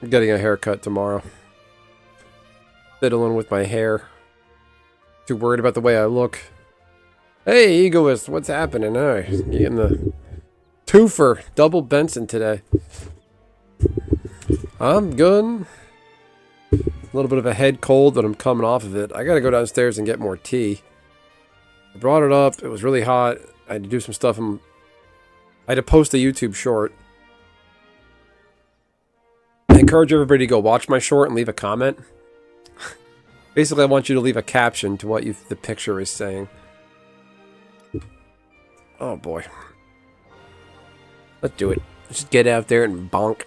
getting a haircut tomorrow. Fiddling with my hair. Too worried about the way I look. Hey, egoist, what's happening? Getting the twofer, double Benson today. I'm good. A little bit of a head cold, but I'm coming off of it. I gotta go downstairs and get more tea. I brought it up. It was really hot. I had to do some stuff. I had to post a YouTube short. I encourage everybody to go watch my short and leave a comment. Basically, I want you to leave a caption to what the picture is saying. Oh boy. Let's do it. Just get out there and bonk.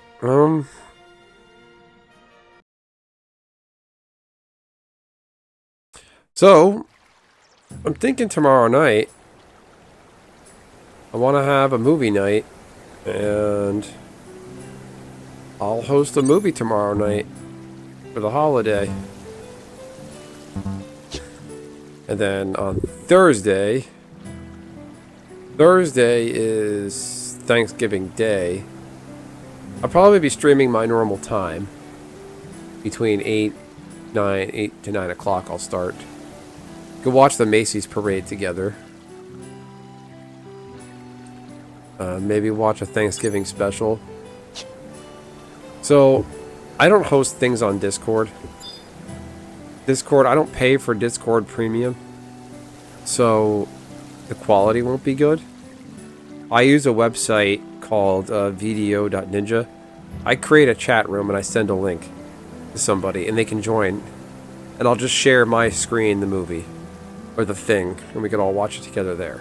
So, I'm thinking tomorrow night, I want to have a movie night, and I'll host a movie tomorrow night for the holiday. And then on Thursday is Thanksgiving Day. I'll probably be streaming my normal time. Between 8 to 9 o'clock I'll start. Go watch the Macy's parade together. Maybe watch a Thanksgiving special. So, I don't host things on Discord. I don't pay for Discord Premium. So, the quality won't be good. I use a website called vdo.ninja. I create a chat room and I send a link to somebody and they can join. And I'll just share my screen, the movie. Or the thing. And we can all watch it together there.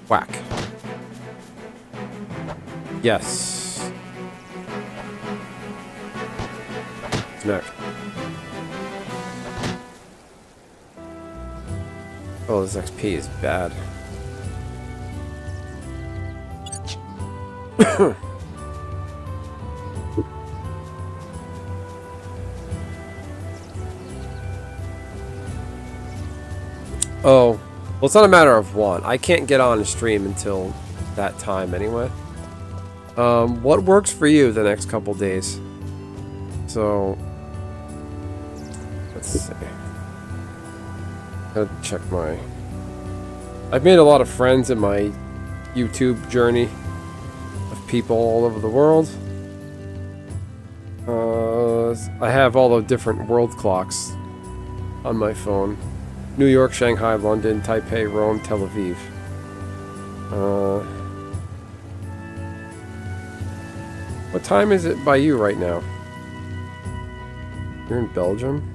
Whack. Yes. Neck. Oh, this XP is bad. Oh. Well, it's not a matter of want. I can't get on a stream until that time anyway. What works for you the next couple days? So, let's see. Gotta check my... I've made a lot of friends in my YouTube journey of people all over the world. I have all the different world clocks on my phone. New York, Shanghai, London, Taipei, Rome, Tel Aviv. What time is it by you right now? You're in Belgium?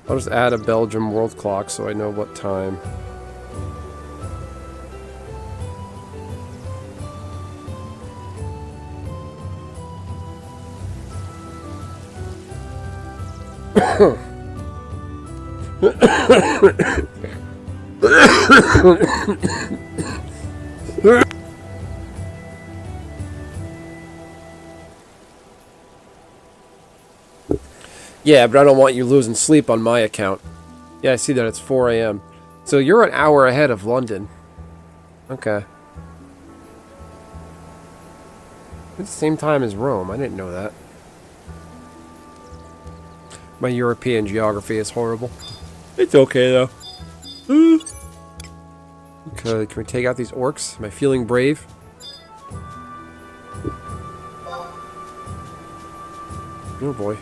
I'll just add a Belgium world clock so I know what time. Yeah, but I don't want you losing sleep on my account. Yeah, I see that it's 4 a.m. So you're an hour ahead of London. Okay. It's the same time as Rome. I didn't know that. My European geography is horrible. It's okay, though. Okay, can we take out these orcs? Am I feeling brave? Oh, boy.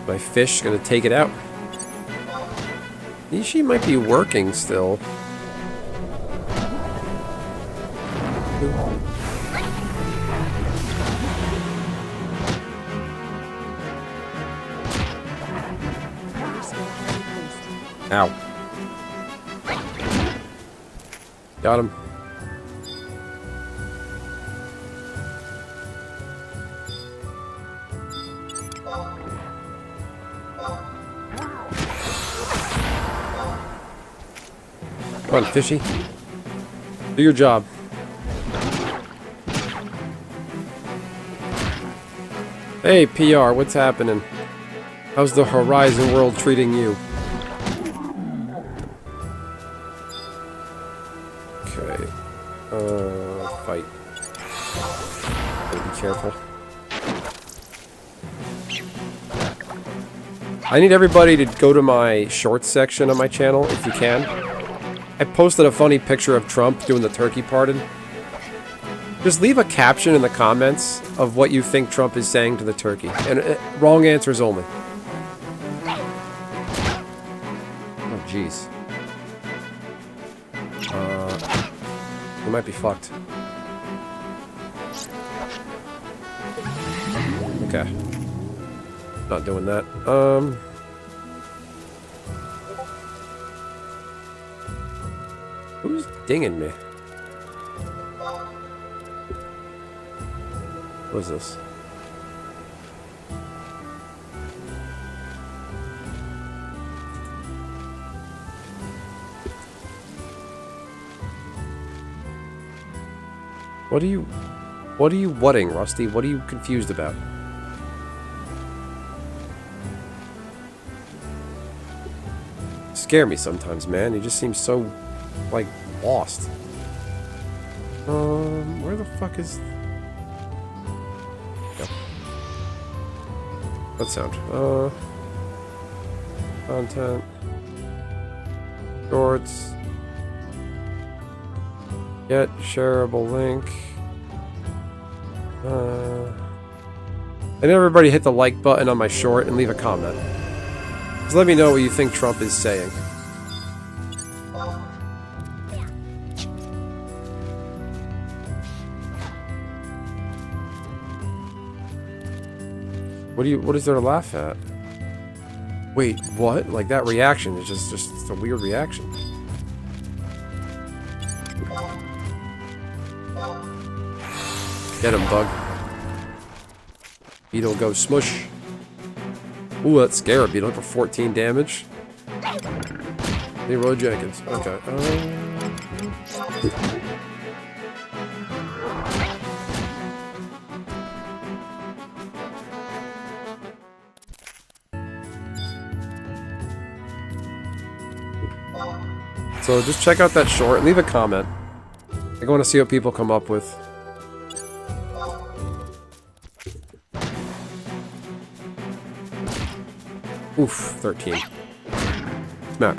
My fish gonna take it out. She might be working still. Ow. Got him. Come on, fishy. Do your job. Hey, PR, what's happening? How's the Horizon world treating you? Okay. Fight. Gotta be careful. I need everybody to go to my shorts section on my channel, if you can. I posted a funny picture of Trump doing the turkey pardon. Just leave a caption in the comments of what you think Trump is saying to the turkey. And wrong answers only. Oh, jeez. We might be fucked. Okay. Not doing that. Who's dinging me? What is this? What are you whatting, Rusty? What are you confused about? Scare me sometimes, man. You just seem so, like, lost. Where the fuck is... Yep. What sound? Content. Shorts. Get shareable link. And everybody hit the like button on my short and leave a comment. Just let me know what you think Trump is saying. What is there to laugh at? Wait, what? Like, that reaction is just a weird reaction. Get him, bug. Beetle goes smush. Ooh, that scarab beetle for 14 damage. Leroy Jenkins. Okay. So just check out that short. Leave a comment. I want to see what people come up with. Oof, 13. Smack.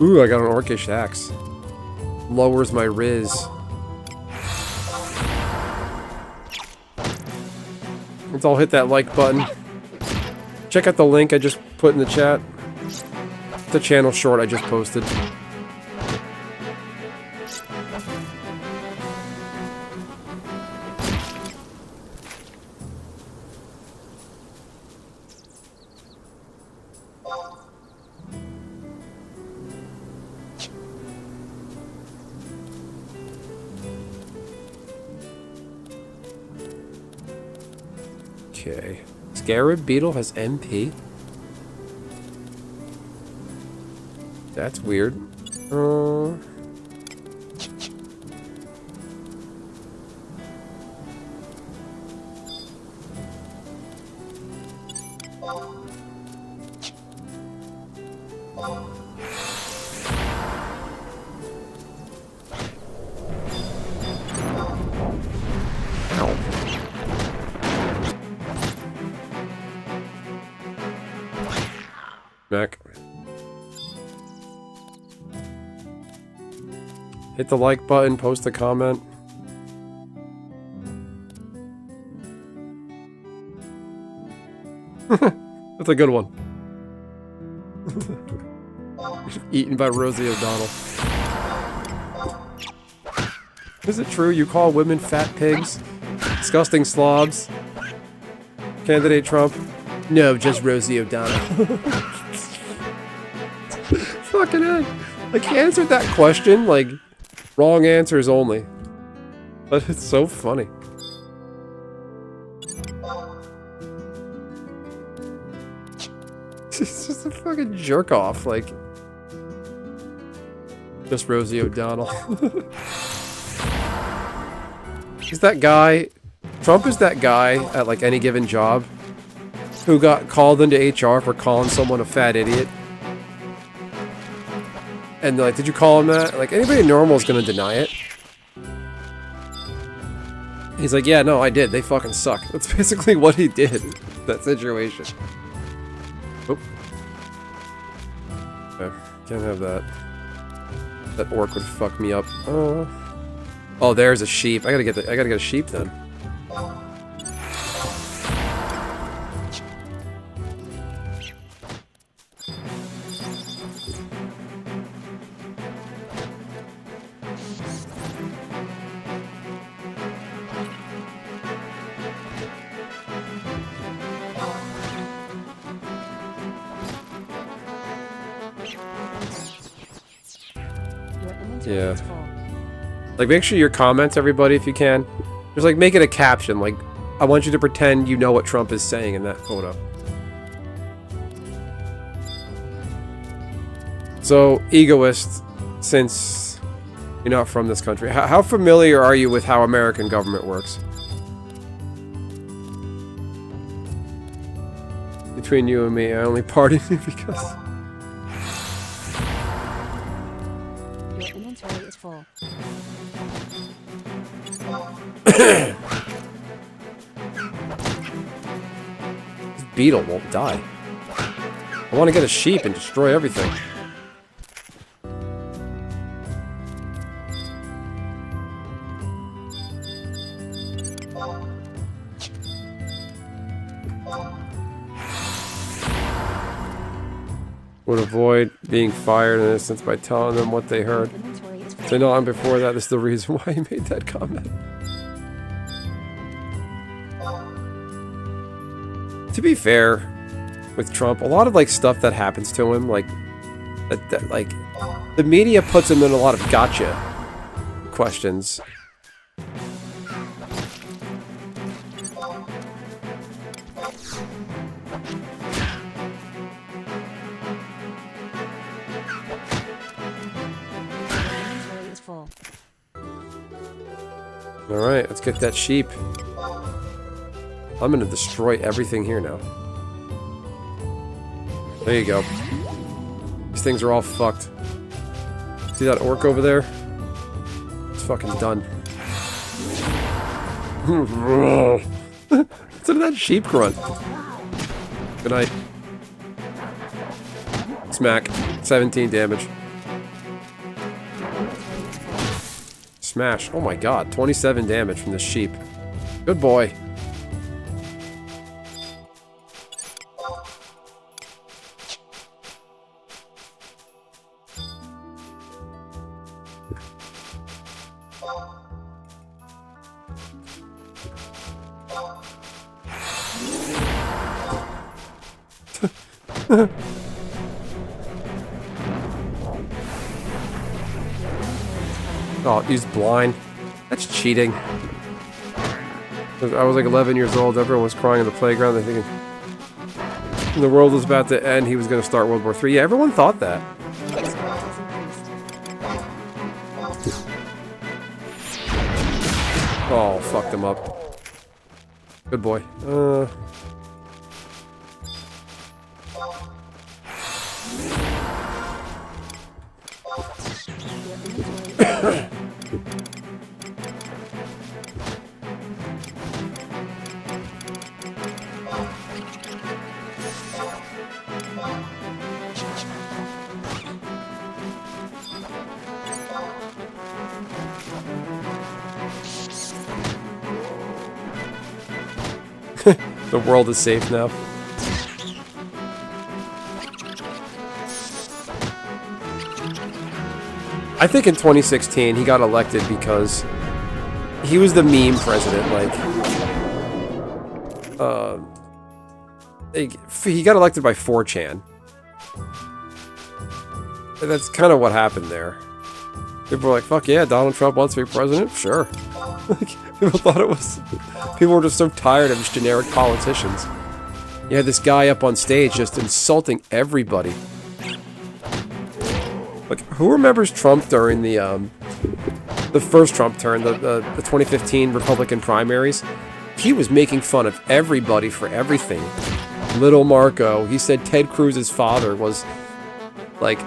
Ooh, I got an orcish axe. Lowers my riz. Let's all hit that like button. Check out the link I just put in the chat. The channel short I just posted. Okay. Scarab Beetle has MP? That's weird. Hit the like button, post a comment. That's a good one. Eaten by Rosie O'Donnell. Is it true you call women fat pigs? Disgusting slobs? Candidate Trump? No, just Rosie O'Donnell. Fucking A. Like, he answered that question, like, wrong answers only. But it's so funny. He's just a fucking jerk off, like. Just Rosie O'Donnell. Is that guy... Trump is that guy at, like, any given job who got called into HR for calling someone a fat idiot. And they're like, did you call him that? Like, anybody normal is gonna deny it. He's like, yeah, no, I did. They fucking suck. That's basically what he did. That situation. Oh. Okay, can't have that. That orc would fuck me up. Oh, there's a sheep. I gotta get a sheep then. Yeah. Like, make sure your comments, everybody, if you can. Just, like, make it a caption. Like, I want you to pretend you know what Trump is saying in that photo. So, egoist, since you're not from this country, how familiar are you with how American government works? Between you and me, I only pardon you because... Full. This beetle won't die. I want to get a sheep and destroy everything. Would avoid being fired in an instance by telling them what they heard. Say no, and before that, this is the reason why he made that comment. To be fair, with Trump, a lot of like stuff that happens to him, like that like the media puts him in a lot of gotcha questions. Alright, let's get that sheep. I'm gonna destroy everything here now. There you go. These things are all fucked. See that orc over there? It's fucking done. Listen to that sheep grunt. Good night. Smack. 17 damage. Smash. Oh my god, 27 damage from this sheep. Good boy. Oh, he's blind. That's cheating. I was like 11 years old. Everyone was crying in the playground. They're thinking the world was about to end. He was going to start World War III. Yeah, everyone thought that. Oh, fucked him up. Good boy. The world is safe now. I think in 2016 he got elected because he was the meme president. He got elected by 4chan. And that's kind of what happened there. People were like, "Fuck yeah, Donald Trump wants to be president." Sure. People thought it was. People were just so tired of just generic politicians. You had this guy up on stage just insulting everybody. Like, who remembers Trump during the first Trump turn, the 2015 Republican primaries? He was making fun of everybody for everything. Little Marco, he said Ted Cruz's father was, like,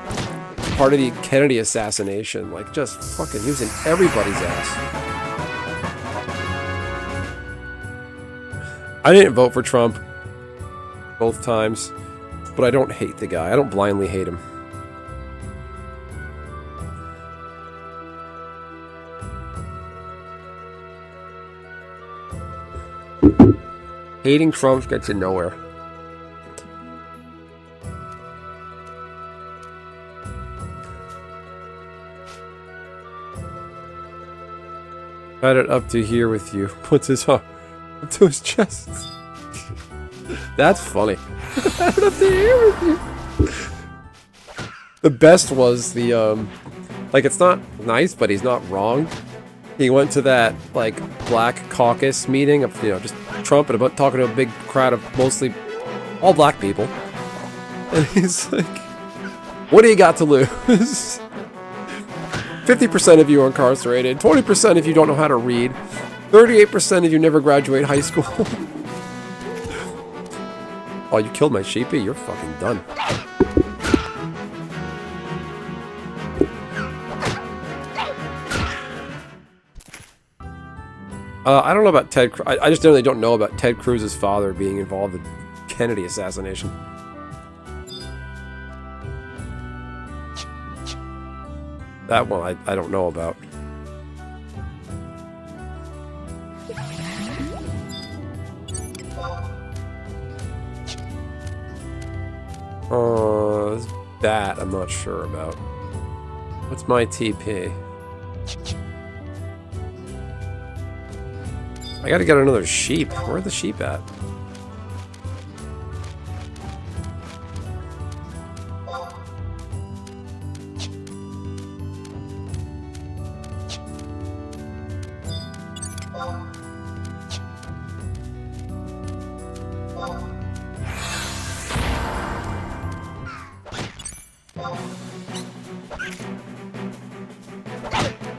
part of the Kennedy assassination. Like, just fucking, he was in everybody's ass. I didn't vote for Trump both times, but I don't hate the guy. I don't blindly hate him. Hating Trump gets you nowhere. Had it up to here with you. Puts his arm up to his chest. That's funny. Had it up to here with you. The best was the like, it's not nice, but he's not wrong. He went to that, like, black caucus meeting of, you know, just Trump and about talking to a big crowd of mostly all black people. And he's like, "What do you got to lose? 50% of you are incarcerated, 20% if you don't know how to read, 38% if you never graduate high school." Oh, you killed my sheepy? You're fucking done. I don't know about Ted. I just generally don't know about Ted Cruz's father being involved in the Kennedy assassination. That one I don't know about. This bat I'm not sure about. What's my TP? I gotta get another sheep. Where are the sheep at?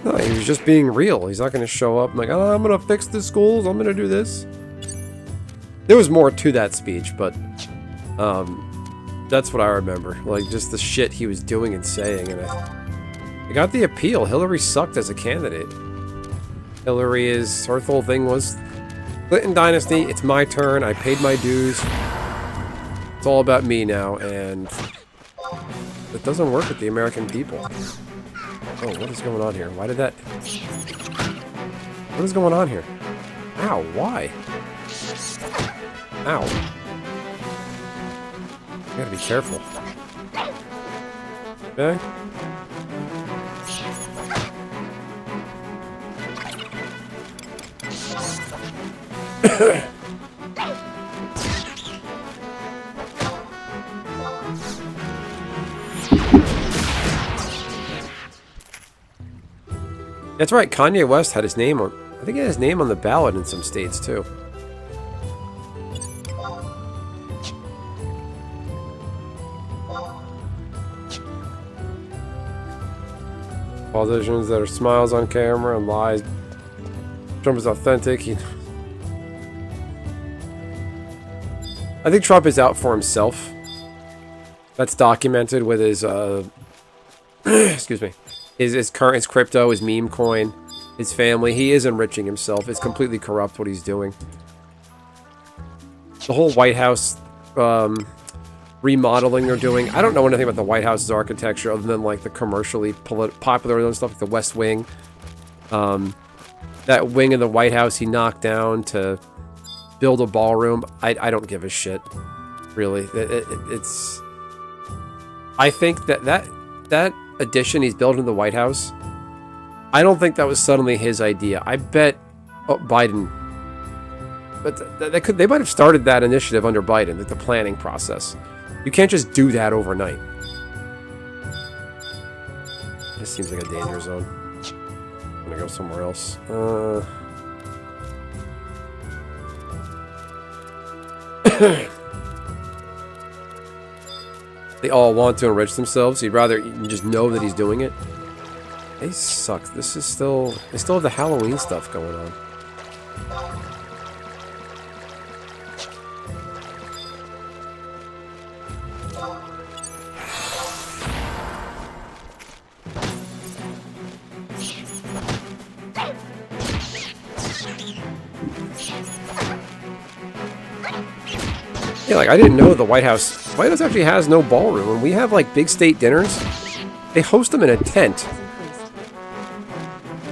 No, he was just being real. He's not going to show up like, "Oh, I'm going to fix the schools. I'm going to do this." There was more to that speech, but that's what I remember. Like, just the shit he was doing and saying. And I got the appeal. Hillary sucked as a candidate. Hillary is... Her whole thing was, Clinton dynasty, it's my turn. I paid my dues. It's all about me now. And it doesn't work with the American people. Oh, what is going on here? Why did that... What is going on here? Ow, why? Ow. You gotta be careful. Okay. That's right, Kanye West had his name on... I think he had his name on the ballot in some states, too. Politicians that are smiles on camera and lies. Trump is authentic. I think Trump is out for himself. That's documented with his, excuse me. His crypto, his meme coin, his family. He is enriching himself. It's completely corrupt what he's doing. The whole White House remodeling they're doing. I don't know anything about the White House's architecture other than like the commercially popular stuff like the West Wing. That wing of the White House he knocked down to build a ballroom. I don't give a shit, really. It's. I think that addition he's building the White House, I don't think that was suddenly his idea. I bet Biden. But they might have started that initiative under Biden, like the planning process. You can't just do that overnight. This seems like a danger zone. I'm gonna go somewhere else. They all want to enrich themselves. You'd rather you just know that he's doing it. They suck. This is still... They still have the Halloween stuff going on. Yeah, like, I didn't know the White House actually has no ballroom. When we have, like, big state dinners, they host them in a tent.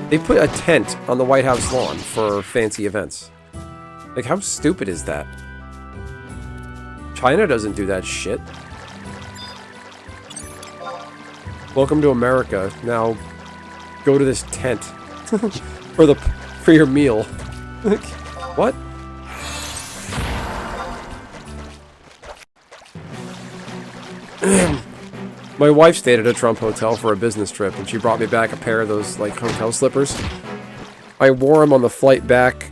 They put a tent on the White House lawn for fancy events. Like, how stupid is that? China doesn't do that shit. Welcome to America. Now, go to this tent for your meal. What? My wife stayed at a Trump hotel for a business trip, and she brought me back a pair of those, like, hotel slippers. I wore them on the flight back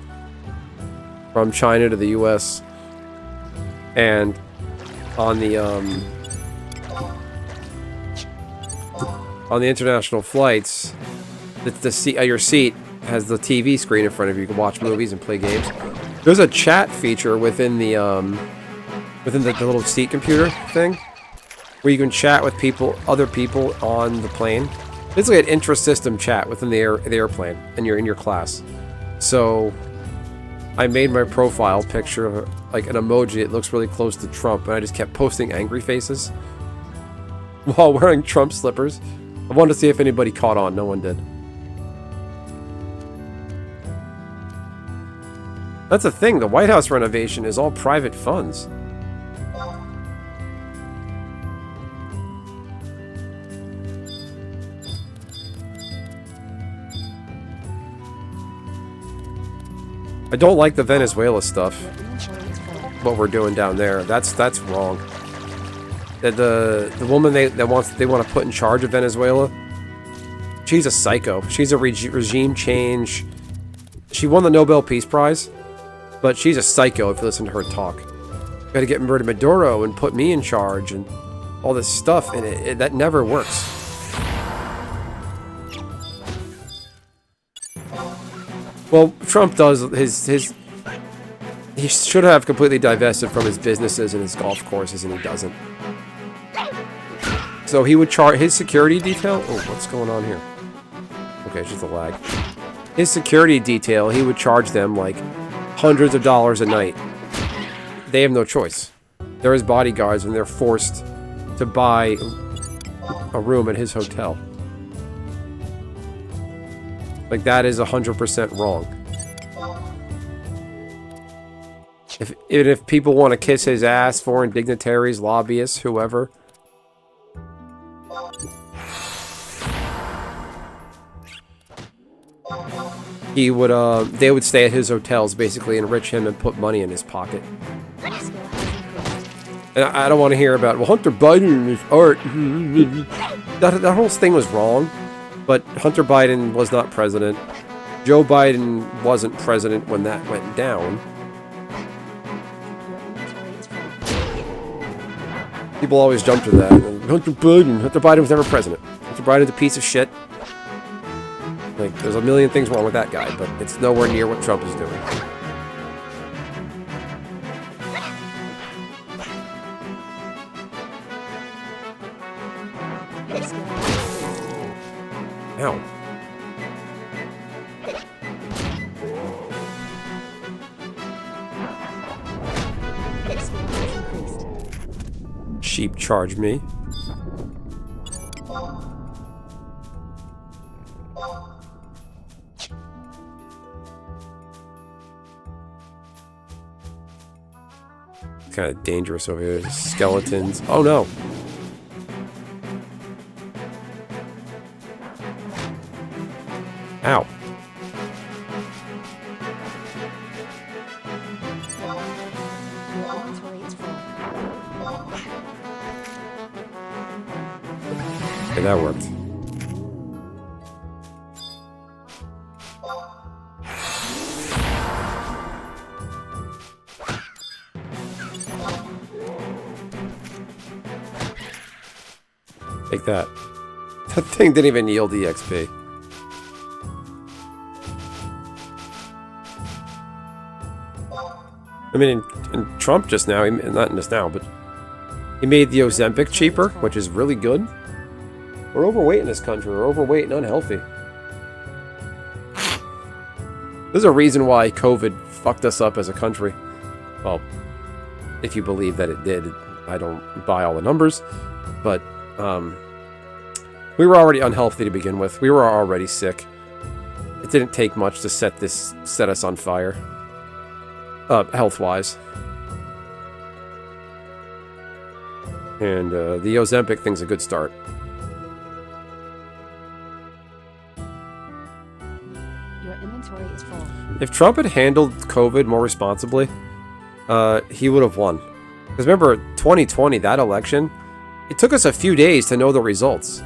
from China to the U.S. And on the international flights, the seat, your seat has the TV screen in front of you. You can watch movies and play games. There's a chat feature within the little seat computer thing, where you can chat with other people on the plane. It's like an intra-system chat within the airplane, and you're in your class. So, I made my profile picture of like an emoji that looks really close to Trump, and I just kept posting angry faces while wearing Trump slippers. I wanted to see if anybody caught on. No one did. That's the thing. The White House renovation is all private funds. I don't like the Venezuela stuff. What we're doing down there, that's wrong. The woman they want to put in charge of Venezuela, she's a psycho. She's a regime change. She won the Nobel Peace Prize, but she's a psycho if you listen to her talk. Got to get rid of Maduro and put me in charge and all this stuff, and that never works. Well, Trump does his he should have completely divested from his businesses and his golf courses, and he doesn't. So he would charge his security detail. Oh, what's going on here? Okay, it's just a lag. His security detail, he would charge them like hundreds of dollars a night. They have no choice. They're his bodyguards, and they're forced to buy a room at his hotel. Like, that is 100% wrong. If people want to kiss his ass, foreign dignitaries, lobbyists, whoever, he would, they would stay at his hotels, basically enrich him and put money in his pocket. And I don't want to hear about, well, Hunter Biden and his art. That whole thing was wrong. But Hunter Biden was not president. Joe Biden wasn't president when that went down. People always jump to that. Hunter Biden was never president. Hunter Biden's a piece of shit. Like, there's a million things wrong with that guy, but it's nowhere near what Trump is doing. Ow. Sheep charge me. kind of dangerous over here. There's skeletons. Oh no! Ow. Okay, that worked. Take that. That thing didn't even yield EXP. I mean, in Trump just now, not just now, but he made the Ozempic cheaper, which is really good. We're overweight in this country. We're overweight and unhealthy. There's a reason why COVID fucked us up as a country. Well, if you believe that it did. I don't buy all the numbers, but we were already unhealthy to begin with. We were already sick. It didn't take much to set us on fire. Health-wise. And the Ozempic thing's a good start. Your inventory is full. If Trump had handled COVID more responsibly, he would have won. Because remember, 2020, that election, it took us a few days to know the results.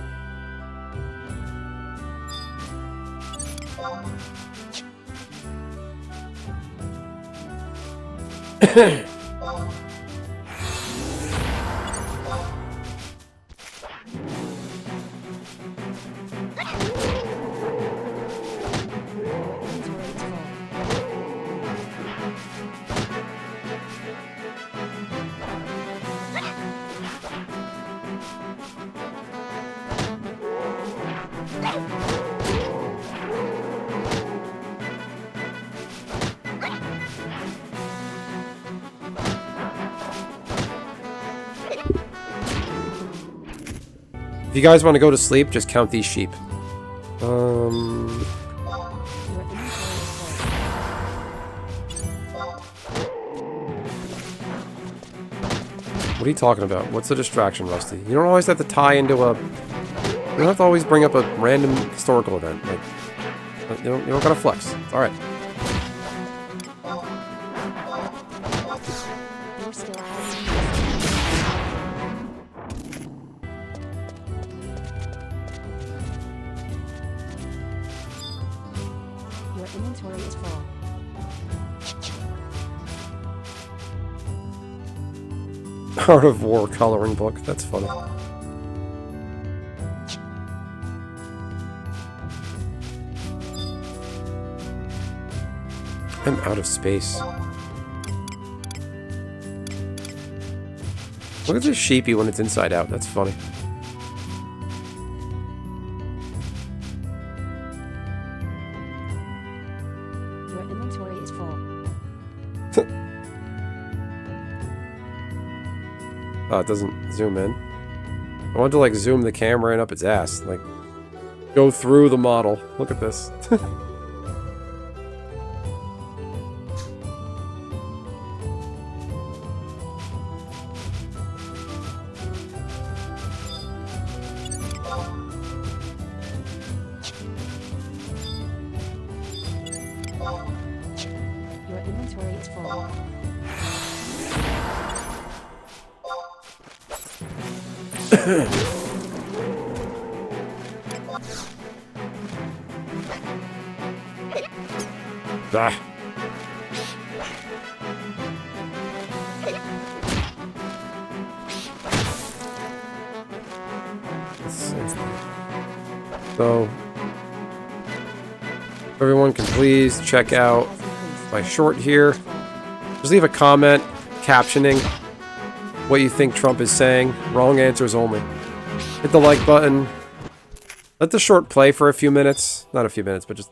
If you guys want to go to sleep, just count these sheep. What are you talking about? What's the distraction, Rusty? You don't always have to tie into a... You don't have to always bring up a random historical event. Like, you don't gotta flex. It's alright. Your inventory is full. Art of War coloring book. That's funny. I'm out of space. Look at this sheepy when it's inside out. That's funny. Your inventory is full. Oh, it doesn't zoom in. I want to like zoom the camera in up its ass. Like, go through the model. Look at this. Your inventory is full. Ah. So, everyone can please check out my short here. Just leave a comment captioning what you think Trump is saying. Wrong answers only. Hit the like button. Let the short play for a few minutes. Not a few minutes, but just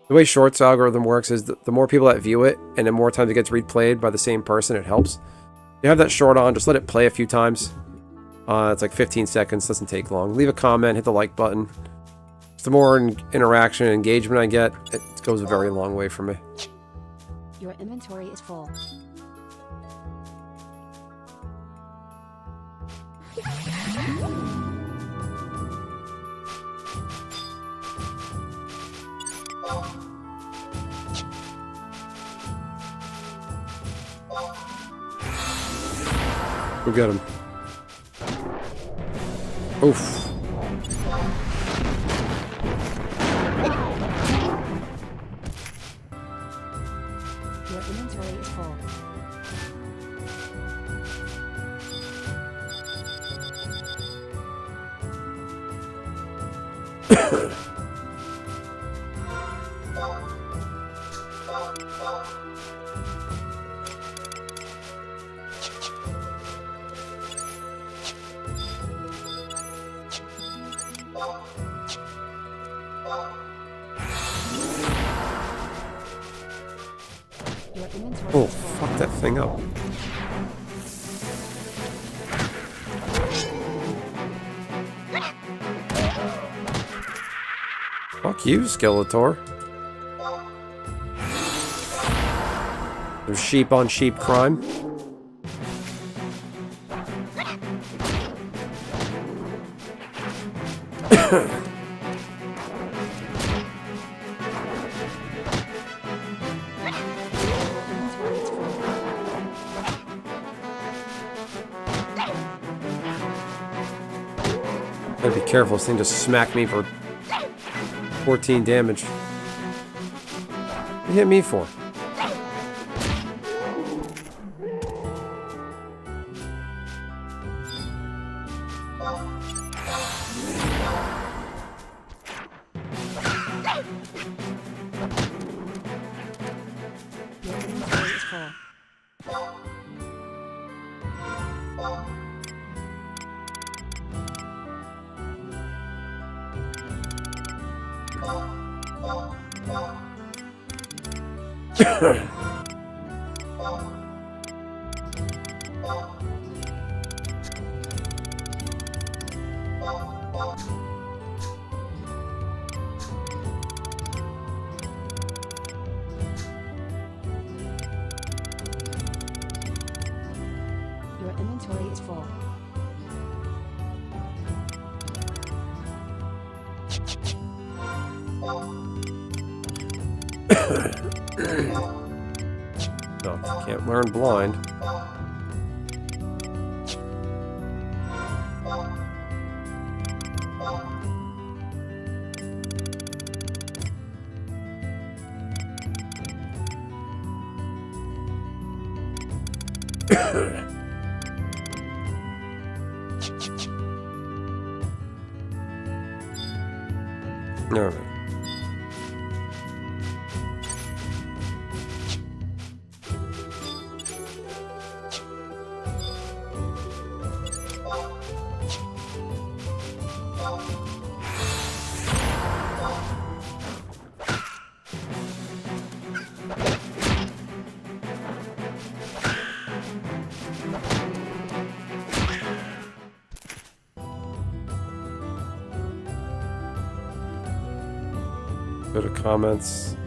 the way Shorts algorithm works is the more people that view it and the more times it gets replayed by the same person, it helps. You have that short on, just let it play a few times. It's like 15 seconds, doesn't take long. Leave a comment, hit the like button. The more interaction and engagement I get, it goes a very long way for me. Your inventory is full. Go get him. Oof. Your inventory is full. Your inventory Oh, is full. fuck that thing up. Fuck you, Skeletor. There's sheep on sheep crime. Inventory is full. Gotta be careful, this thing just smacked me for 14 damage. What you hit me for? Your inventory is full. Your inventory is full. No, can't learn blind. All right. Go to comments.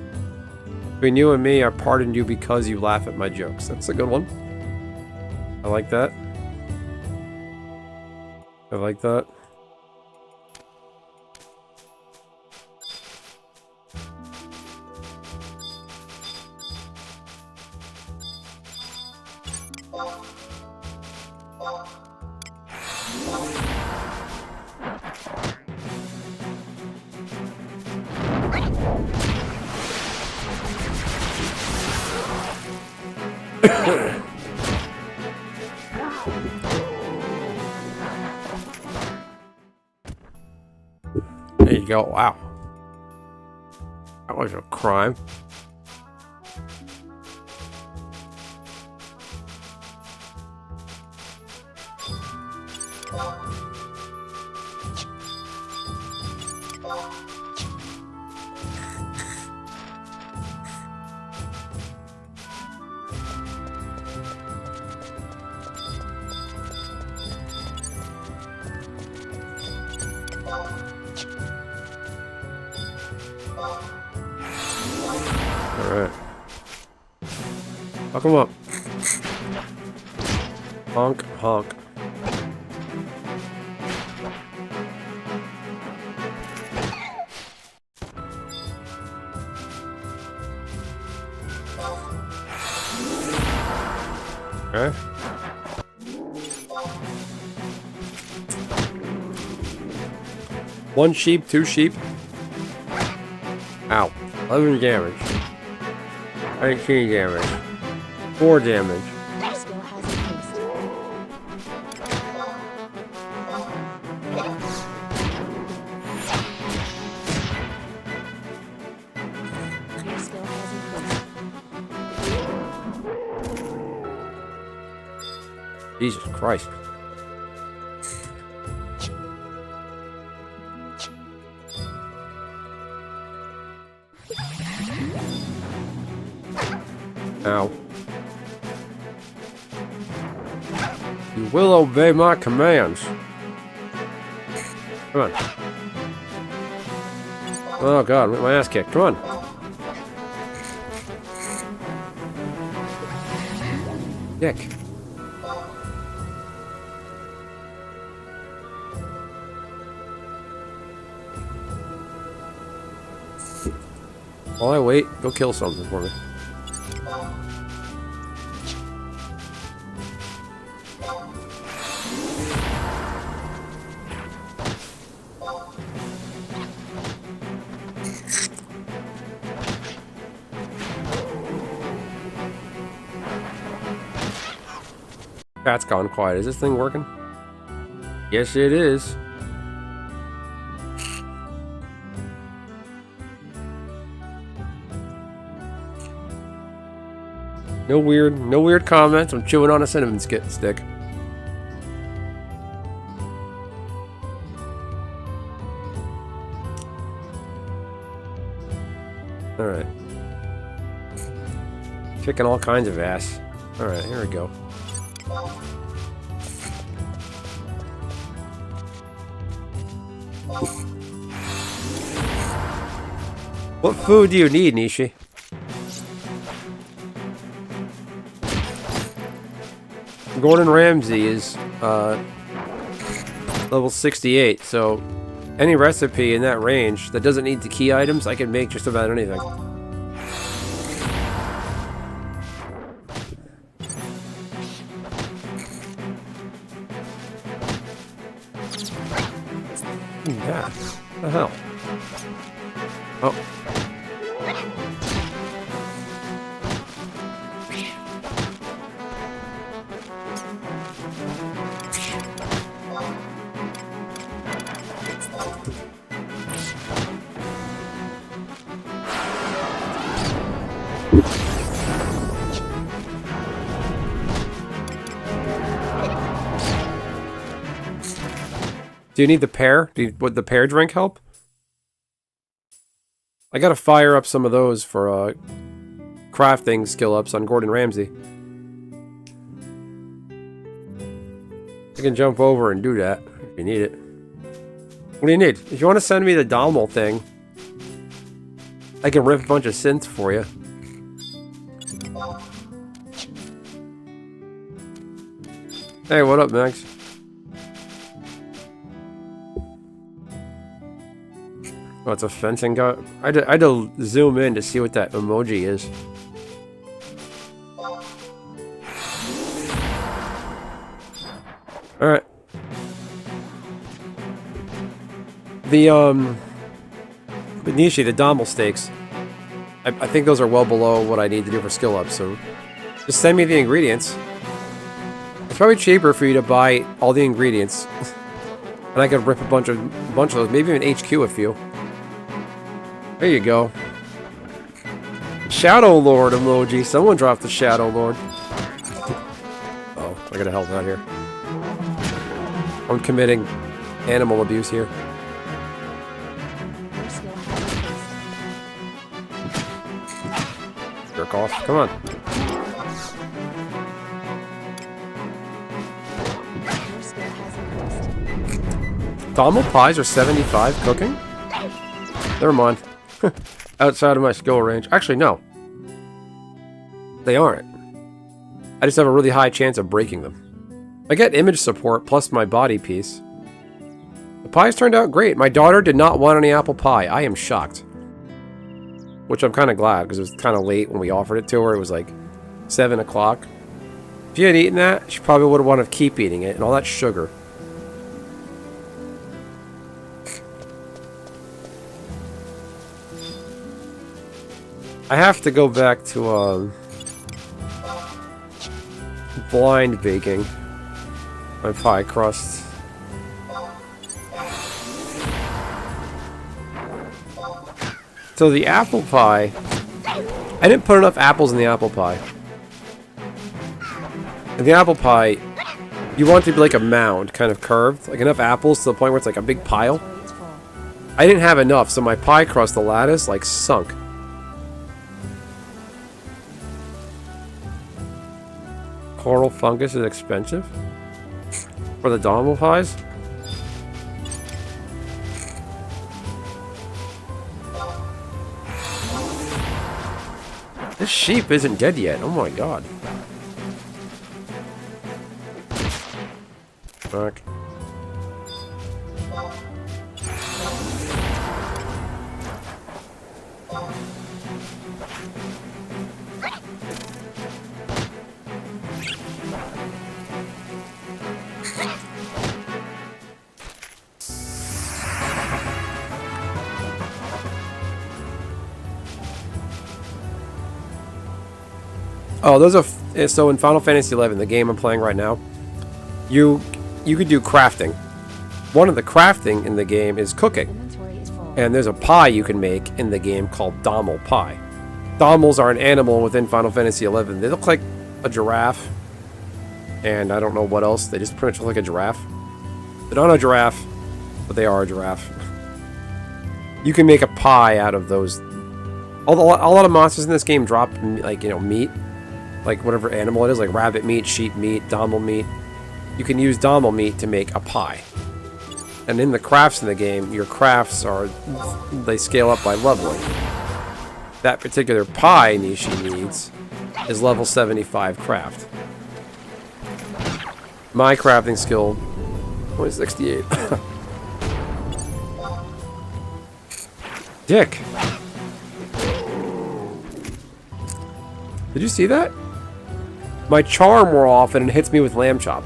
Between you and me, I pardoned you because you laugh at my jokes. That's a good one. I like that. I like that. There you go. Wow. That was a crime. Alright. Fuck him up. Honk, honk. Okay. One sheep, two sheep. Ow. 11 damage. 19 damage. 4 damage. Your skill has increased. Your skill has increased. Jesus Christ. Ow. You will obey my commands. Come on. Oh god, I'm getting my ass kicked. Come on. Dick. While I wait, go kill something for me. Cat's gone quiet. Is this thing working? Yes, it is. No weird comments. I'm chewing on a cinnamon stick. All right. Kicking all kinds of ass. All right, here we go. What food do you need, Nishi? Gordon Ramsay is level 68, so any recipe in that range that doesn't need the key items, I can make just about anything. Yeah. What the hell? Oh. Do you need the pear? Would the pear drink help? I gotta fire up some of those for crafting skill ups on Gordon Ramsay. I can jump over and do that if you need it. What do you need? If you want to send me the Dalmal thing, I can rip a bunch of synths for you. Hey, what up, Max? Oh, it's a fencing guy. I had to zoom in to see what that emoji is. Alright. But Nishi, the Dalmal stakes. I think those are well below what I need to do for skill ups, so just send me the ingredients. It's probably cheaper for you to buy all the ingredients. And I could rip a bunch of those, maybe even HQ a few. There you go. Shadow Lord emoji. Someone dropped the Shadow Lord. Oh, I gotta help out here. I'm committing animal abuse here. Your skill has increased. Jerk off. Come on. Your skill has increased. Dalmal pies are 75 cooking? Never mind. Outside of my skill range. Actually, no. They aren't. I just have a really high chance of breaking them. I get image support plus my body piece. The pies turned out great. My daughter did not want any apple pie. I am shocked. Which I'm kind of glad, because it was kind of late when we offered it to her. It was like 7 o'clock. If you had eaten that, she probably would have wanted to keep eating it, and all that sugar. I have to go back to blind baking my pie crust. So the apple pie, I didn't put enough apples in the apple pie. And the apple pie, you want it to be like a mound, kind of curved, like enough apples to the point where it's like a big pile. I didn't have enough, so my pie crust, the lattice, like sunk. Coral fungus is expensive for the Donald pies. This sheep isn't dead yet. Oh my god. Fuck. Oh, those are so in Final Fantasy XI, the game I'm playing right now. You could do crafting. One of the crafting in the game is cooking, and there's a pie you can make in the game called Dommel pie. Dommels are an animal within Final Fantasy XI. They look like a giraffe, and I don't know what else. They just pretty much look like a giraffe. They're not a giraffe, but they are a giraffe. You can make a pie out of those. A lot of monsters in this game drop, like, you know, meat. Like whatever animal it is, like rabbit meat, sheep meat, Dommel meat. You can use Dommel meat to make a pie. And in the crafts in the game, your crafts they scale up by leveling. That particular pie Nishi needs is level 75 craft. My crafting skill was 68. Dick. Did you see that? My charm wore off and it hits me with lamb chop.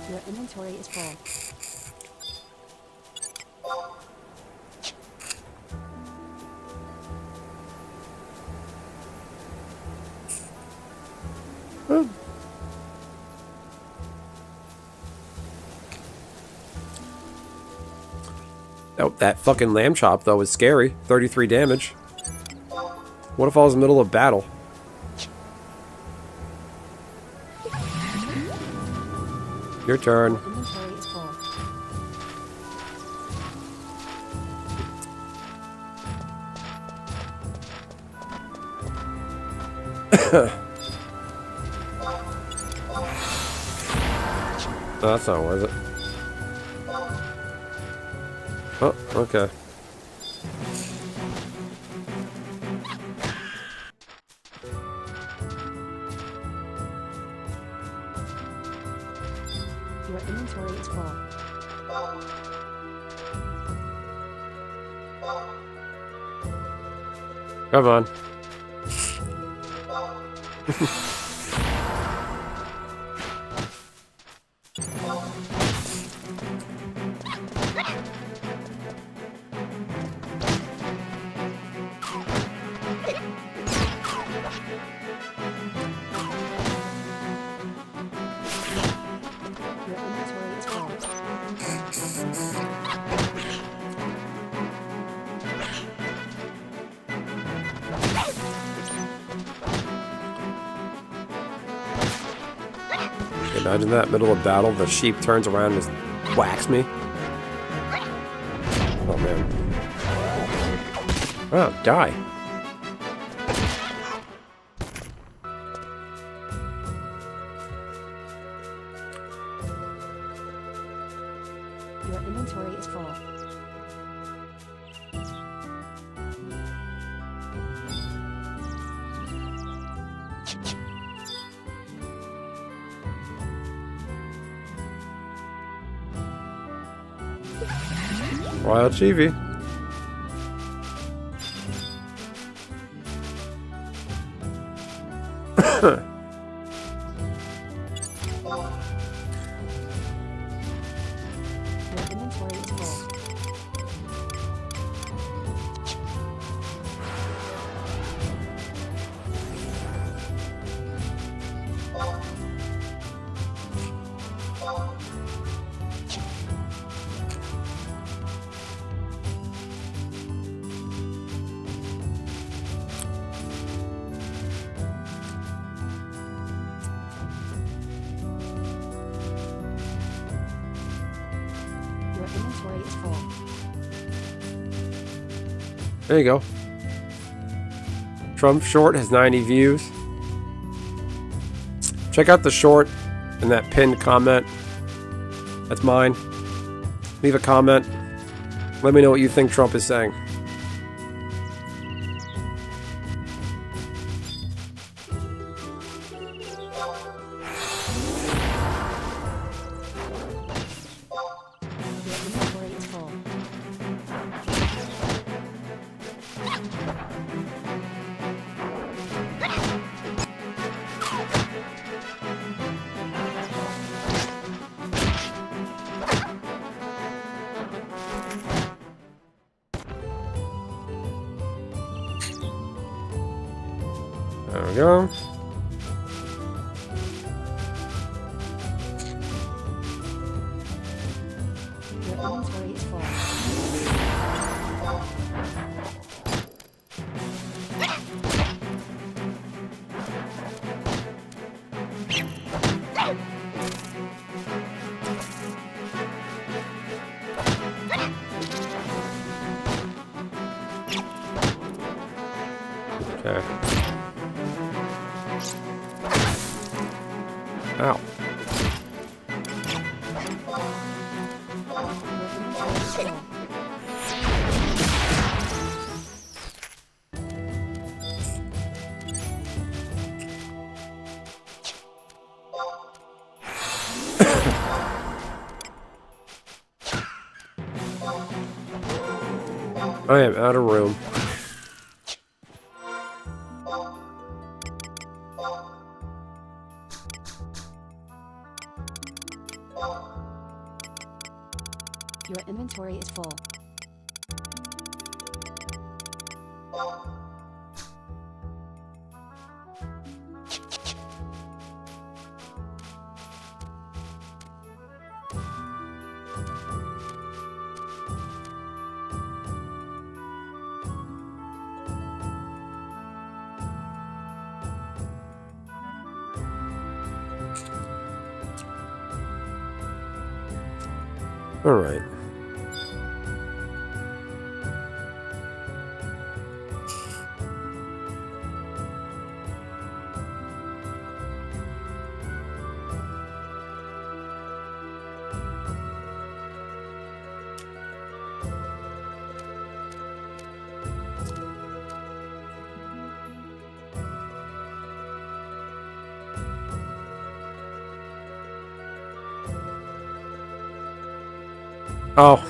Your inventory is full. Well, oh, that fucking lamb chop, though, is scary. 33 damage. What if I was in the middle of battle? Your turn. Your inventory is full. No, that's not worth it. Oh, okay. Your inventory is full. Come on. Your inventory is full. Imagine that, middle of battle, the sheep turns around and just whacks me. Oh, man. Oh, die. Your inventory is full. Wild Chibi. Your inventory is full. Your inventory is full. There you go. Trump short has 90 views. Check out the short and that pinned comment. That's mine. Leave a comment. Let me know what you think Trump is saying. Your inventory is full. There we go. Your inventory is full. Okay. Ow. Your inventory is full. I am out of room. Your inventory is full. All right. Oh,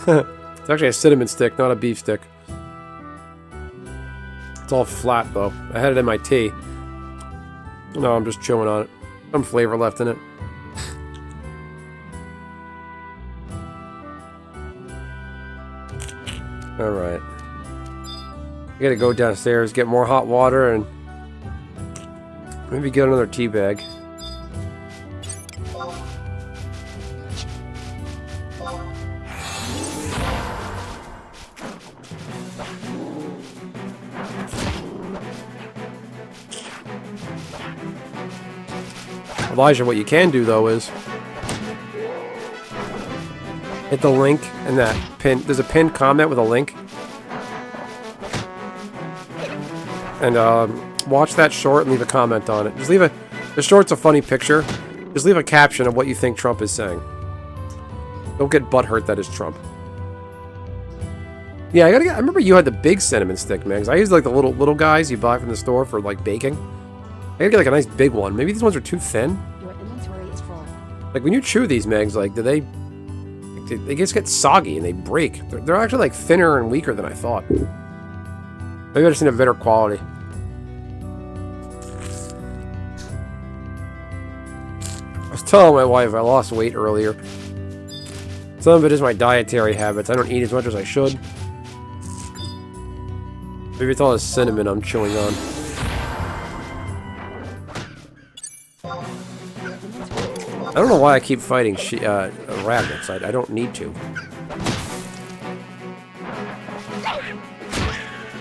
it's actually a cinnamon stick, not a beef stick. It's all flat, though. I had it in my tea. No, I'm just chewing on it. Some flavor left in it. Alright. I gotta go downstairs, get more hot water, and maybe get another tea bag. Elijah, what you can do though is hit the link and that pin. There's a pinned comment with a link, and watch that short and leave a comment on it. Just leave a. The short's a funny picture. Just leave a caption of what you think Trump is saying. Don't get butthurt that is Trump. Yeah, I remember you had the big cinnamon stick, man. 'Cause I used like the little guys you buy from the store for like baking. I gotta get like a nice big one. Maybe these ones are too thin. Your inventory is full. Like when you chew these, Megs, like do they just get soggy and they break. They're actually like thinner and weaker than I thought. Maybe I just need a better quality. I was telling my wife I lost weight earlier. Some of it is my dietary habits. I don't eat as much as I should. Maybe it's all the cinnamon I'm chewing on. I don't know why I keep fighting rabbits. I don't need to.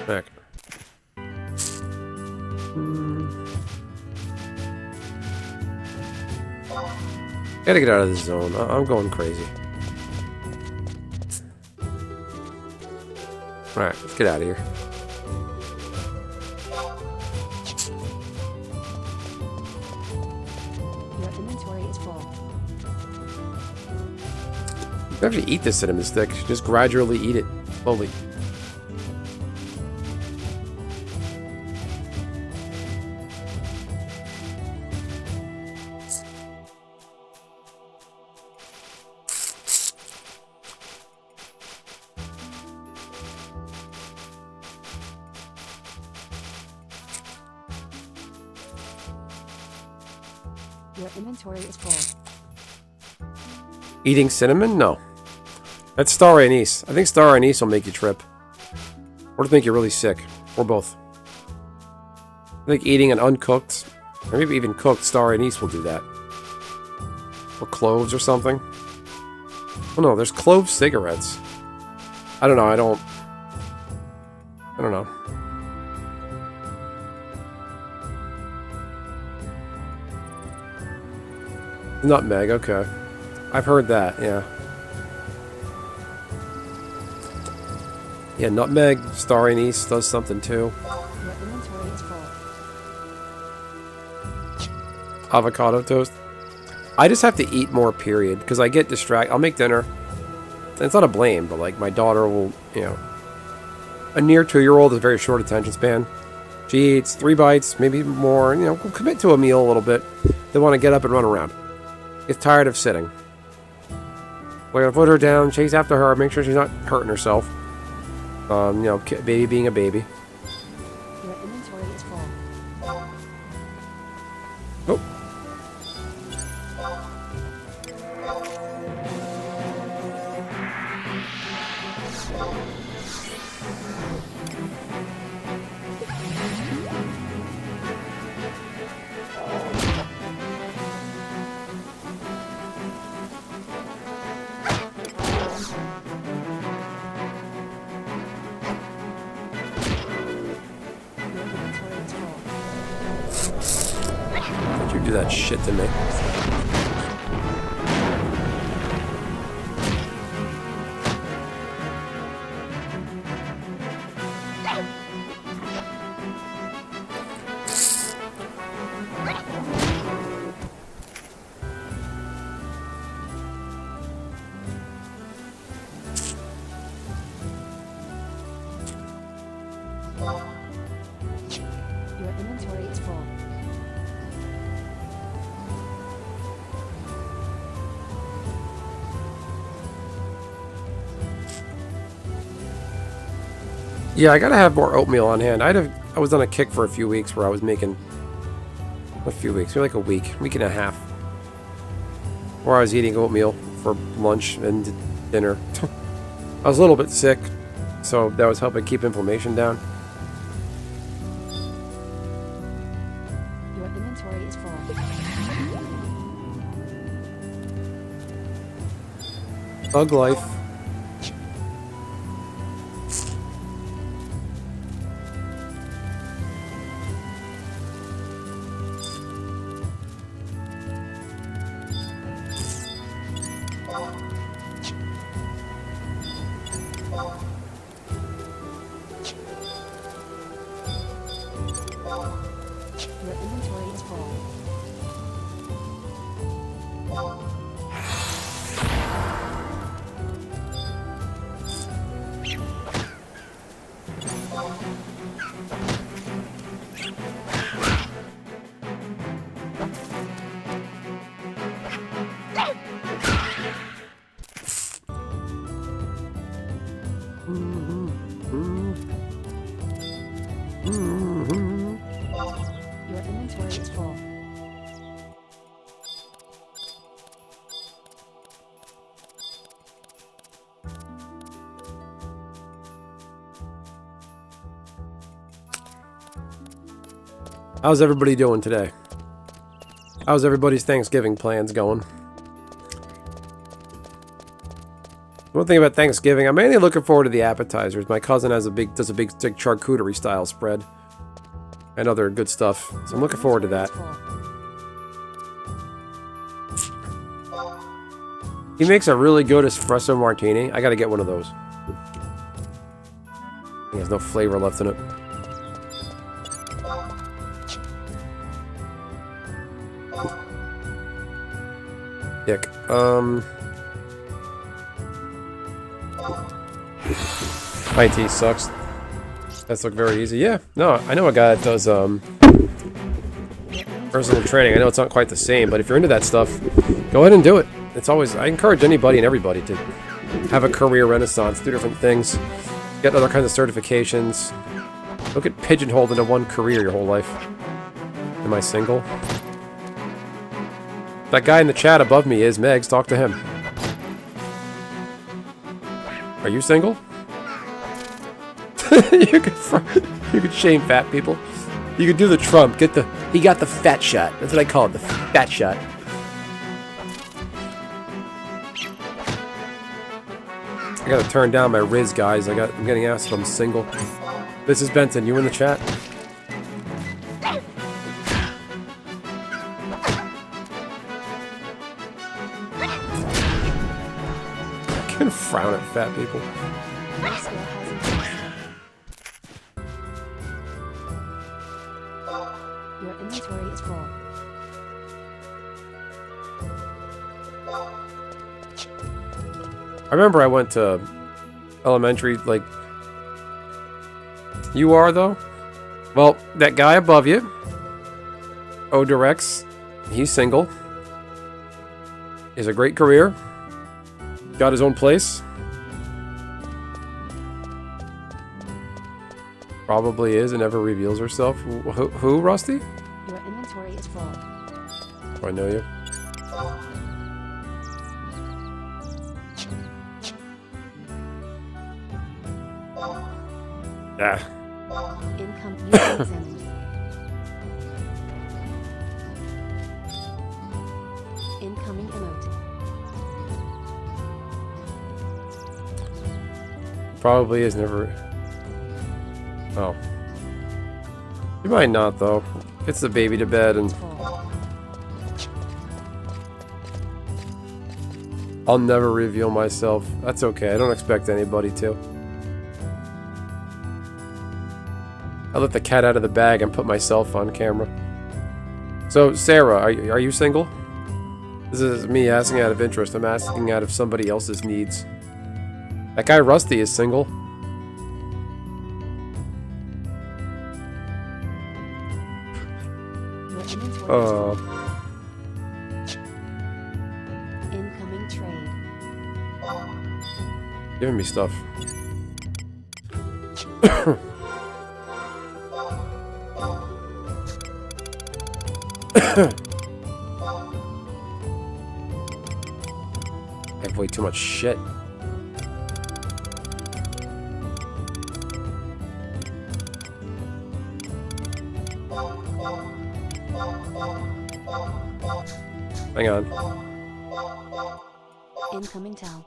Heck. Gotta get out of this zone. I'm going crazy. Alright, let's get out of here. Your inventory is full. You can actually eat this cinnamon stick. Just gradually eat it. Slowly. Your inventory is full. Eating cinnamon? No. That's star anise. I think star anise will make you trip. Or to make you really sick. Or both. I think eating an uncooked, or maybe even cooked star anise will do that. Or cloves or something. Oh no, there's clove cigarettes. I don't know, I don't know. Nutmeg, okay. I've heard that, yeah. Yeah, nutmeg, star anise does something too. Your inventory is full. Avocado toast. I just have to eat more, period, because I get distracted. I'll make dinner. And it's not a blame, but like my daughter will, you know, a near 2-year-old has a very short attention span. She eats 3 bites, maybe more, you know, will commit to a meal a little bit. They want to get up and run around. Gets tired of sitting. We're gonna put her down, chase after her, make sure she's not hurting herself. You know, baby being a baby. Your inventory is full. Oh. Your inventory is full. Don't you do that shit to me. Your inventory is full. Yeah, I gotta have more oatmeal on hand. I was on a kick for a few weeks where I was making a few weeks, maybe like a week and a half, where I was eating oatmeal for lunch and dinner. I was a little bit sick, so that was helping keep inflammation down. Your inventory is full. Bug life. Your inventory is full. How's everybody doing today? How's everybody's Thanksgiving plans going? One thing about Thanksgiving, I'm mainly looking forward to the appetizers. My cousin does a big charcuterie style spread and other good stuff, so I'm looking forward to that. He makes a really good espresso martini. I gotta get one of those. He has no flavor left in it. Dick. IT sucks. That's look very easy. Yeah, no, I know a guy that does personal training. I know it's not quite the same, but if you're into that stuff, go ahead and do it. It's always, I encourage anybody and everybody to have a career renaissance, do different things, get other kinds of certifications. Don't get pigeonholed into one career your whole life. Am I single? That guy in the chat above me is Megs. Talk to him. Are you single? you could shame fat people. You could do the Trump. He got the fat shot. That's what I call it, the fat shot. I gotta turn down my Riz, guys. I'm getting asked if I'm single. This is Benson. You in the chat? I can frown at fat people. Your inventory is full. I remember I went to elementary, like... You are, though? Well, that guy above you, Odorex, he's single. He has a great career. Got his own place. Probably is and never reveals herself. Who, Rusty? Your inventory is full. Do I know you? Ah. Income user examined. Incoming emote. Probably is never... Oh. You might not, though. Gets the baby to bed and... I'll never reveal myself. That's okay. I don't expect anybody to. I let the cat out of the bag and put myself on camera. So, Sarah, are you single? This is me asking out of interest. I'm asking out of somebody else's needs. That guy Rusty is single. Your inventory is full. Oh. Incoming trade. Giving me stuff. I have way too much shit. Hang on. Incoming towel.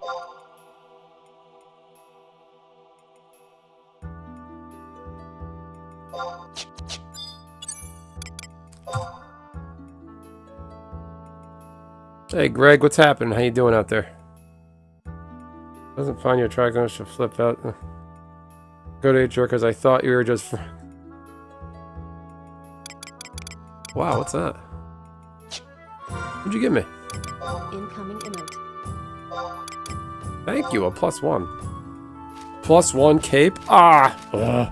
Hey Greg, what's happening? How you doing out there? Doesn't find your track on should flip out. Go to HR because I thought you were just. Wow, what's that? What'd you give me? Incoming emote. Thank you, a +1. +1 cape? Ah! Ugh.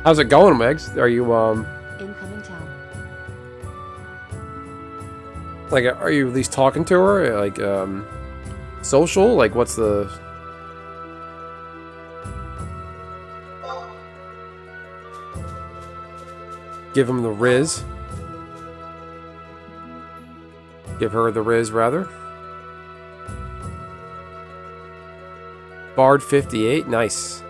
How's it going, Megs? Are you, Incoming towel. like, are you at least talking to her? Like, social? Like, what's the... Give him the Riz. Give her the Riz, rather. Bard 58, nice.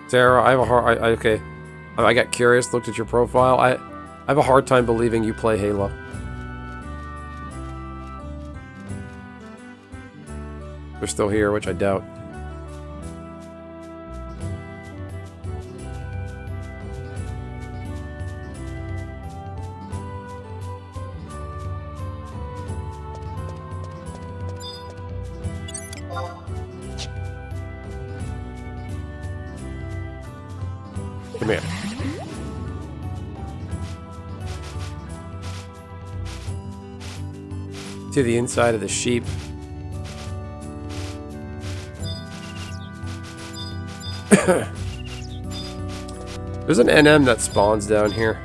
Sarah, I have a hard... okay. I got curious, looked at your profile. I have a hard time believing you play Halo. They're still here, which I doubt. Come here. To the inside of the sheep. There's an NM that spawns down here.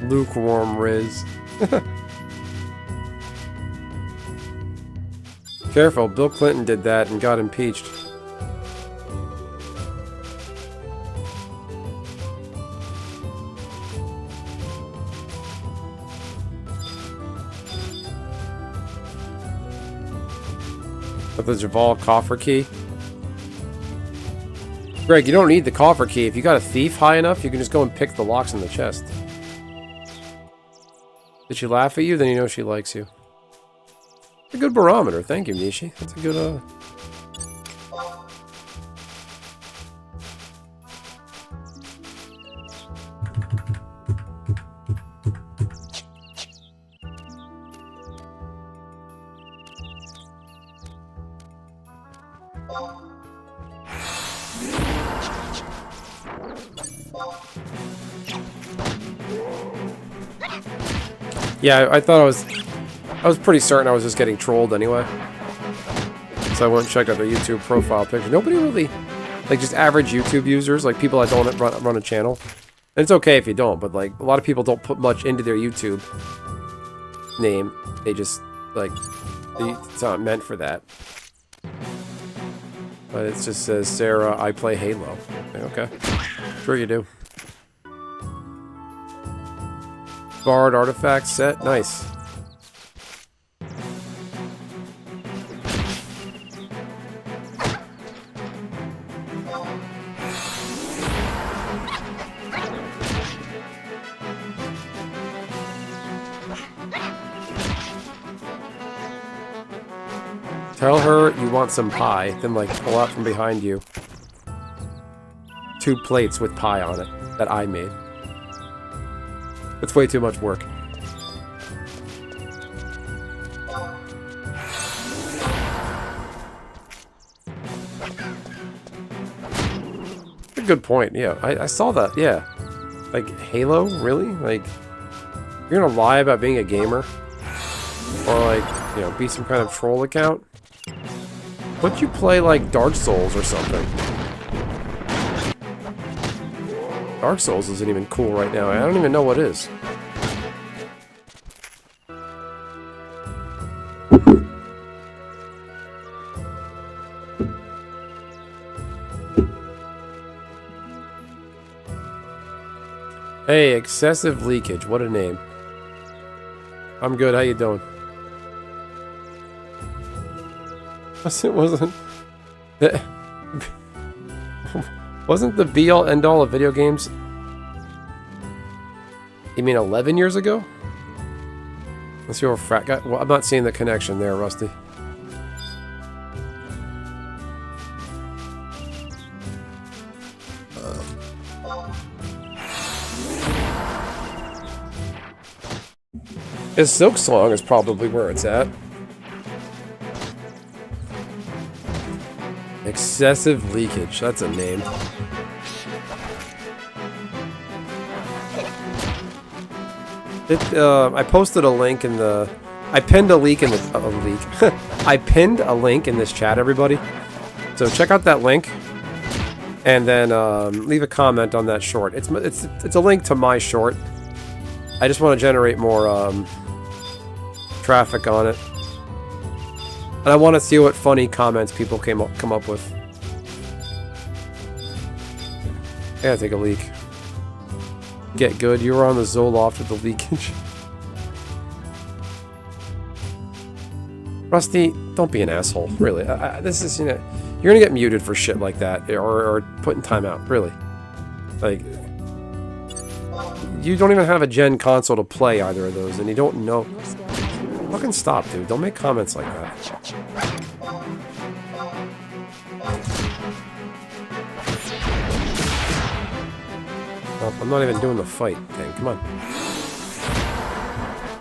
Lukewarm Riz. Careful, Bill Clinton did that and got impeached. With the Javal coffer key. Greg, you don't need the coffer key. If you got a thief high enough, you can just go and pick the locks in the chest. Did she laugh at you? Then you know she likes you. A good barometer. Thank you, Nishi. That's a good, yeah, I thought I was pretty certain I was just getting trolled anyway. So I went and checked out their YouTube profile picture. Nobody really, like just average YouTube users, like people that don't run a channel. And it's okay if you don't, but like a lot of people don't put much into their YouTube name. They just, like, it's not meant for that. But it just says, Sarah, I play Halo. Okay. Sure you do. Bard artifact set. Nice. Tell her you want some pie, then like pull out from behind you 2 plates with pie on it that I made. It's way too much work. A good point, yeah. I saw that, yeah. Like, Halo? Really? Like, you're gonna lie about being a gamer? Or like, you know, be some kind of troll account? Why don't you play like Dark Souls or something? Dark Souls isn't even cool right now. I don't even know what is. Hey, excessive leakage. What a name. I'm good. How you doing? Wasn't the be-all end-all of video games? You mean 11 years ago? Unless you're a frat guy. Well, I'm not seeing the connection there, Rusty. His Silk Song is probably where it's at. Excessive leakage. That's a name. I posted a link in the... I pinned a link in the... I pinned a link in this chat, everybody. So check out that link. And then leave a comment on that short. It's a link to my short. I just want to generate more traffic on it. And I want to see what funny comments people come up with. I gotta take a leak. Get good. You were on the Zoloft with the leakage. Rusty, don't be an asshole. Really. This is, you know, you're gonna get muted for shit like that, or put in timeout. Really. Like, you don't even have a gen console to play either of those, and you don't know. Your skill has increased. Fucking stop, dude. Don't make comments like that. Oh, I'm not even doing the fight thing. Come on.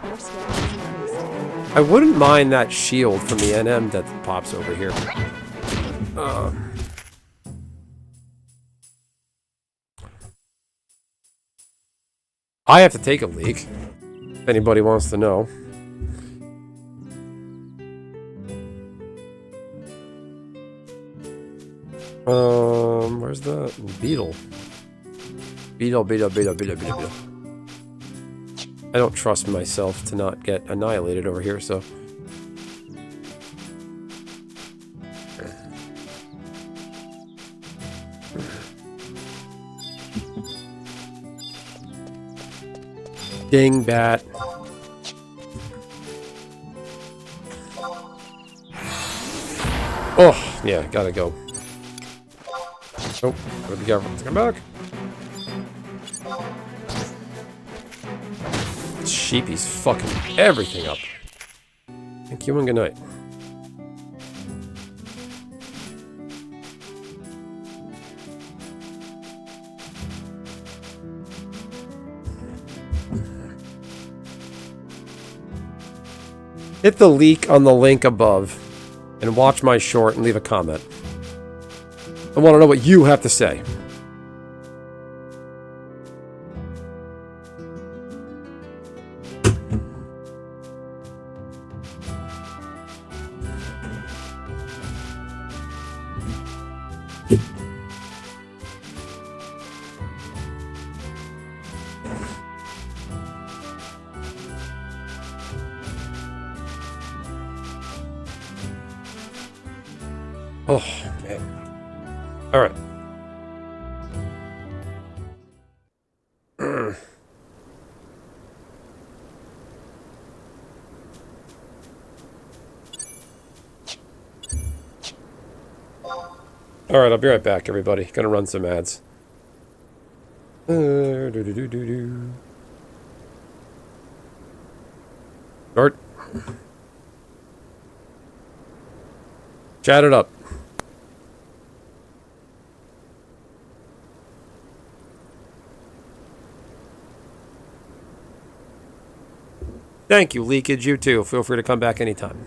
Your skill has increased. I wouldn't mind that shield from the NM that pops over here. I have to take a leak. If anybody wants to know. Where's the beetle? Beetle. I don't trust myself to not get annihilated over here, so. Dingbat. Oh, yeah, gotta go. Oh, gotta be careful. Come back. Sheepy's fucking everything up. Thank you and good night. Hit the leak on the link above and watch my short and leave a comment. I want to know what you have to say. Oh, man. All right. All right, I'll be right back, everybody. Gonna run some ads. Start. Chat it up. Thank you, Leakage. You too. Feel free to come back anytime.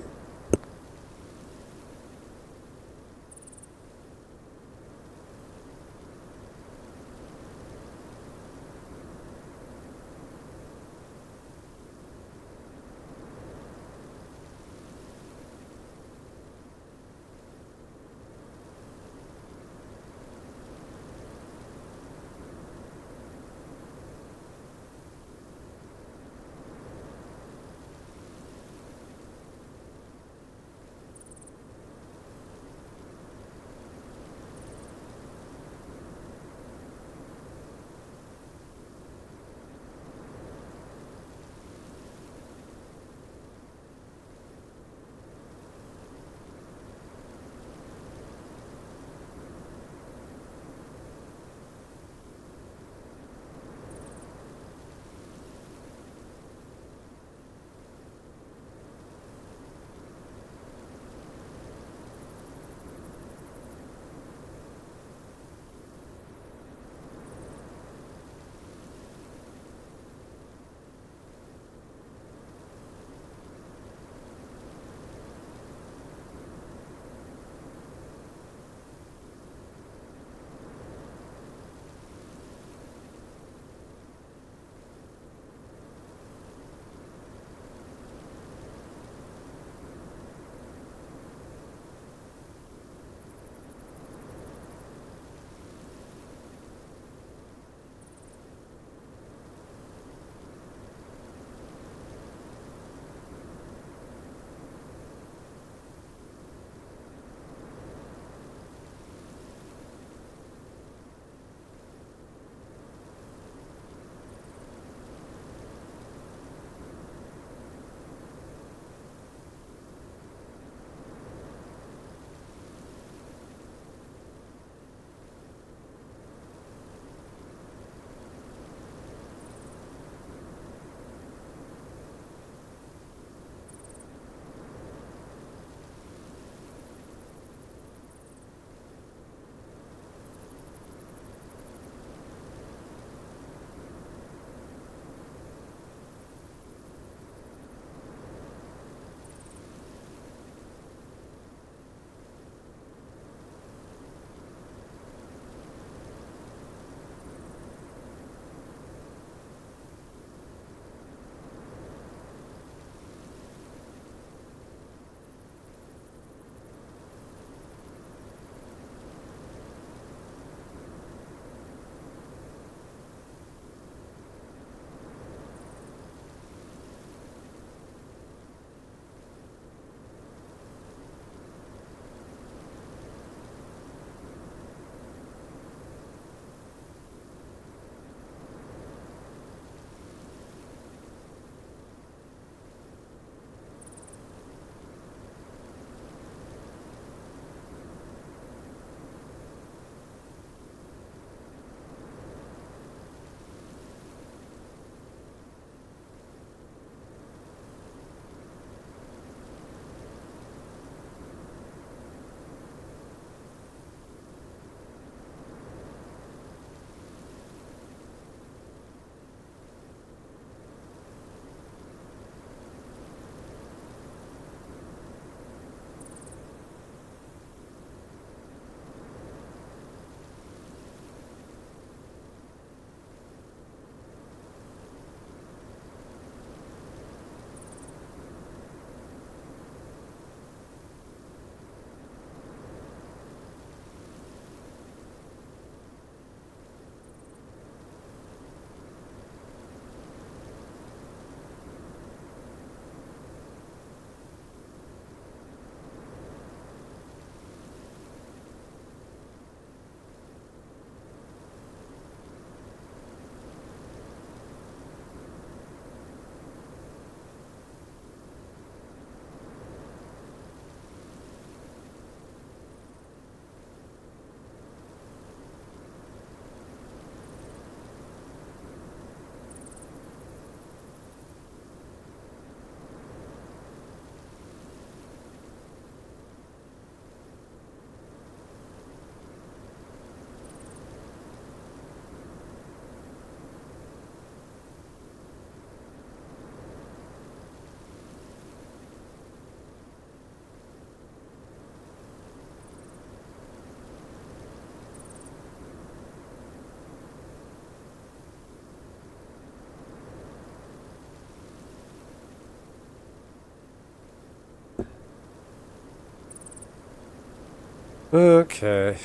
Okay.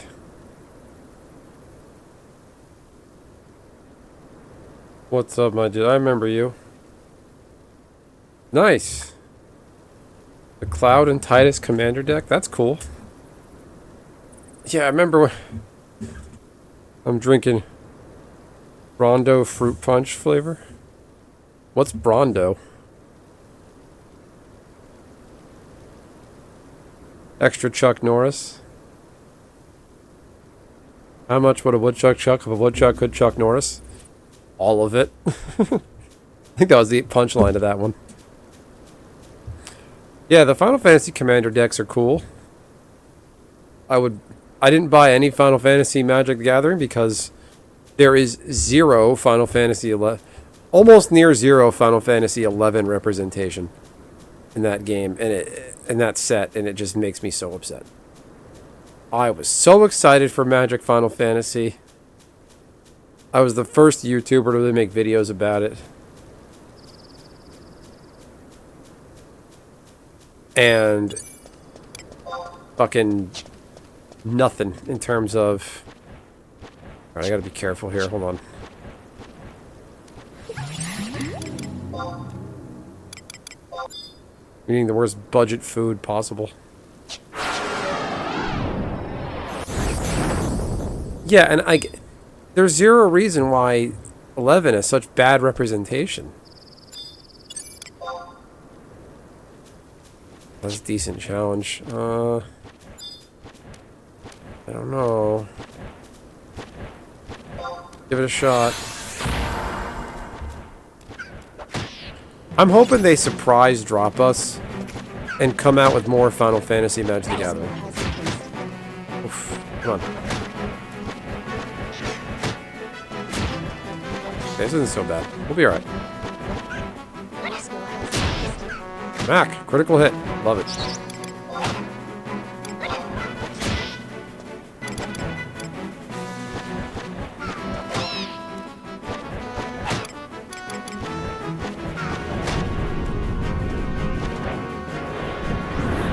What's up, my dude? I remember you. Nice. The Cloud and Titus Commander deck? That's cool. Yeah, I remember when I'm drinking Rondo Fruit Punch flavor. What's Brondo? Extra Chuck Norris. How much would a woodchuck chuck if a woodchuck could Chuck Norris? All of it. I think that was the punchline to that one. Yeah, the Final Fantasy Commander decks are cool. I didn't buy any Final Fantasy Magic the Gathering because there is zero Final Fantasy 11, almost near zero Final Fantasy 11 representation in that game and in that set, and it just makes me so upset. I was so excited for Magic Final Fantasy. I was the first YouTuber to really make videos about it. And fucking nothing in terms of... Alright, I gotta be careful here. Hold on. Eating the worst budget food possible. Yeah, and there's zero reason why 11 has such bad representation. That's a decent challenge. I don't know. Give it a shot. I'm hoping they surprise drop us and come out with more Final Fantasy Magic the Gathering. Oof, come on. Okay, this isn't so bad. We'll be alright. Mac, critical hit. Love it.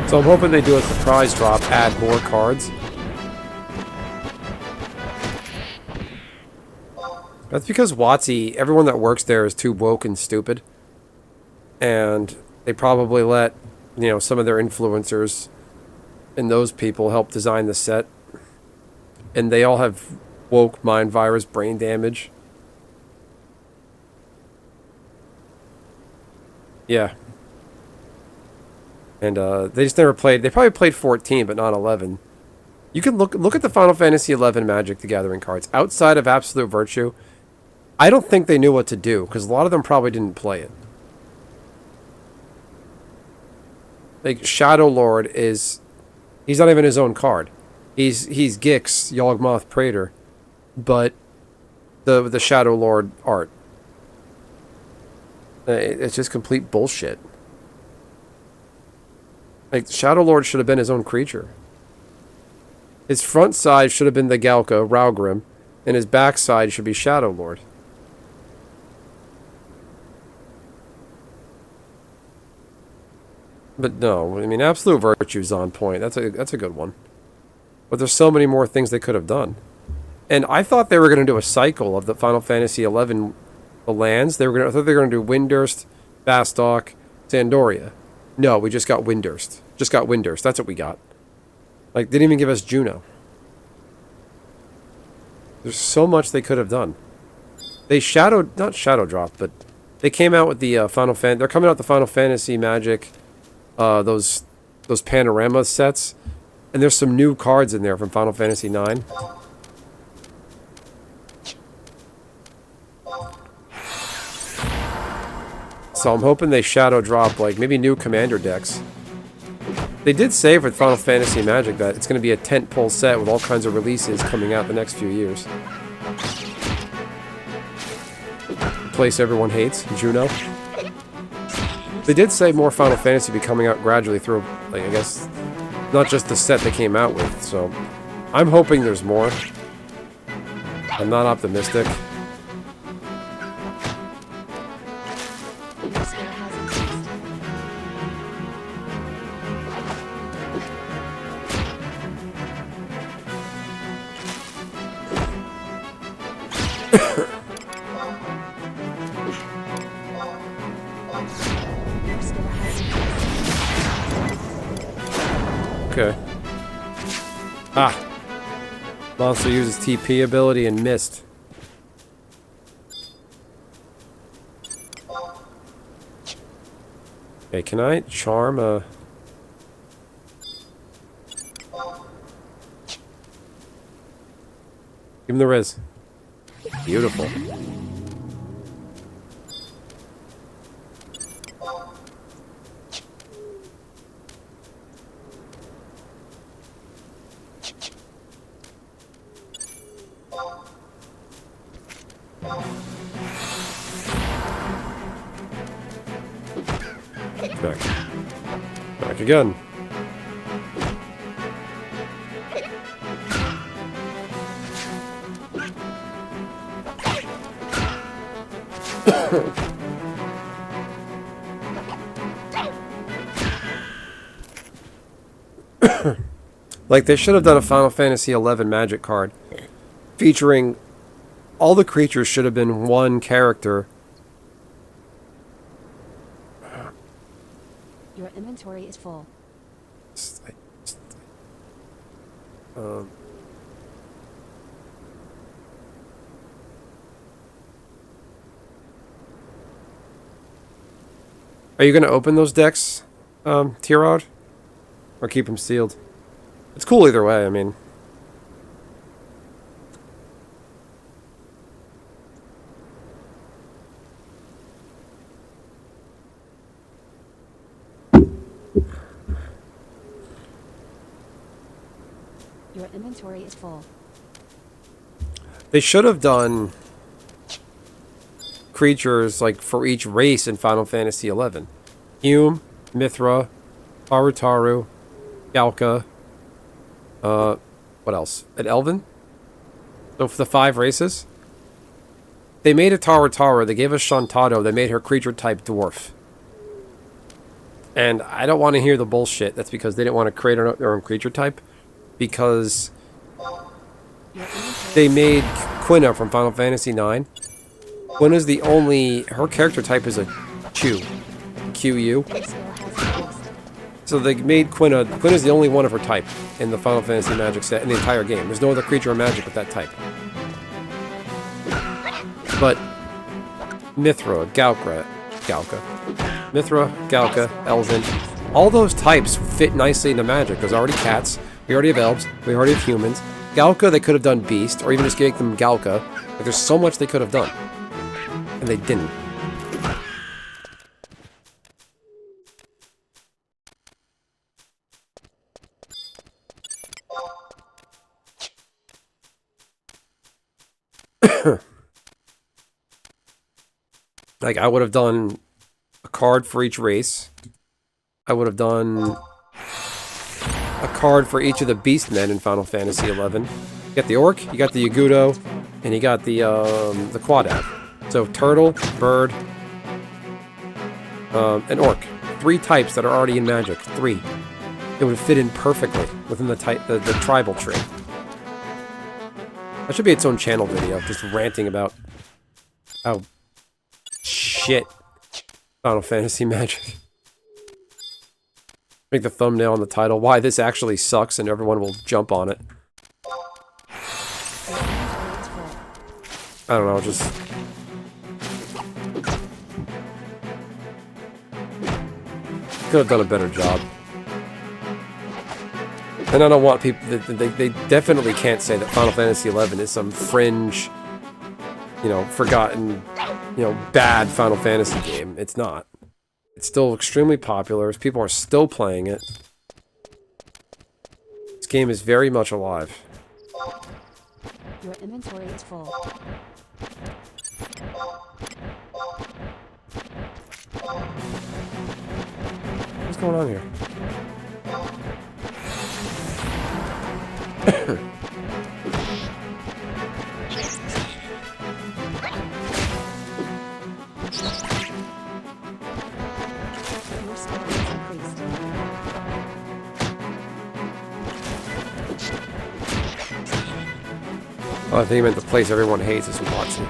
So I'm hoping they do a surprise drop, add more cards. That's because WotC, everyone that works there is too woke and stupid. And they probably let, you know, some of their influencers and those people help design the set. And they all have woke mind virus brain damage. Yeah. And they just never played. They probably played 14, but not 11. You can look at the Final Fantasy 11 Magic the Gathering cards. Outside of Absolute Virtue, I don't think they knew what to do, because a lot of them probably didn't play it. Like, Shadow Lord is... He's not even his own card. He's Gix, Yawgmoth Praetor, but the Shadow Lord art. It's just complete bullshit. Like, Shadow Lord should have been his own creature. His front side should have been the Galka, Raugrim, and his back side should be Shadow Lord. But no, I mean, Absolute Virtue's on point. That's a good one. But there's so many more things they could have done. And I thought they were going to do a cycle of the Final Fantasy 11 the lands. I thought they were going to do Windurst, Bastok, Sandoria. No, we just got Windurst. Just got Windurst. That's what we got. Like, didn't even give us Juno. There's so much they could have done. They not shadow dropped, but they came out with the they're coming out with the Final Fantasy Magic, those panorama sets, and there's some new cards in there from Final Fantasy 9. So I'm hoping they shadow drop, like, maybe new commander decks. They did say with Final Fantasy Magic that it's going to be a tentpole set with all kinds of releases coming out the next few years. Place everyone hates, Juno. They did say more Final Fantasy be coming out gradually through, like, I guess, not just the set they came out with, so I'm hoping there's more. I'm not optimistic. Your skill has increased. Okay. Ah. Monster uses TP ability and missed. Okay, can I charm a... Give him the res. Beautiful. Back. Back again. Like, they should have done a Final Fantasy XI magic card featuring all the creatures should have been one character. Your inventory is full. Are you going to open those decks, T-Rod? Or keep them sealed? It's cool either way, I mean. Your inventory is full. They should have done creatures like for each race in Final Fantasy XI. Hume, Mithra, Tarutaru, Galka, what else? An Elven? So for the 5 races. They made a Tarutaru, they gave us Shantado, they made her creature type dwarf. And I don't want to hear the bullshit. That's because they didn't want to create their own creature type. Because they made Quina from Final Fantasy IX. Quina's the only... Her character type is a Q. QU. Your skill has increased. So they made Quina... Quina's the only one of her type in the Final Fantasy Magic set in the entire game. There's no other creature or magic with that type. But Mithra, Galka... Mithra, Galka, Elven... All those types fit nicely into magic. There's already cats. We already have elves. We already have humans. Galka, they could have done beast, or even just make them Galka. Like, there's so much they could have done. And they didn't. Like, I would have done a card for each race. I would have done a card for each of the Beastmen in Final Fantasy XI. You got the Orc, you got the Yagudo, and you got the Quadat. So Turtle, Bird, and Orc. 3 types that are already in Magic. 3. It would fit in perfectly within the tribal tree. That should be its own channel video, just ranting about how shit Final Fantasy Magic. Make the thumbnail on the title, why this actually sucks, and everyone will jump on it. Your inventory is full. I don't know, just... Could have done a better job. And I don't want people... They definitely can't say that Final Fantasy XI is some fringe, you know, forgotten, you know, bad Final Fantasy game. It's not. It's still extremely popular. People are still playing it. This game is very much alive. Your inventory is full. What's going on here? Your skill has increased. Your Oh, I think he meant the place everyone hates is Watsy.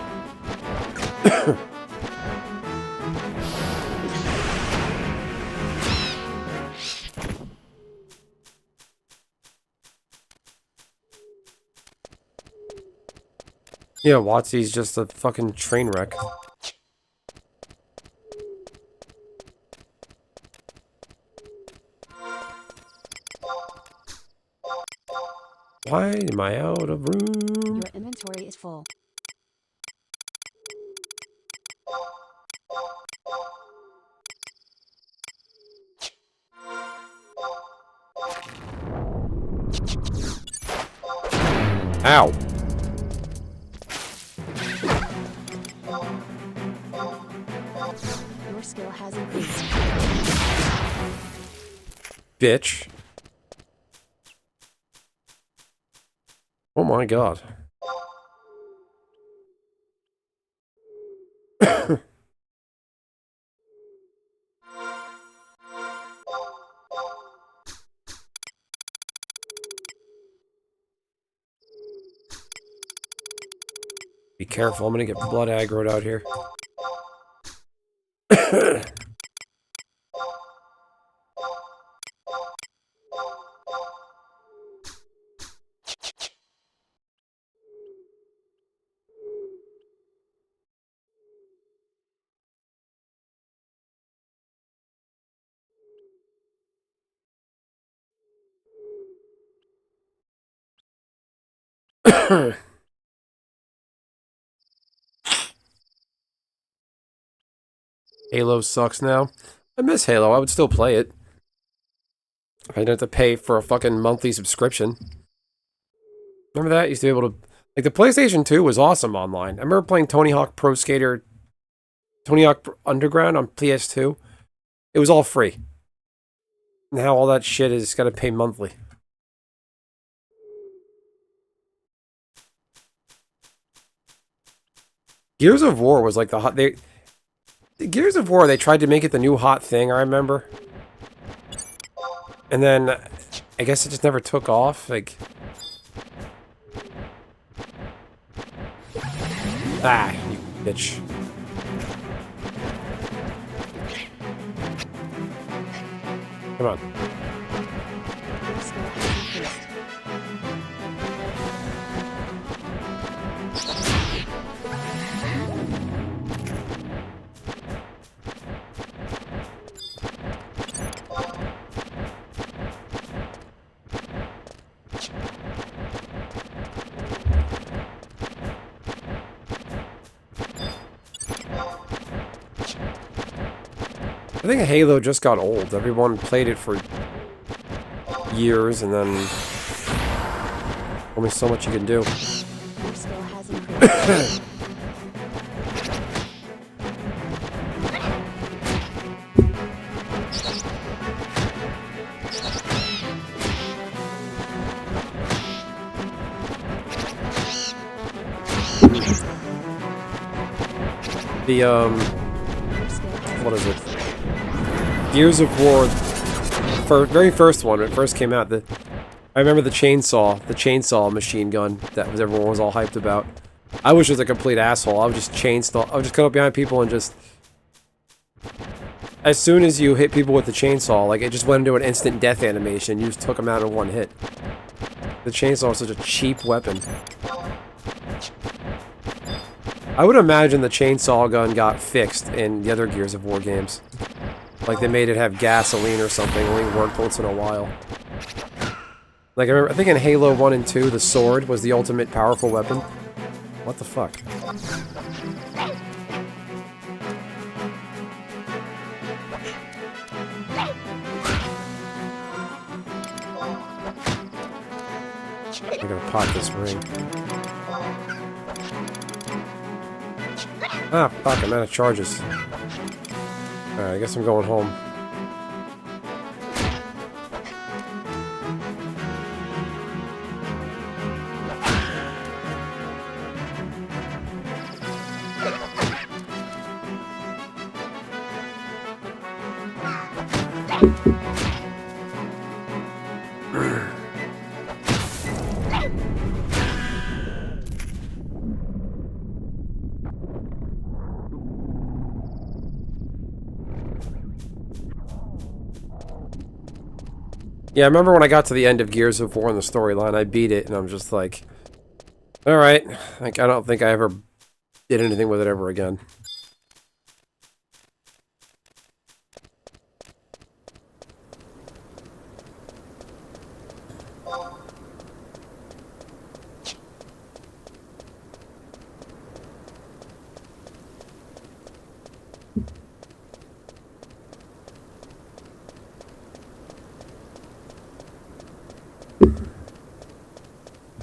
Yeah, Watsy's just a fucking train wreck. Why am I out of room? Your inventory is full. Ow. Your skill has increased. Bitch. Oh my god. Be careful, I'm gonna get blood aggroed out here. Halo sucks now. I miss Halo, I would still play it. I didn't have to pay for a fucking monthly subscription. Remember that? You used to be able to... Like, the PlayStation 2 was awesome online. I remember playing Tony Hawk Pro Skater... Tony Hawk Underground on PS2. It was all free. Now all that shit is gotta pay monthly. Gears of War was like the hot... Gears of War, they tried to make it the new hot thing, I remember. And then, I guess it just never took off, like... Ah, you bitch. Come on. Your skill has increased. I think Halo just got old. Everyone played it for years, and then only so much you can do. Your skill has increased. The Your skill has what is it? Gears of War, very first one, when it first came out. I remember the chainsaw machine gun that everyone was all hyped about. I was just a complete asshole. I would just cut up behind people and just... As soon as you hit people with the chainsaw, like, it just went into an instant death animation. You just took them out in one hit. The chainsaw was such a cheap weapon. I would imagine the chainsaw gun got fixed in the other Gears of War games. Like, they made it have gasoline or something, only worked once in a while. Like, I think in Halo 1 and 2, the sword was the ultimate powerful weapon. What the fuck? I'm gonna pop this ring. Ah, fuck, I'm out of charges. Alright, I guess I'm going home. Yeah, I remember when I got to the end of Gears of War in the storyline, I beat it, and I'm just like, alright, like, I don't think I ever did anything with it ever again.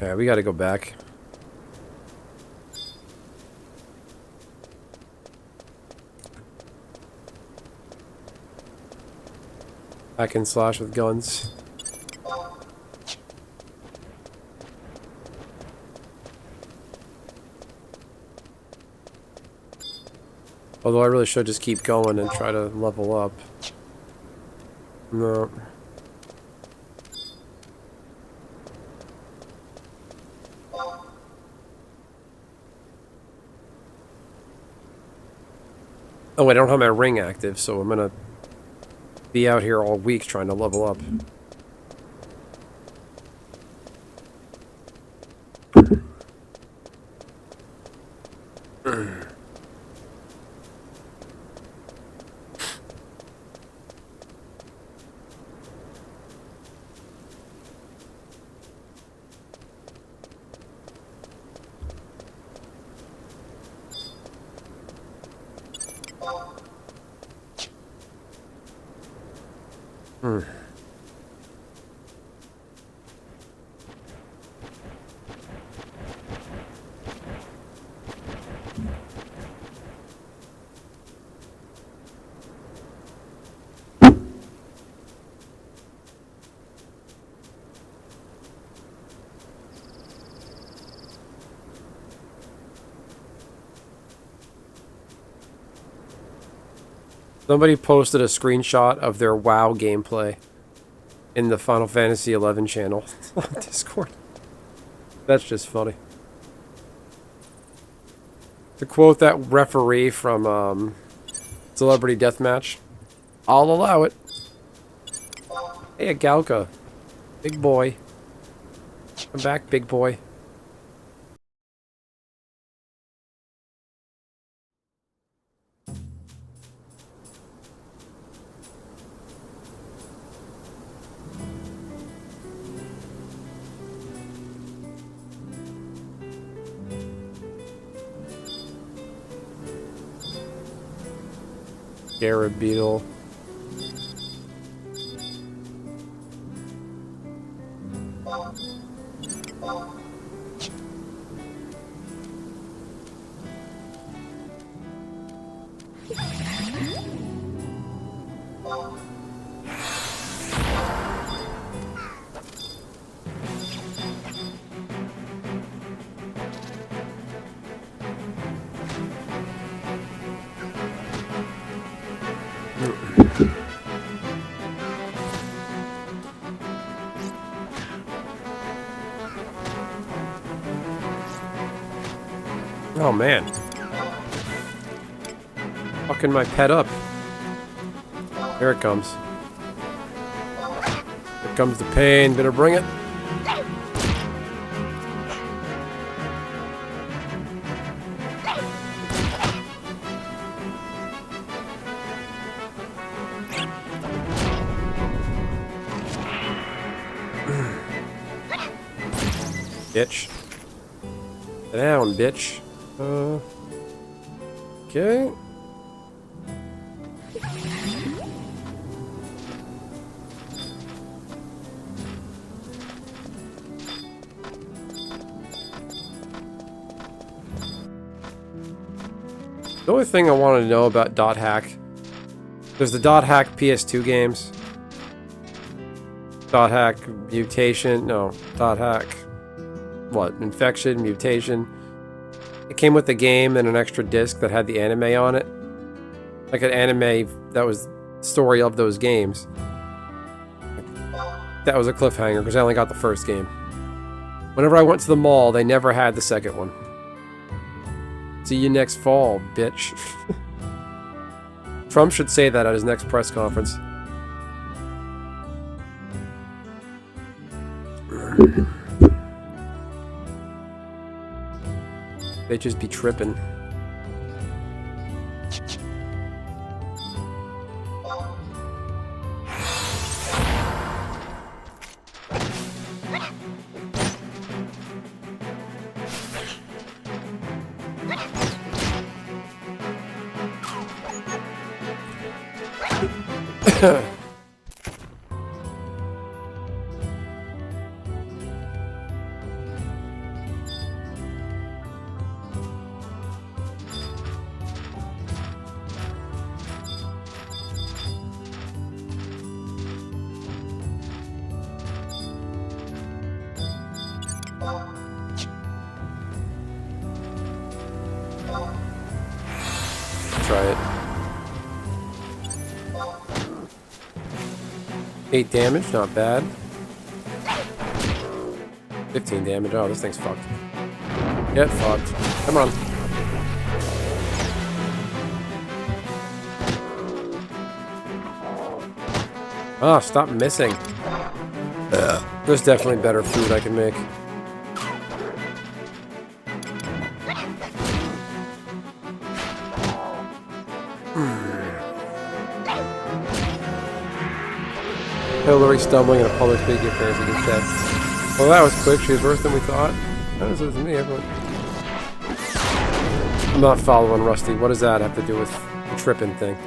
Yeah, we gotta go back. Hack and slash with guns. Although I really should just keep going and try to level up. No. Oh wait, I don't have my ring active, so I'm gonna be out here all week trying to level up. Somebody posted a screenshot of their WoW gameplay in the Final Fantasy XI channel on Discord. That's just funny. To quote that referee from Celebrity Deathmatch, I'll allow it. Hey, a Galka. Big boy. Come back, big boy. Scarab Beetle. Oh man. Fucking my pet up. Here it comes. Here comes the pain. Better bring it. Bitch. Sit down, bitch. Okay. The only thing I wanted to know about Dot Hack, there's the Dot Hack PS2 games. Dot Hack Mutation, no, Dot Hack, what, Infection, Mutation. It came with the game and an extra disc that had the anime on it. Like an anime that was the story of those games. That was a cliffhanger because I only got the first game. Whenever I went to the mall, they never had the second one. See you next fall, bitch. Trump should say that at his next press conference. Bitches be tripping. Try it. 8 damage, not bad. 15 damage. Oh, this thing's fucked. Get fucked. Come on. Oh, stop missing. There's definitely better food I can make. Hillary stumbling in a public speaking appearance in chat. Well, that was quick. She was worse than we thought. That was with me, everyone. I'm not following Rusty. What does that have to do with the tripping thing?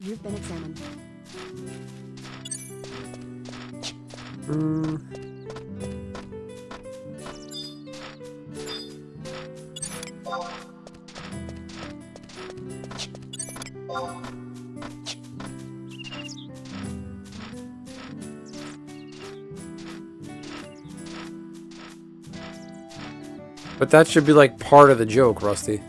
You've been examined. But that should be like part of the joke, Rusty.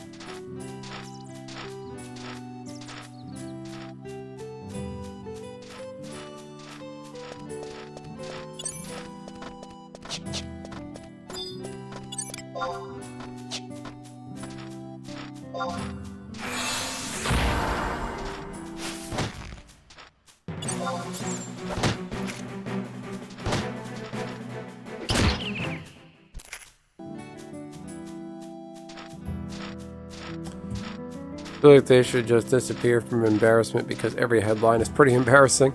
I feel like they should just disappear from embarrassment because every headline is pretty embarrassing.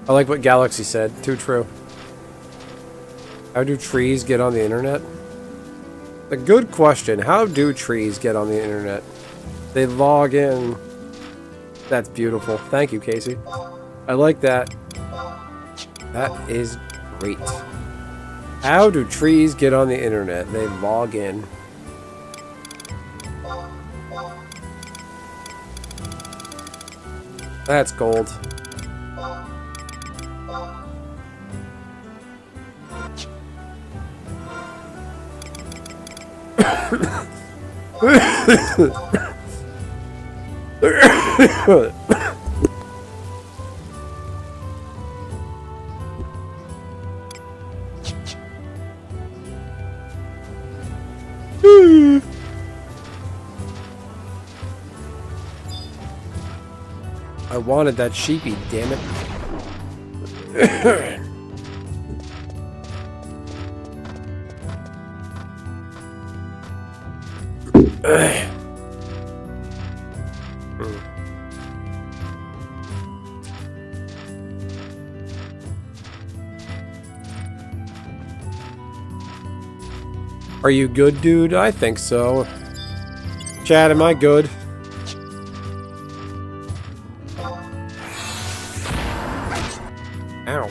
I like what Galaxy said. Too true. How do trees get on the internet? A good question. How do trees get on the internet? They log in. That's beautiful. Thank you, Casey. I like that. That is great. How do trees get on the internet? They log in. That's gold. I wanted that sheepy, damn it. Are you good, dude? I think so. Chad, am I good? Ow.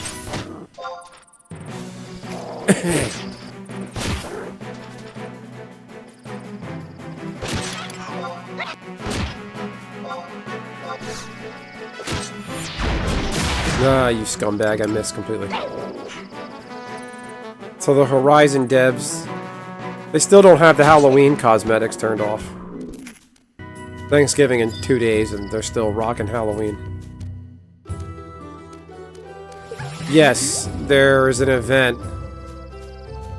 Ah, you scumbag. I missed completely. So the Horizon devs, they still don't have the Halloween cosmetics turned off. Thanksgiving in 2 days and they're still rocking Halloween. Yes, there is an event.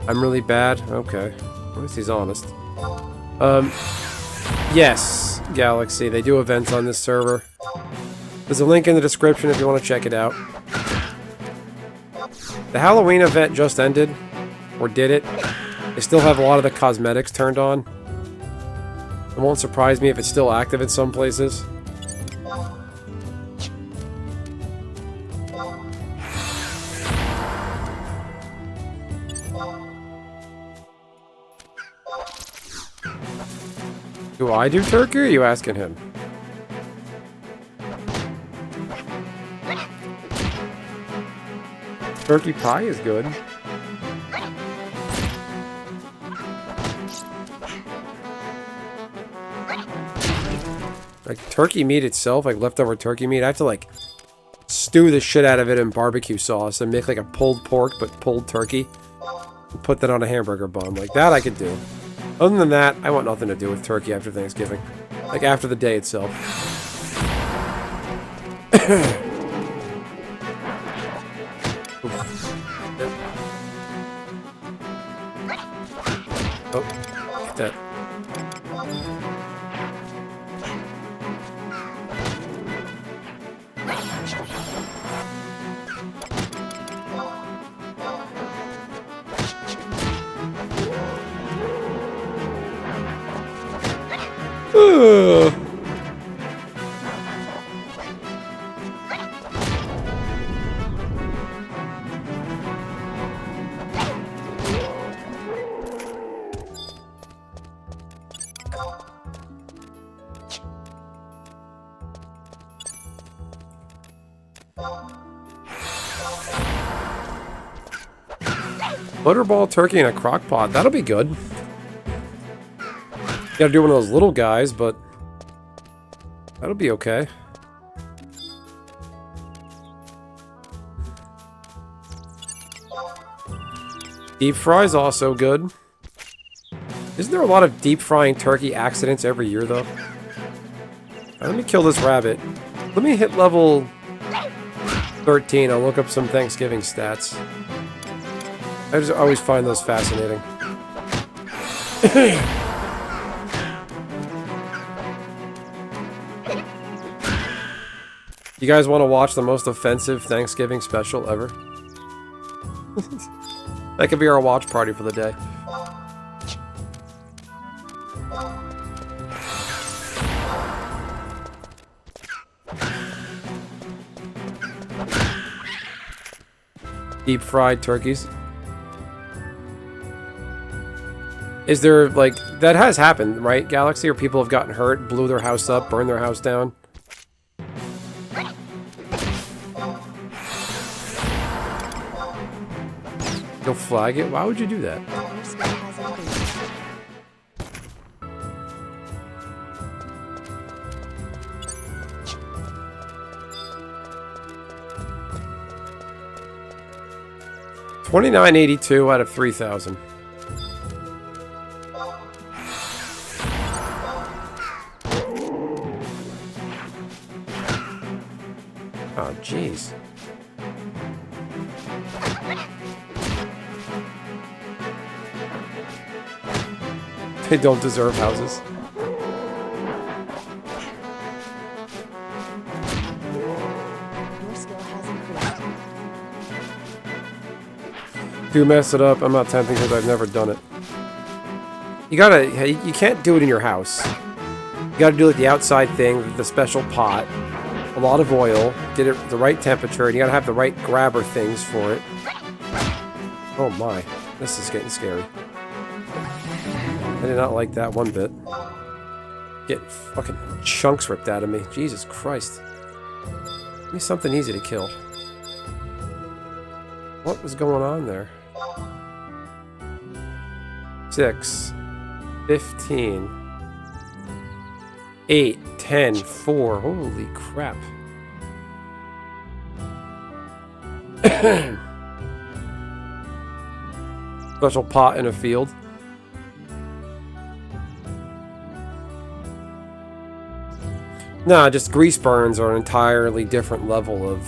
I'm really bad? Okay. At least he's honest. Yes, Galaxy. They do events on this server. There's a link in the description if you want to check it out. The Halloween event just ended. Or did it? They still have a lot of the cosmetics turned on. It won't surprise me if it's still active in some places. Do I do turkey, or are you asking him? Turkey pie is good. Like, turkey meat itself, like leftover turkey meat, I have to, like, stew the shit out of it in barbecue sauce and make, like, a pulled pork, but pulled turkey. And put that on a hamburger bun. Like, that I could do. Other than that, I want nothing to do with turkey after Thanksgiving. Like, after the day itself. Oh, get that. Ugh. Butterball turkey in a crock pot. That'll be good. Gotta do one of those little guys, but that'll be okay. Deep fry's also good. Isn't there a lot of deep frying turkey accidents every year, though? Right, let me kill this rabbit. Let me hit level 13. I'll look up some Thanksgiving stats. I just always find those fascinating. You guys want to watch the most offensive Thanksgiving special ever? That could be our watch party for the day. Deep fried turkeys. Is there, like, that has happened, right, Galaxy? Or people have gotten hurt, blew their house up, burned their house down? You'll flag it? Why would you do that? Your skill has increased. $29.82 out of 3,000. Oh, jeez. They don't deserve houses. Your skill has increased. Do mess it up. I'm not tempting because I've never done it. You gotta, you can't do it in your house. You gotta do like the outside thing, the special pot, a lot of oil, get it the right temperature, and you gotta have the right grabber things for it. Oh my, this is getting scary. I did not like that one bit. Get fucking chunks ripped out of me. Jesus Christ. Give me something easy to kill. What was going on there? 6, 15, 8, 10, 4. Holy crap. Special pot in a field. Nah, just grease burns are an entirely different level of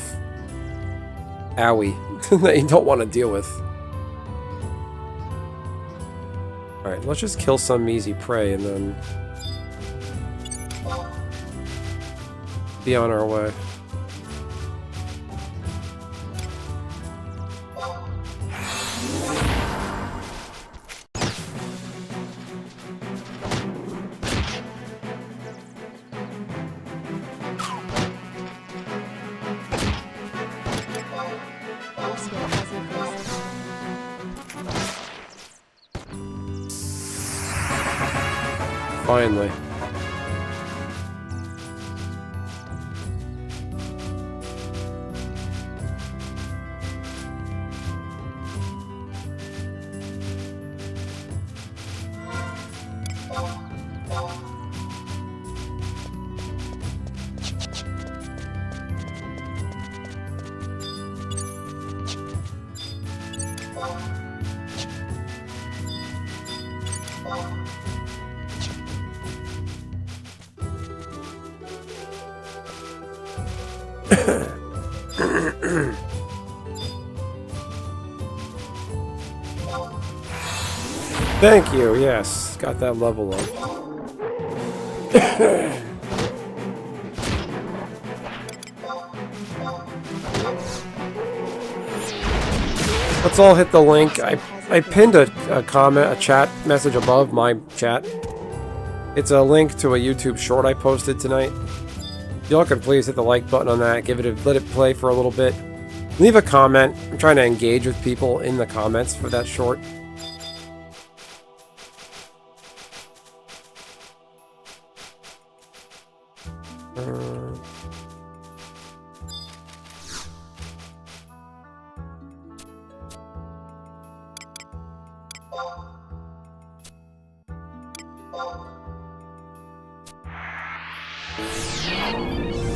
owie that you don't want to deal with. Alright, let's just kill some easy prey and then Be on our way. Your skill has increased. Finally. Thank you, yes. Got that level up. Let's all hit the link. I pinned a comment, a chat message above my chat. It's a link to a YouTube short I posted tonight. Y'all can please hit the like button on that, let it play for a little bit. Leave a comment. I'm trying to engage with people in the comments for that short.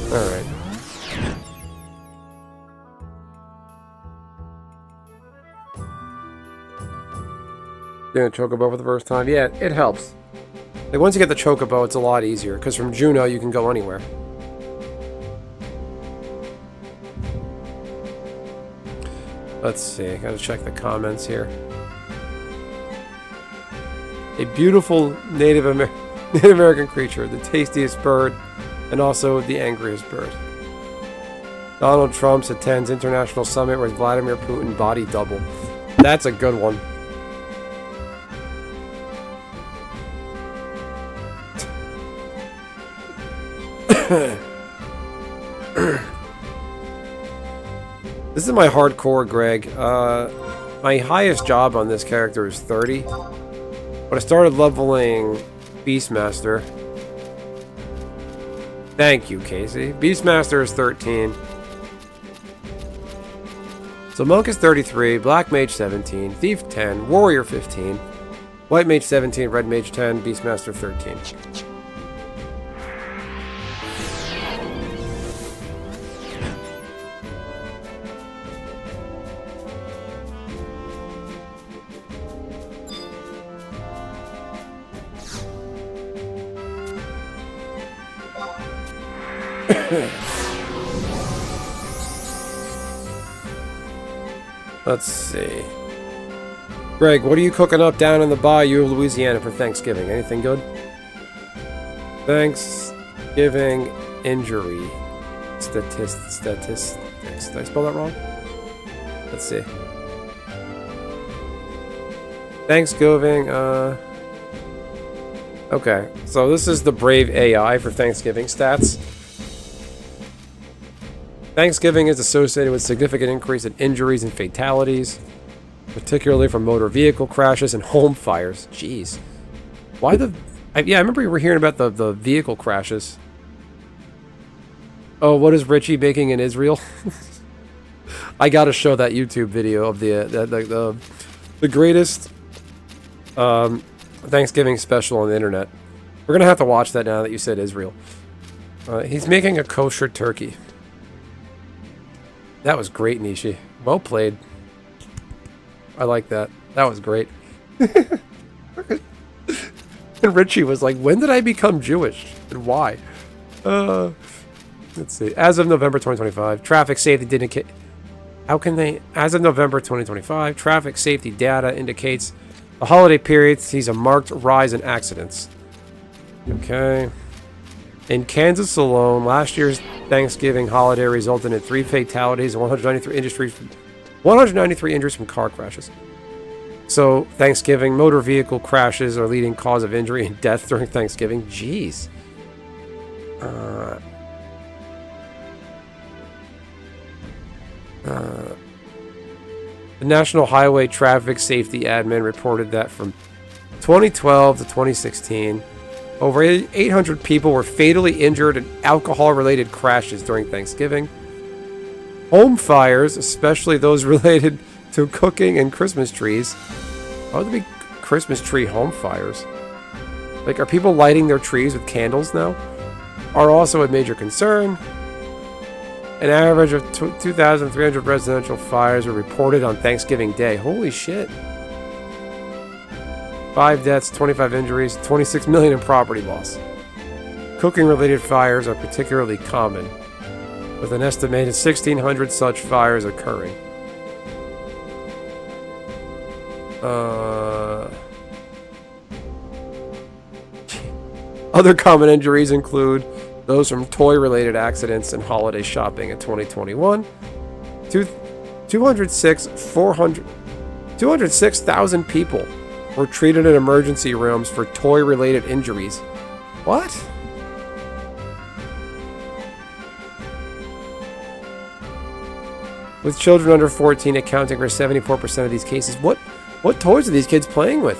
Alright. Doing a chocobo for the first time? Yeah, it helps. Like, once you get the chocobo, it's a lot easier, because from Juno, you can go anywhere. Let's see, gotta check the comments here. A beautiful Native American creature, the tastiest bird, and also the angriest bird. Donald Trump attends international summit with Vladimir Putin body double. That's a good one. This is my hardcore, Greg. My highest job on this character is 30. But I started leveling Beastmaster. Thank you, Casey. Beastmaster is 13. So Monk is 33, Black Mage 17, Thief 10, Warrior 15, White Mage 17, Red Mage 10, Beastmaster 13. Let's see. Greg, what are you cooking up down in the bayou of Louisiana for Thanksgiving? Anything good? Thanksgiving injury statistics. Did I spell that wrong? Let's see. Thanksgiving, okay, so this is the Brave AI for Thanksgiving stats. Thanksgiving is associated with significant increase in injuries and fatalities, particularly from motor vehicle crashes and home fires. Jeez. Why the... yeah, I remember you were hearing about the vehicle crashes. Oh, what is Richie making in Israel? I gotta show that YouTube video of the greatest Thanksgiving special on the internet. We're gonna have to watch that now that you said Israel. He's making a kosher turkey. That was great, Nishi. Well played. I like that. That was great. And Richie was like, when did I become Jewish? And why? Let's see. As of November 2025, traffic safety did indicate... How can they... As of November 2025, traffic safety data indicates the holiday period sees a marked rise in accidents. Okay. In Kansas alone, last year's Thanksgiving holiday resulted in 3 fatalities and 193 injuries from car crashes. So, Thanksgiving, motor vehicle crashes are leading cause of injury and death during Thanksgiving. Jeez. The National Highway Traffic Safety Admin reported that from 2012 to 2016, over 800 people were fatally injured in alcohol-related crashes during Thanksgiving. Home fires, especially those related to cooking and Christmas trees. How would there be Christmas tree home fires? Like, are people lighting their trees with candles now? Are also a major concern. An average of 2,300 residential fires were reported on Thanksgiving Day. Holy shit. 5 deaths, 25 injuries, 26 million in property loss. Cooking-related fires are particularly common, with an estimated 1,600 such fires occurring. Other common injuries include those from toy-related accidents and holiday shopping in 2021. 206,000 people were treated in emergency rooms for toy-related injuries. What? With children under 14 accounting for 74% of these cases. What toys are these kids playing with?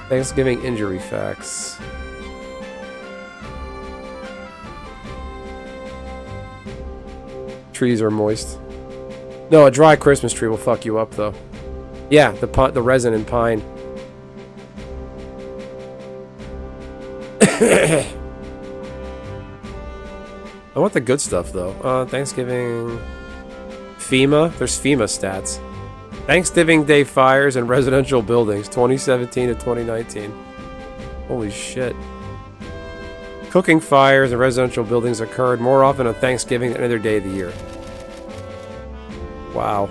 Thanksgiving injury facts. Trees are moist. No, a dry Christmas tree will fuck you up, though. Yeah, the resin and pine. I want the good stuff, though. Thanksgiving... FEMA? There's FEMA stats. Thanksgiving Day fires in residential buildings, 2017 to 2019. Holy shit. Cooking fires in residential buildings occurred more often on Thanksgiving than any other day of the year. Wow.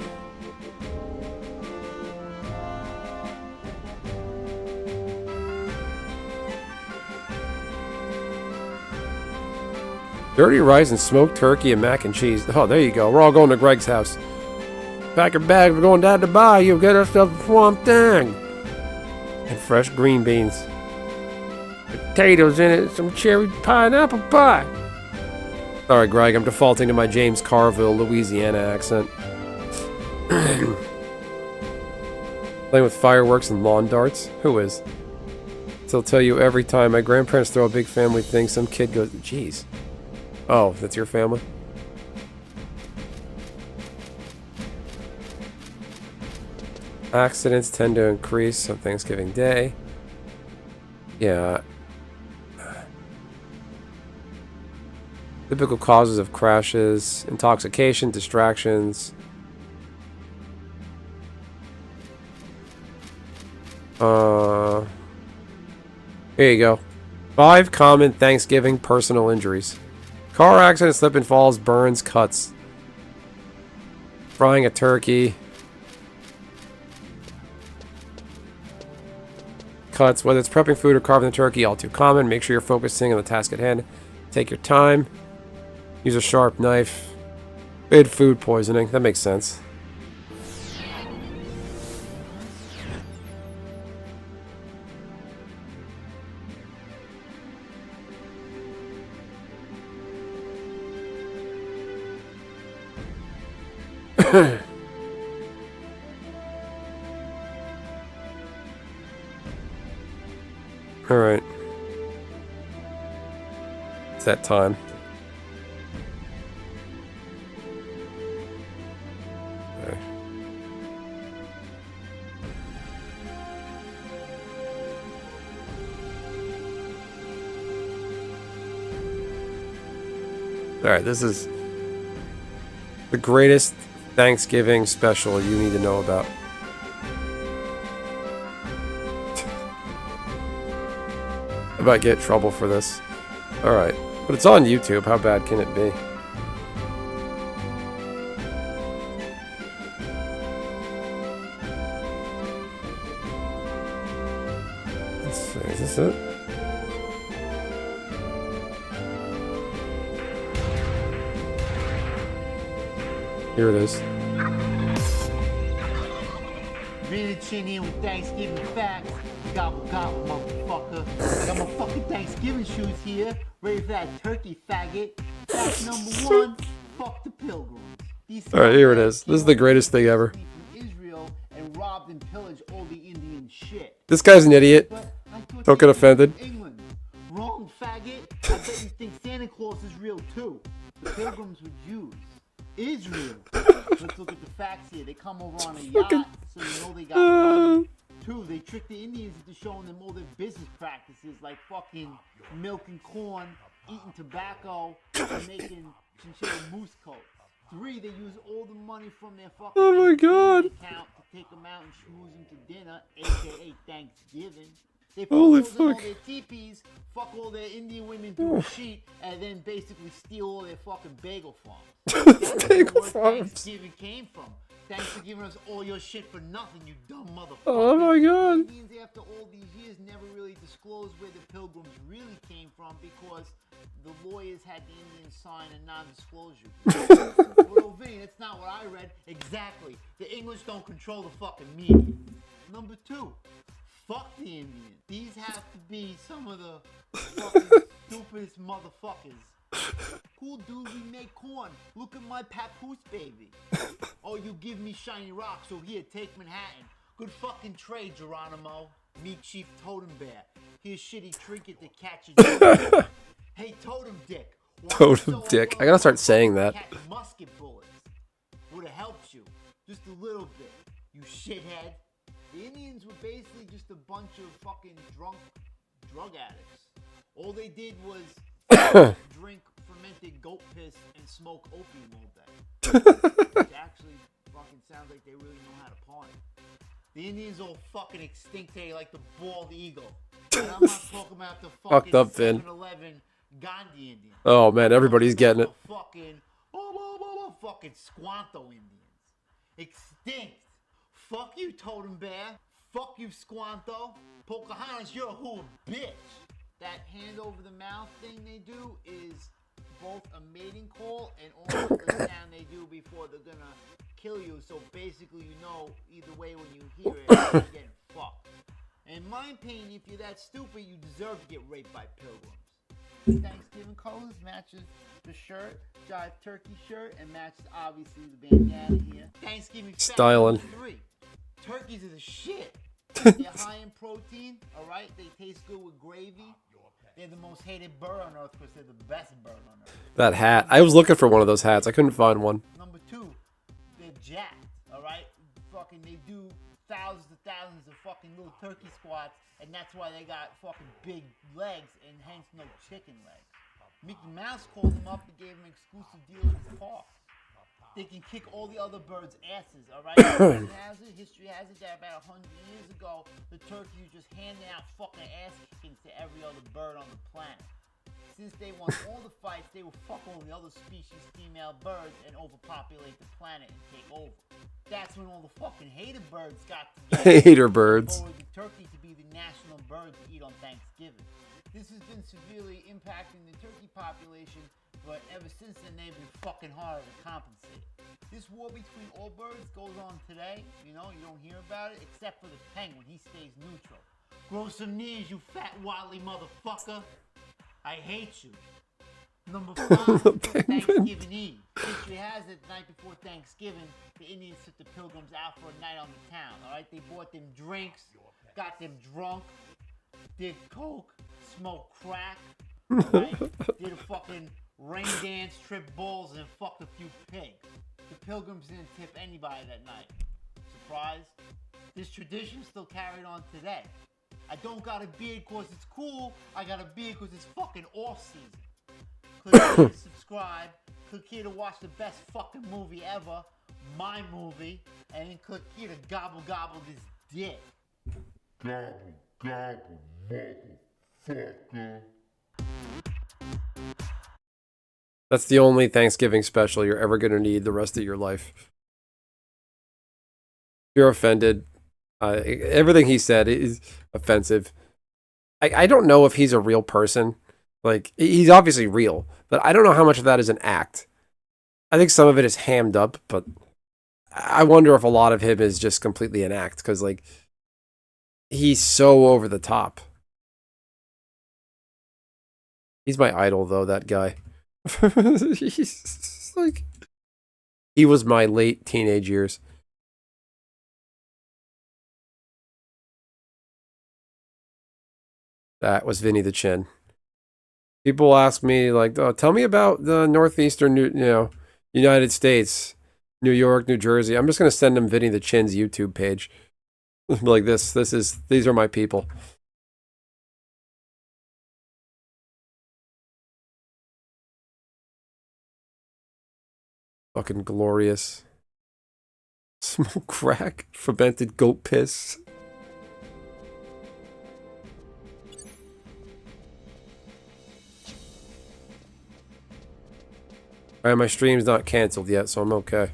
Dirty rice and smoked turkey and mac and cheese. Oh, there you go. We're all going to Greg's house. Pack your bag. We're going down to buy. You'll get ourselves a swamp thing. And fresh green beans. Potatoes in it. Some cherry pineapple pie. Sorry, Greg. I'm defaulting to my James Carville, Louisiana accent. Playing with fireworks and lawn darts? Who is? They'll tell you every time. My grandparents throw a big family thing. Some kid goes, jeez. Oh, that's your family? Accidents tend to increase on Thanksgiving Day. Yeah. Typical causes of crashes: intoxication, distractions. Here you go. 5 common Thanksgiving personal injuries. Car accident, slip and falls, burns, cuts. Frying a turkey. Cuts. Whether it's prepping food or carving the turkey, all too common. Make sure you're focusing on the task at hand. Take your time. Use a sharp knife. Bad food poisoning. That makes sense. Alright. It's that time. Okay. Alright, this is the greatest Thanksgiving special you need to know about. I might get in trouble for this. Alright. But it's on YouTube. How bad can it be? Let's see. Is this it? Here it is. Read the chin in with Thanksgiving facts. Gobble gobble, motherfucker. I got my fucking Thanksgiving shoes here. Ready for that turkey, faggot. Fact number one, fuck the pilgrims. Alright, here it is. This is the greatest thing ever. Israel and robbed and pillaged all the Indian shit. This guy's an idiot. But I thought Don't get offended. England. Wrong, faggot. I bet you think Santa Claus is real too. The pilgrims were Jews. Israel. Let's look at the facts here. They come over on a yacht, so you know they got money. Two, they trick the Indians into showing them all their business practices, like fucking milking corn, eating tobacco, and making chinchilla moose coats. Three, they use all the money from their fucking Oh my God. account to take them out and schmooze them to dinner, aka Thanksgiving. They Holy fuck all fuck. their teepees, fuck all their Indian women through a sheet, and then basically steal all their fucking bagel farms. That's Bagel where farms. Thanksgiving came from. Thanks for giving us all your shit for nothing, you dumb motherfucker. Oh my God. Indians, after all these years, never really disclosed where the pilgrims really came from because the lawyers had the Indians sign a non-disclosure agreement. Well, Vinny, that's not what I read. Exactly. The English don't control the fucking media. Number two, fuck the Indians. These have to be some of the fucking stupidest motherfuckers. Cool dude, we make corn. Look at my papoose baby. Oh, you give me shiny rocks, so here, take Manhattan. Good fucking trade, Geronimo. Meet Chief Totem Bear. Here's shitty trinket to catch a Hey, Totem Dick. why Totem you so Dick. I well gotta start saying that. catch musket bullets? Would've helped you. Just a little bit, you shithead. The Indians were basically just a bunch of fucking drunk drug addicts. All they did was drink fermented goat piss and smoke opium all day. Which actually fucking sounds like they really know how to party. The Indians all fucking extinct today like the bald eagle. And I'm not talking about the fucking Fucked up, Vin. 7-Eleven Gandhi Indians. Oh man, everybody's getting it. Fucking, fucking Squanto Indians. Extinct. Fuck you, Totem Bear. Fuck you, Squanto. Pocahontas, you're a who a bitch. That hand over the mouth thing they do is both a mating call and also the sound they do before they're gonna kill you. So basically, you know, either way when you hear it, you're getting fucked. In my opinion, if you're that stupid, you deserve to get raped by pilgrims. Thanksgiving colors matches the shirt, jive turkey shirt, and matches obviously the bandana here. Thanksgiving fact Styling. number 3. Turkeys are the shit. They're high in protein, alright? They taste good with gravy. They're the most hated bird on earth because they're the best bird on earth. That hat. I was looking for one of those hats. I couldn't find one. Number 2, they're jacked, alright? Fucking, they do thousands of fucking little turkey squats, and that's why they got fucking big legs and hence no chicken legs. Mickey Mouse called them up and gave them exclusive deals with Park. They can kick all the other birds' asses, alright? History has it that about 100 years ago, the turkeys were just handing out fucking ass kickings to every other bird on the planet. Since they won all the fights, they would fuck all the other species' female birds and overpopulate the planet and take over. That's when all the fucking hater birds got together. Hater birds. For the turkey to be the national bird to eat on Thanksgiving. This has been severely impacting the turkey population, but ever since then they've been fucking harder to compensate. This war between all birds goes on today. You know, you don't hear about it, except for the penguin. He stays neutral. Grow some knees, you fat wily motherfucker. I hate you. Number 5, Thanksgiving Eve. History has it, the night before Thanksgiving, the Indians took the pilgrims out for a night on the town. Alright, they bought them drinks, got them drunk, did coke, smoked crack, right? Did a fucking rain dance, tripped balls, and fucked a few pigs. The pilgrims didn't tip anybody that night. Surprise? This tradition is still carried on today. I don't got a beard cause it's cool, I got a beard cause it's fucking off season. Click here to subscribe, click here to watch the best fucking movie ever, my movie, and then click here to gobble gobble this dick. Gobble, gobble, motherfucker. That's the only Thanksgiving special you're ever going to need the rest of your life. If you're offended, everything he said is offensive. I don't know if he's a real person. Like, he's obviously real, but I don't know how much of that is an act. I think some of it is hammed up, but I wonder if a lot of him is just completely an act, because like he's so over the top. He's my idol, though. That guy. He's like he was my late teenage years. That was Vinny the Chin. People ask me like, "Oh, tell me about the northeastern, United States, New York, New Jersey." I'm just gonna send them Vinny the Chin's YouTube page. Like this. These are my people. Fucking glorious. Smoke crack, fermented goat piss. Alright, my stream's not canceled yet, so I'm okay.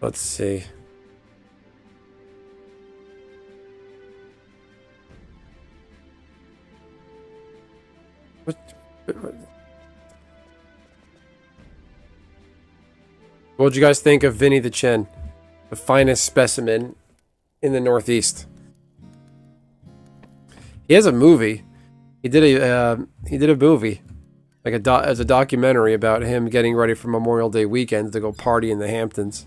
Let's see. What'd you guys think of Vinny the Chin? The finest specimen in the Northeast. He has a movie. He did a movie, like as a documentary about him getting ready for Memorial Day weekend to go party in the Hamptons.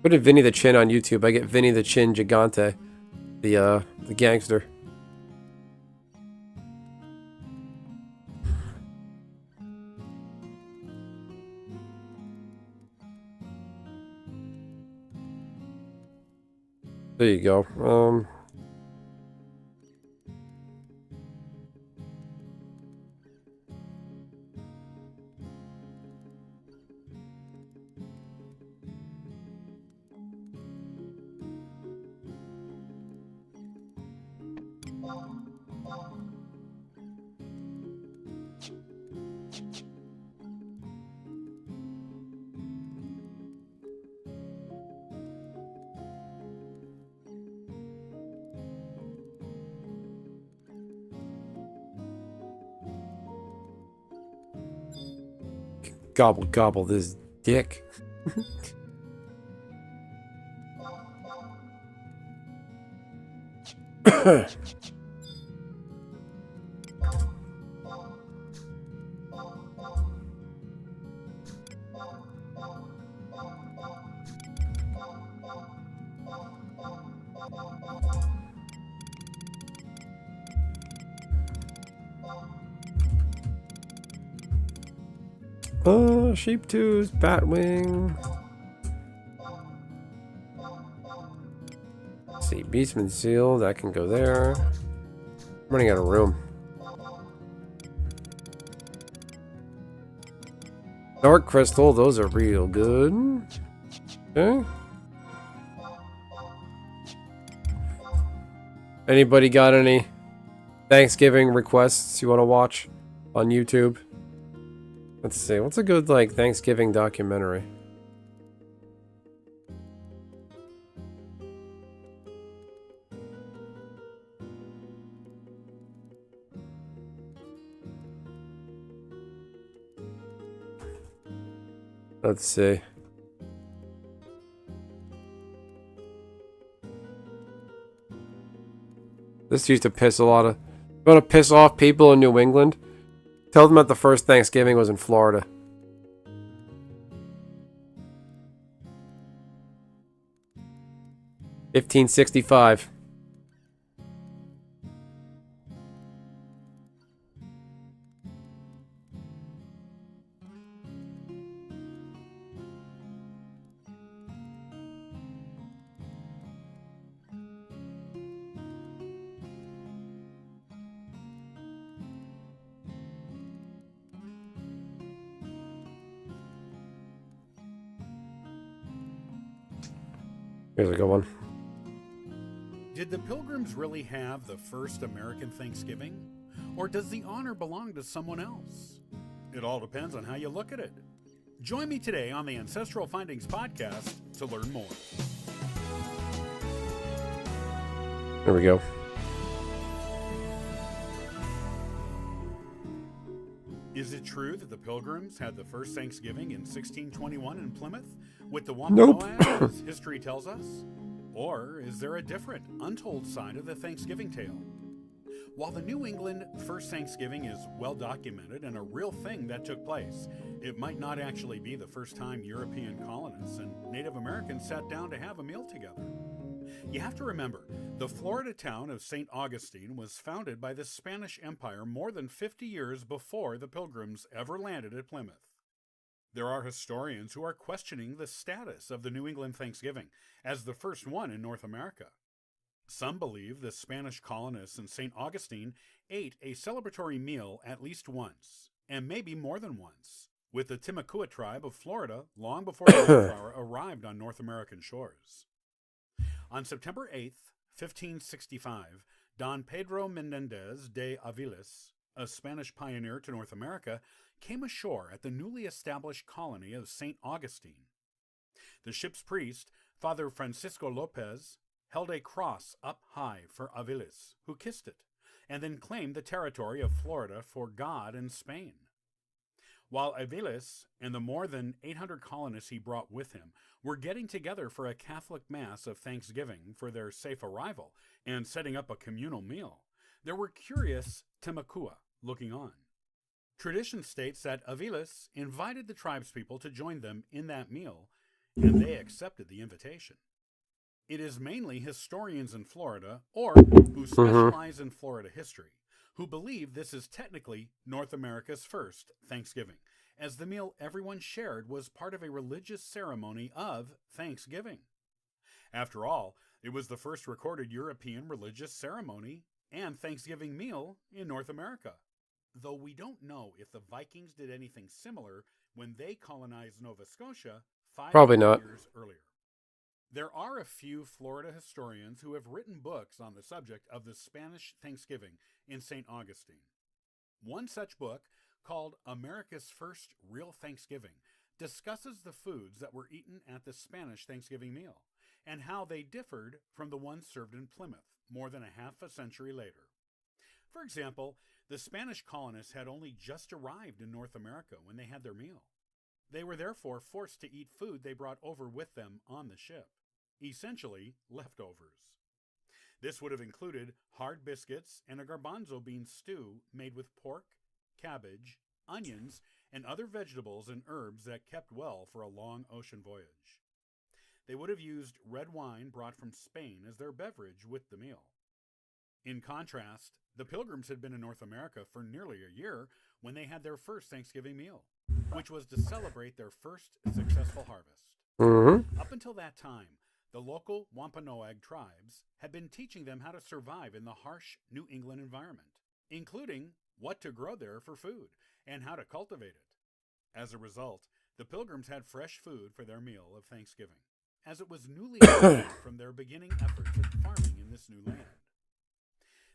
Put in Vinny the Chin on YouTube. I get Vinny the Chin Gigante, the gangster. There you go. Gobble gobble this dick. Sheep tooth, batwing. Let's see, Beastman seal, that can go there. I'm running out of room. Dark crystal, those are real good. Okay. Anybody got any Thanksgiving requests you want to watch on YouTube? Let's see, what's a good, like, Thanksgiving documentary? Let's see. This used to piss a lot of You want to piss off people in New England? Tell them that the first Thanksgiving was in Florida. $15.65. Here's a good one. Did the Pilgrims really have the first American Thanksgiving? Or does the honor belong to someone else? It all depends on how you look at it. Join me today on the Ancestral Findings podcast to learn more. There we go. Is it true that the Pilgrims had the first Thanksgiving in 1621 in Plymouth with the Wampanoag, as history tells us? Or is there a different, untold side of the Thanksgiving tale? While the New England first Thanksgiving is well documented and a real thing that took place, it might not actually be the first time European colonists and Native Americans sat down to have a meal together. You have to remember, the Florida town of St. Augustine was founded by the Spanish Empire more than 50 years before the Pilgrims ever landed at Plymouth. There are historians who are questioning the status of the New England Thanksgiving as the first one in North America. Some believe the Spanish colonists in St. Augustine ate a celebratory meal at least once, and maybe more than once, with the Timucua tribe of Florida long before the Mayflower arrived on North American shores. On September 8th, 1565, Don Pedro Menendez de Aviles, a Spanish pioneer to North America, came ashore at the newly established colony of St. Augustine. The ship's priest, Father Francisco Lopez, held a cross up high for Aviles, who kissed it, and then claimed the territory of Florida for God and Spain. While Aviles and the more than 800 colonists he brought with him were getting together for a Catholic Mass of Thanksgiving for their safe arrival and setting up a communal meal, there were curious Timucua looking on. Tradition states that Aviles invited the tribespeople to join them in that meal, and they accepted the invitation. It is mainly historians in Florida, or who specialize in Florida history, who believe this is technically North America's first Thanksgiving, as the meal everyone shared was part of a religious ceremony of Thanksgiving. After all, it was the first recorded European religious ceremony and Thanksgiving meal in North America, though we don't know if the Vikings did anything similar when they colonized Nova Scotia 500 years earlier. There are a few Florida historians who have written books on the subject of the Spanish Thanksgiving in St. Augustine. One such book, called America's First Real Thanksgiving, discusses the foods that were eaten at the Spanish Thanksgiving meal and how they differed from the ones served in Plymouth more than a half a century later. For example, the Spanish colonists had only just arrived in North America when they had their meal. They were therefore forced to eat food they brought over with them on the ship, essentially leftovers. This would have included hard biscuits and a garbanzo bean stew made with pork, cabbage, onions, and other vegetables and herbs that kept well for a long ocean voyage. They would have used red wine brought from Spain as their beverage with the meal. In contrast, the Pilgrims had been in North America for nearly a year when they had their first Thanksgiving meal, which was to celebrate their first successful harvest. Up until that time, the local Wampanoag tribes had been teaching them how to survive in the harsh New England environment, including what to grow there for food and how to cultivate it. As a result, the Pilgrims had fresh food for their meal of Thanksgiving, as it was newly created from their beginning efforts at farming in this new land.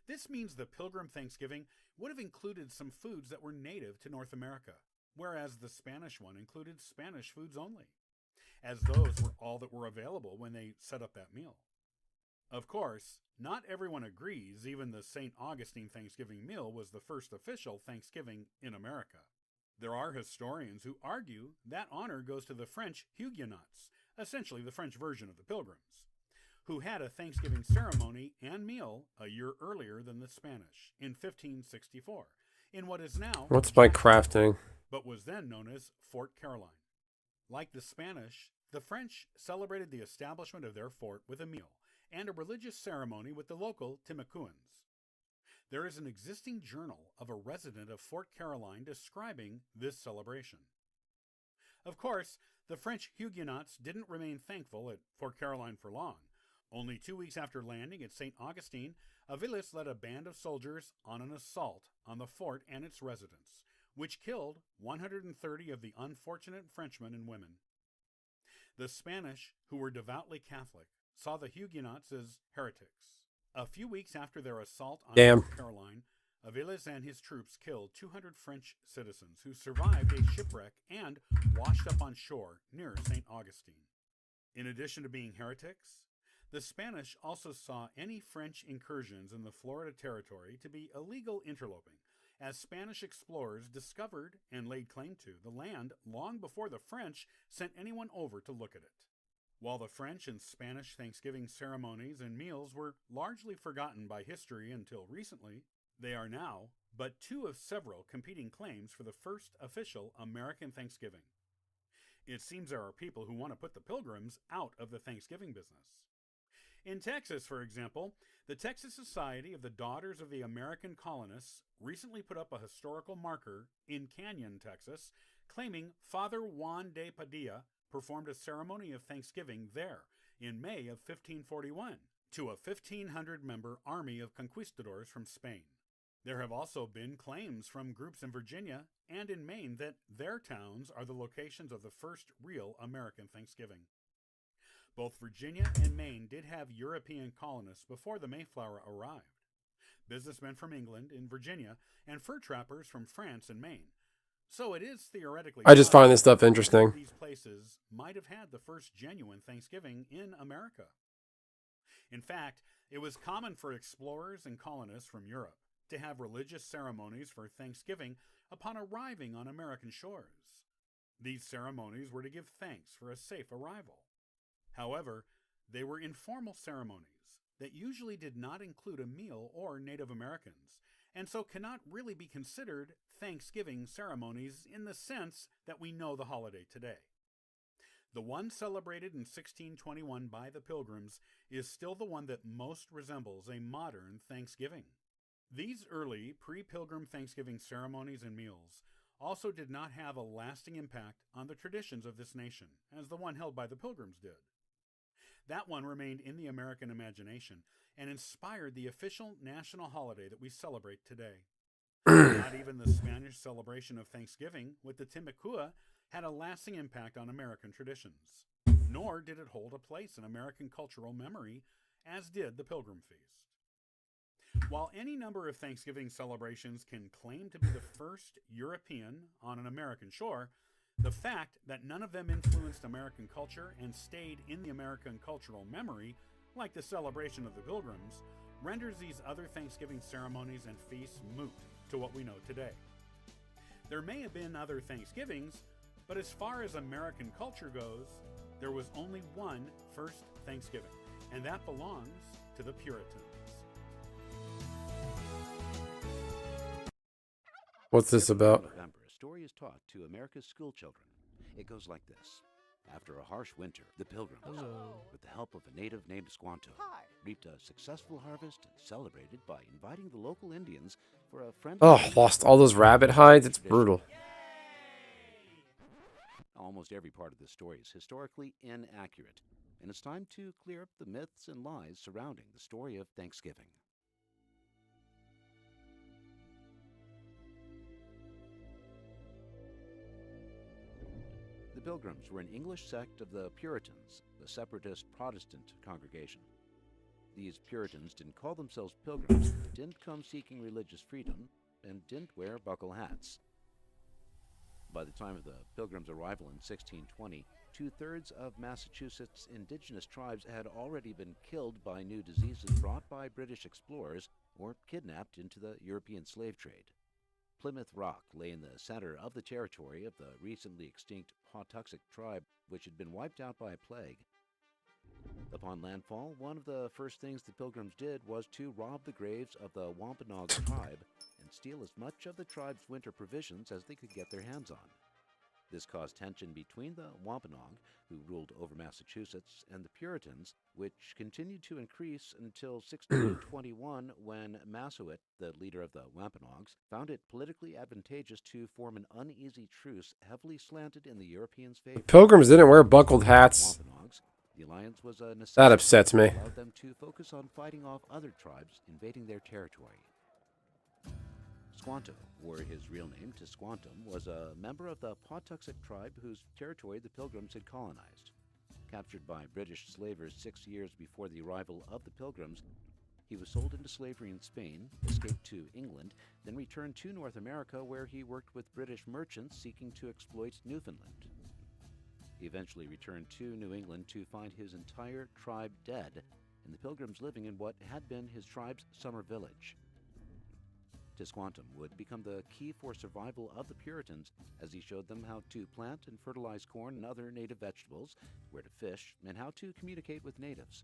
This means the Pilgrim Thanksgiving would have included some foods that were native to North America, whereas the Spanish one included Spanish foods only, as those were all that were available when they set up that meal. Of course, not everyone agrees even the St. Augustine Thanksgiving meal was the first official Thanksgiving in America. There are historians who argue that honor goes to the French Huguenots, essentially the French version of the Pilgrims, who had a Thanksgiving ceremony and meal a year earlier than the Spanish in 1564 in what is now What's my crafting? but was then known as Fort Caroline. Like the Spanish, the French celebrated the establishment of their fort with a meal and a religious ceremony with the local Timucuans. There is an existing journal of a resident of Fort Caroline describing this celebration. Of course, the French Huguenots didn't remain thankful at Fort Caroline for long. Only 2 weeks after landing at St. Augustine, Aviles led a band of soldiers on an assault on the fort and its residents, which killed 130 of the unfortunate Frenchmen and women. The Spanish, who were devoutly Catholic, saw the Huguenots as heretics. A few weeks after their assault on Fort Caroline, Aviles and his troops killed 200 French citizens who survived a shipwreck and washed up on shore near St. Augustine. In addition to being heretics, the Spanish also saw any French incursions in the Florida territory to be illegal interloping, as Spanish explorers discovered and laid claim to the land long before the French sent anyone over to look at it. While the French and Spanish Thanksgiving ceremonies and meals were largely forgotten by history until recently, they are now but two of several competing claims for the first official American Thanksgiving. It seems there are people who want to put the Pilgrims out of the Thanksgiving business. In Texas, for example, the Texas Society of the Daughters of the American Colonists recently put up a historical marker in Canyon, Texas, claiming Father Juan de Padilla performed a ceremony of Thanksgiving there in May of 1541 to a 1,500-member army of conquistadors from Spain. There have also been claims from groups in Virginia and in Maine that their towns are the locations of the first real American Thanksgiving. Both Virginia and Maine did have European colonists before the Mayflower arrived. Businessmen from England in Virginia and fur trappers from France and Maine. So it is theoretically I just find this stuff interesting. these places might have had the first genuine Thanksgiving in America. In fact, it was common for explorers and colonists from Europe to have religious ceremonies for Thanksgiving upon arriving on American shores. These ceremonies were to give thanks for a safe arrival. However, they were informal ceremonies that usually did not include a meal or Native Americans, and so cannot really be considered Thanksgiving ceremonies in the sense that we know the holiday today. The one celebrated in 1621 by the Pilgrims is still the one that most resembles a modern Thanksgiving. These early pre-Pilgrim Thanksgiving ceremonies and meals also did not have a lasting impact on the traditions of this nation, as the one held by the Pilgrims did. That one remained in the American imagination and inspired the official national holiday that we celebrate today. Not even the Spanish celebration of Thanksgiving with the Timucua had a lasting impact on American traditions, nor did it hold a place in American cultural memory, as did the Pilgrim Feast. While any number of Thanksgiving celebrations can claim to be the first European on an American shore, the fact that none of them influenced American culture and stayed in the American cultural memory, like the celebration of the Pilgrims, renders these other Thanksgiving ceremonies and feasts moot to what we know today. There may have been other Thanksgivings, but as far as American culture goes, there was only one first Thanksgiving, and that belongs to the Puritans. What's this about? November, a story is taught to America's school children. It goes like this. After a harsh winter, the Pilgrims, with the help of a native named Squanto, reaped a successful harvest and celebrated by inviting the local Indians for a friendly... Oh, lost all those rabbit hides? It's brutal. Almost every part of this story is historically inaccurate, and it's time to clear up the myths and lies surrounding the story of Thanksgiving. The Pilgrims were an English sect of the Puritans, the separatist Protestant congregation. These Puritans didn't call themselves Pilgrims, didn't come seeking religious freedom, and didn't wear buckle hats. By the time of the Pilgrims' arrival in 1620, 2/3 of Massachusetts' indigenous tribes had already been killed by new diseases brought by British explorers or kidnapped into the European slave trade. Plymouth Rock lay in the center of the territory of the recently extinct Pawtuxet tribe, which had been wiped out by a plague. Upon landfall, one of the first things the Pilgrims did was to rob the graves of the Wampanoag tribe and steal as much of the tribe's winter provisions as they could get their hands on. This caused tension between the Wampanoag, who ruled over Massachusetts, and the Puritans, which continued to increase until 1621 when Massasoit, the leader of the Wampanoags, found it politically advantageous to form an uneasy truce heavily slanted in the Europeans' favor. Pilgrims didn't wear buckled hats. Wampanoags, the alliance was a necessity That upsets me. that allowed them to focus on fighting off other tribes invading their territory. Squanto, or his real name Tisquantum, was a member of the Pawtuxet tribe whose territory the Pilgrims had colonized. Captured by British slavers 6 years before the arrival of the Pilgrims, he was sold into slavery in Spain, escaped to England, then returned to North America where he worked with British merchants seeking to exploit Newfoundland. He eventually returned to New England to find his entire tribe dead and the Pilgrims living in what had been his tribe's summer village. Tisquantum would become the key for survival of the Puritans as he showed them how to plant and fertilize corn and other native vegetables, where to fish, and how to communicate with natives.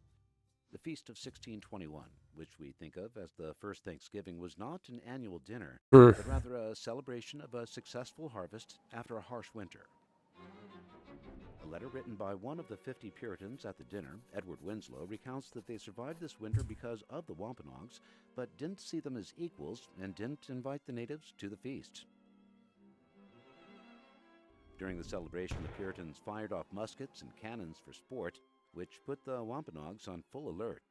The Feast of 1621, which we think of as the first Thanksgiving, was not an annual dinner, but rather a celebration of a successful harvest after a harsh winter. A letter written by one of the 50 Puritans at the dinner, Edward Winslow, recounts that they survived this winter because of the Wampanoags, but didn't see them as equals and didn't invite the natives to the feast. During the celebration, the Puritans fired off muskets and cannons for sport, which put the Wampanoags on full alert.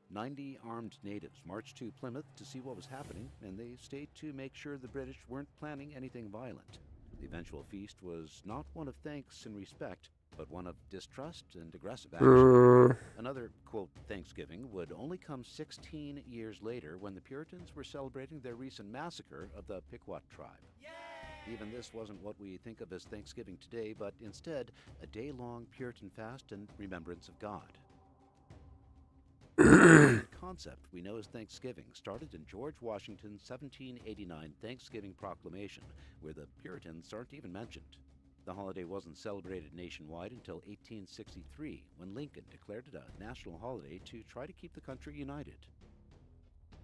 90 armed natives marched to Plymouth to see what was happening, and they stayed to make sure the British weren't planning anything violent. The eventual feast was not one of thanks and respect, but one of distrust and aggressive action. Another, quote, Thanksgiving would only come 16 years later when the Puritans were celebrating their recent massacre of the Pequot tribe. Yay! Even this wasn't what we think of as Thanksgiving today, but instead a day-long Puritan fast and remembrance of God. The concept we know as Thanksgiving started in George Washington's 1789 Thanksgiving Proclamation, where the Puritans aren't even mentioned. The holiday wasn't celebrated nationwide until 1863, when Lincoln declared it a national holiday to try to keep the country united.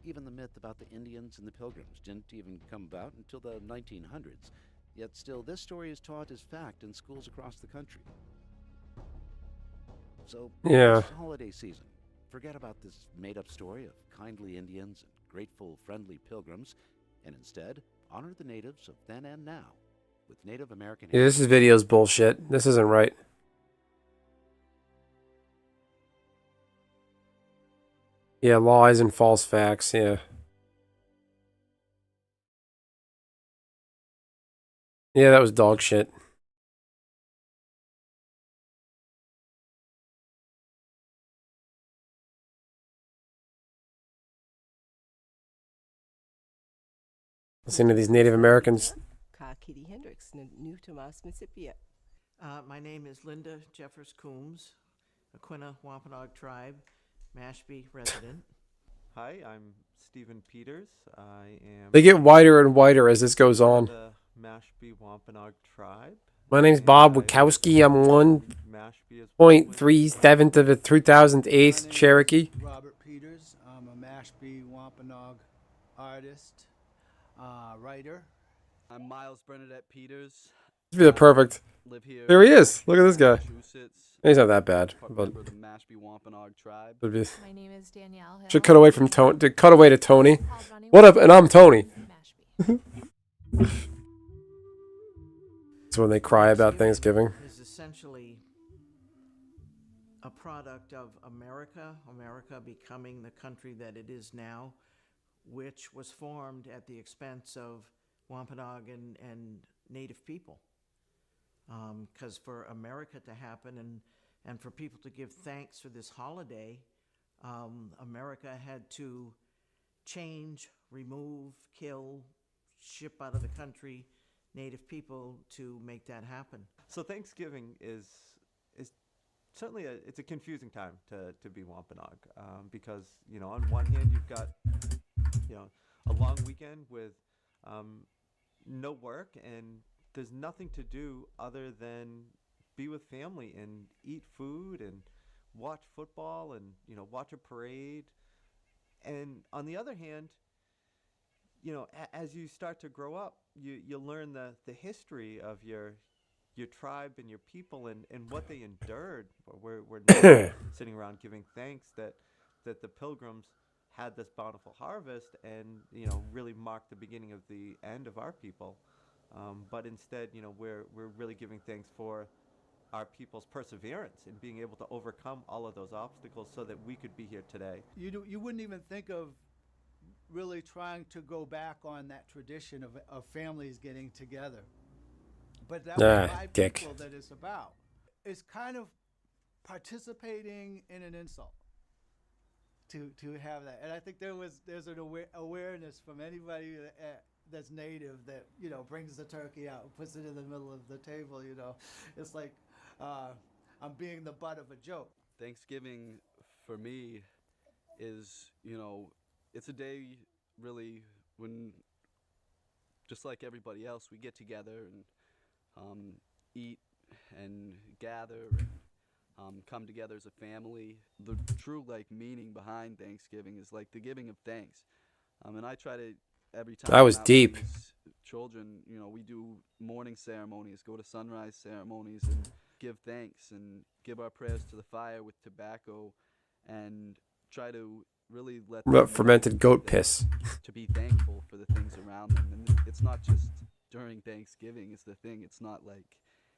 Even the myth about the Indians and the Pilgrims didn't even come about until the 1900s, yet still this story is taught as fact in schools across the country. So, this holiday season, forget about this made-up story of kindly Indians and grateful, friendly Pilgrims, and instead honor the natives of then and now with Native American Yeah, this video's bullshit. This isn't right. Yeah, lies and false facts, yeah. Yeah, that was dog shit. Listen to these Native Americans. Kitty Hendricks, New Tomas, Mississippi. My name is Linda Jeffers Coombs, Aquina Wampanoag Tribe, Mashpee resident. Hi, I'm Stephen Peters. I am. They get whiter and whiter as this goes on. The Mashpee Wampanoag Tribe. My name's Bob Wachowski. I'm 1.37 of a 3008th Cherokee. Robert Peters. I'm a Mashpee Wampanoag artist, writer. I'm Miles Bernadette Peters. This would be the perfect. Live here. There he is. Look at this guy. Massachusetts. He's not that bad, but Member of the Mashpee Wampanoag tribe. would be. My name is Danielle Hill. Should cut away from Tony. To cut away to Tony. What up? And I'm Tony. It's when they cry about Thanksgiving. Is essentially a product of America becoming the country that it is now, which was formed at the expense of Wampanoag and Native people. Because for America to happen and for people to give thanks for this holiday, America had to change, remove, kill, ship out of the country Native people to make that happen. So Thanksgiving is certainly it's a confusing time to be Wampanoag, because on one hand you've got a long weekend with no work, and there's nothing to do other than be with family and eat food and watch football and watch a parade. And on the other hand, as you start to grow up, you learn the history of your tribe and your people and what they endured. We're now sitting around giving thanks that the Pilgrims had this bountiful harvest and really marked the beginning of the end of our people. But instead, we're really giving thanks for our people's perseverance in being able to overcome all of those obstacles so that we could be here today. You wouldn't even think of really trying to go back on that tradition of families getting together. But that's my dick. people that it's about. It's kind of participating in an insult to have that. And I think there's an awareness from anybody that's native that brings the turkey out and puts it in the middle of the table. It's like I'm being the butt of a joke. Thanksgiving for me is, it's a day really when, just like everybody else, we get together and eat and gather and come together as a family. The true meaning behind Thanksgiving is the giving of thanks. And I try to, every time That was I'm out with deep. these children, we do morning ceremonies, go to sunrise ceremonies and give thanks and give our prayers to the fire with tobacco and try to really let them know Fermented goat that piss. to be thankful for the things around them. And it's not just during Thanksgiving is the thing. It's not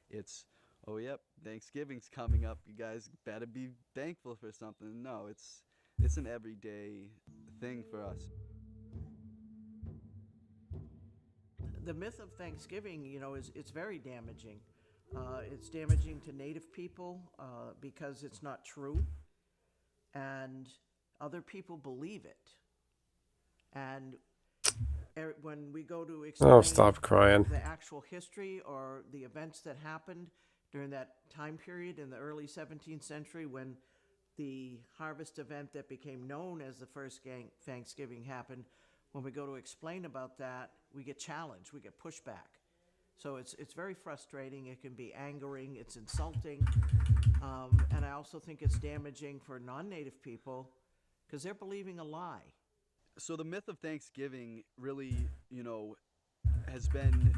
it's, oh yep, Thanksgiving's coming up, you guys better be thankful for something. No, it's an everyday thing for us. The myth of Thanksgiving, it's very damaging. It's damaging to Native people because it's not true, and other people believe it. And when we go to explain stop crying. the actual history or the events that happened during that time period in the early 17th century when the harvest event that became known as the first Thanksgiving happened, when we go to explain about that, we get challenged, we get pushback. So it's very frustrating. It can be angering. It's insulting. And I also think it's damaging for non-Native people because they're believing a lie. So the myth of Thanksgiving really, has been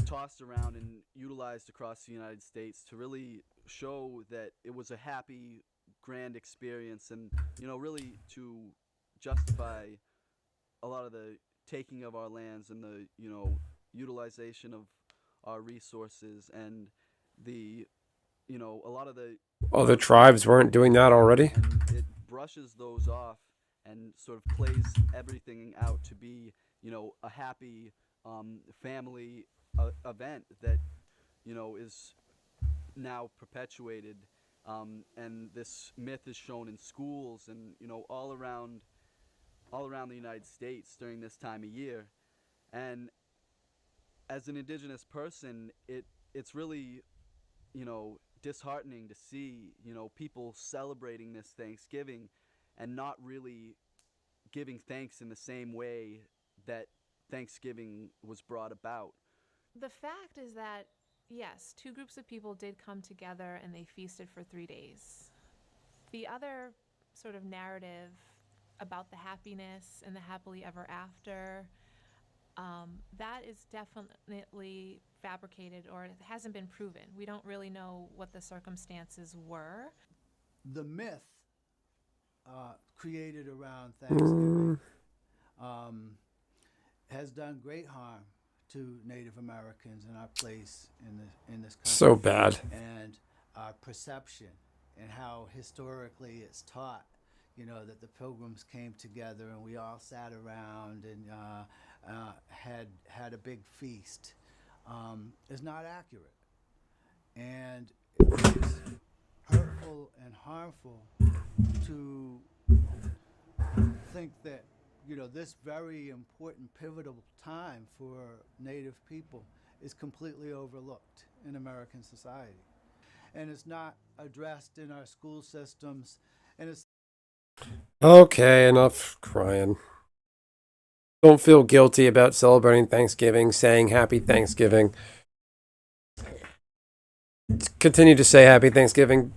tossed around and utilized across the United States to really show that it was a happy, grand experience and, really to justify a lot of the taking of our lands and the, utilization of our resources and the, a lot of the Other tribes weren't doing that already? and it brushes those off and sort of plays everything out to be, a happy family event that, is now perpetuated. And this myth is shown in schools and, all around the United States during this time of year. And as an Indigenous person, it's really, disheartening to see, people celebrating this Thanksgiving and not really giving thanks in the same way that Thanksgiving was brought about. The fact is that, yes, two groups of people did come together and they feasted for 3 days. The other sort of narrative about the happiness and the happily ever after, that is definitely fabricated, or it hasn't been proven. We don't really know what the circumstances were. The myth created around Thanksgiving has done great harm to Native Americans and our place in this country. So bad. And our perception and how historically it's taught, that the Pilgrims came together and we all sat around and had a big feast, is not accurate. And it's hurtful and harmful to think that this very important pivotal time for Native people is completely overlooked in American society, and it's not addressed in our school systems, and it's Okay, enough crying. Don't feel guilty about celebrating Thanksgiving, saying happy Thanksgiving. continue to say Happy Thanksgiving.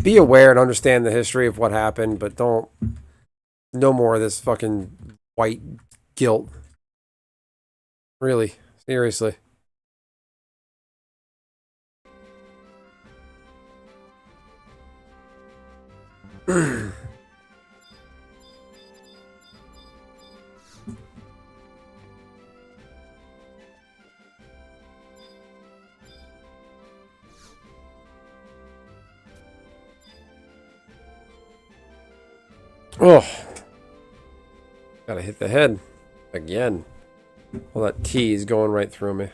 Be aware and understand the history of what happened, but don't. No more of this fucking white guilt. Really, seriously. Oh, gotta hit the head again. Well, that T is going right through me.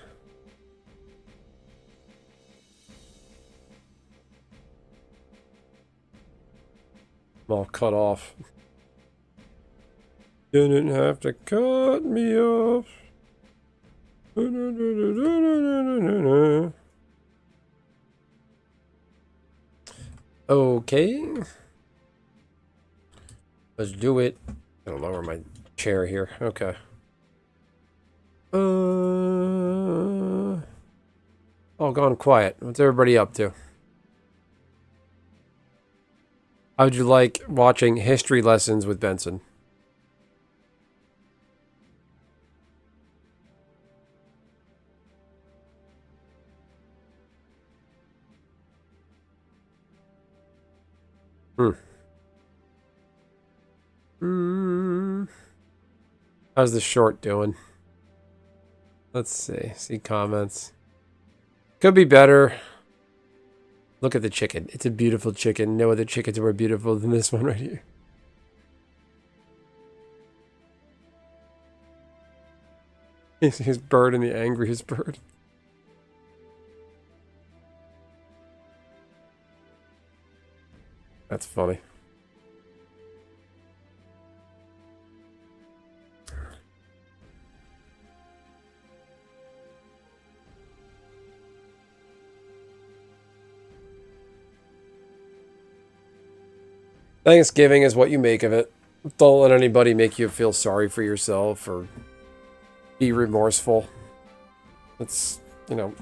I'm all cut off. Didn't have to cut me off. Okay. Let's do it. I'll lower my chair here. Okay. All gone quiet. What's everybody up to? How'd you like watching history lessons with Benson? How's the short doing? Let's see. See comments. Could be better. Look at the chicken. It's a beautiful chicken. No other chickens are more beautiful than this one right here. His bird and the angriest bird. That's funny. Thanksgiving is what you make of it. Don't let anybody make you feel sorry for yourself or be remorseful. It's, you know.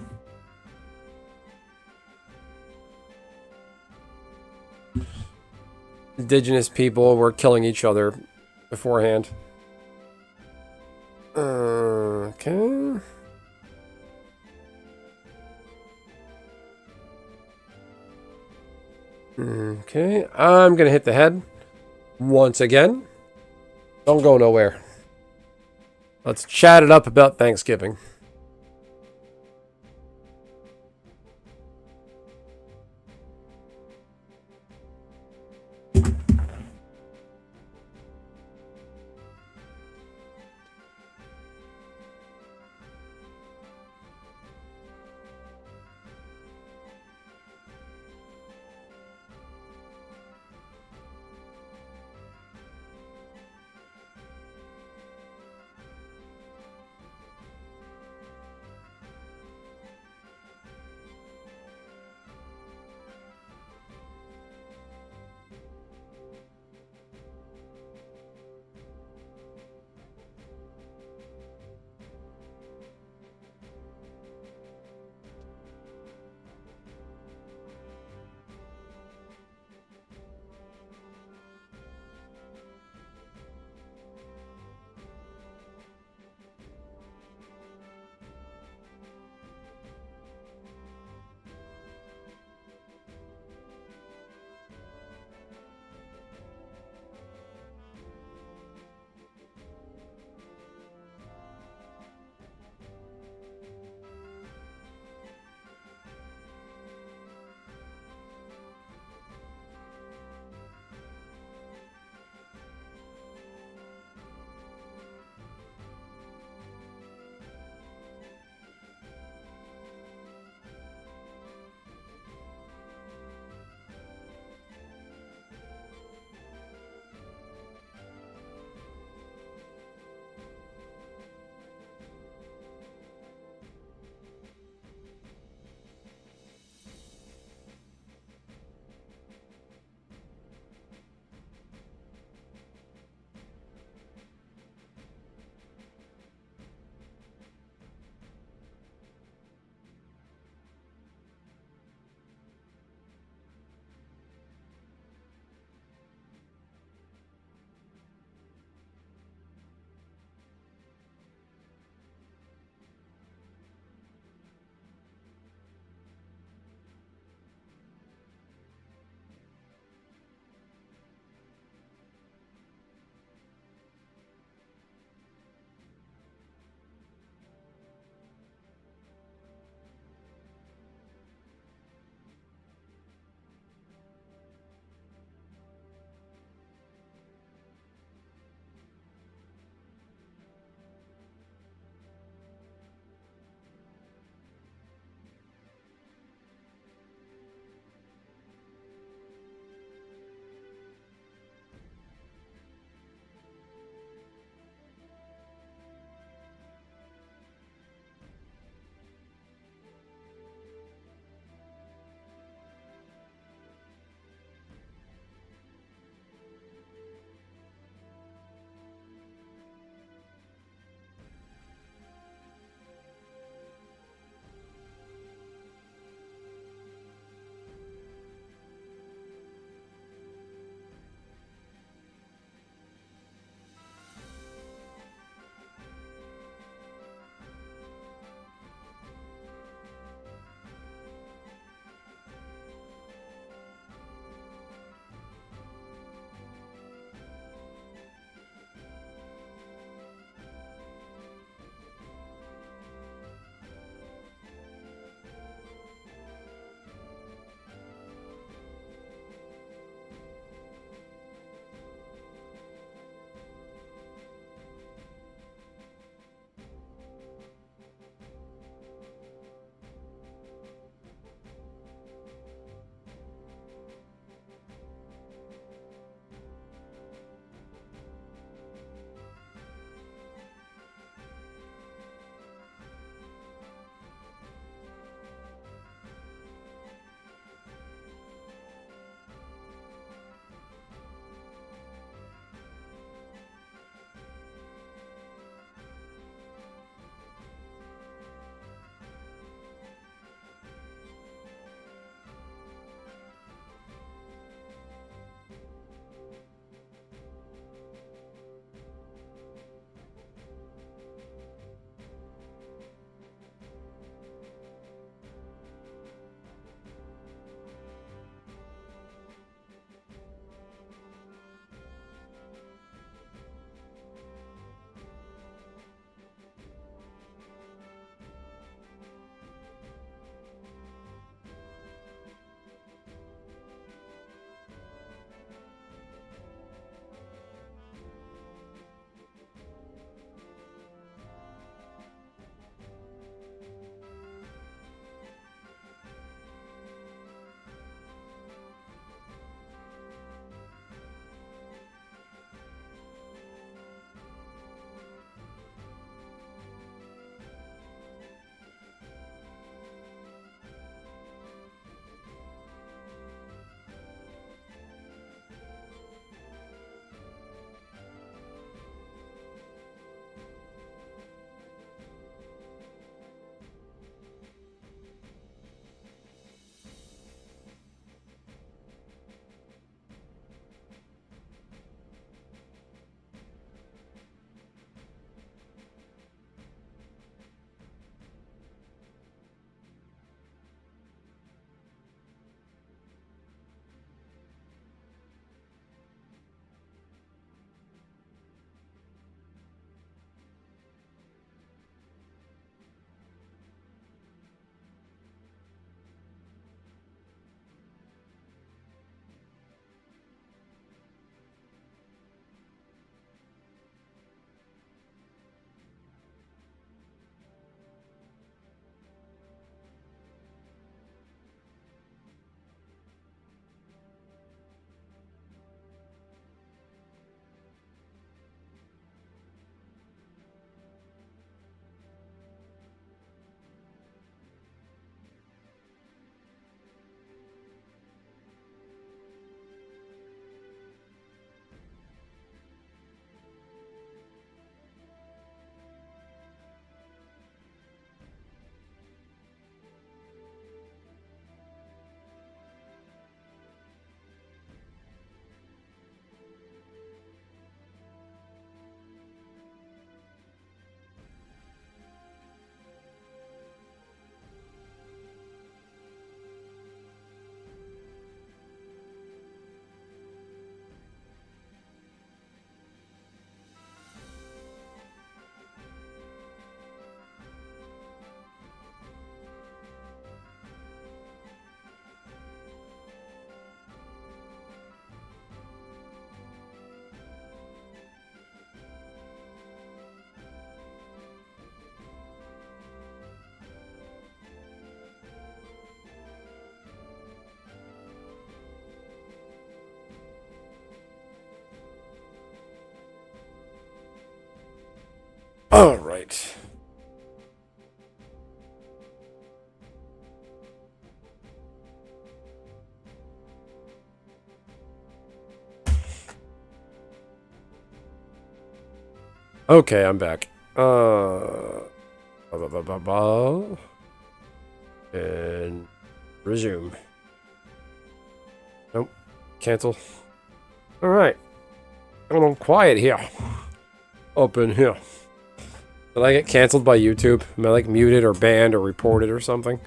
Indigenous people were killing each other beforehand. Okay. Okay, I'm gonna hit the head once again. Don't go nowhere. Let's chat it up about Thanksgiving. Okay, I'm back. Ba, ba, ba, ba, ba. And resume. Nope. Cancel. Alright. A little quiet here. Up in here. Did I get canceled by YouTube? Am I like muted or banned or reported or something?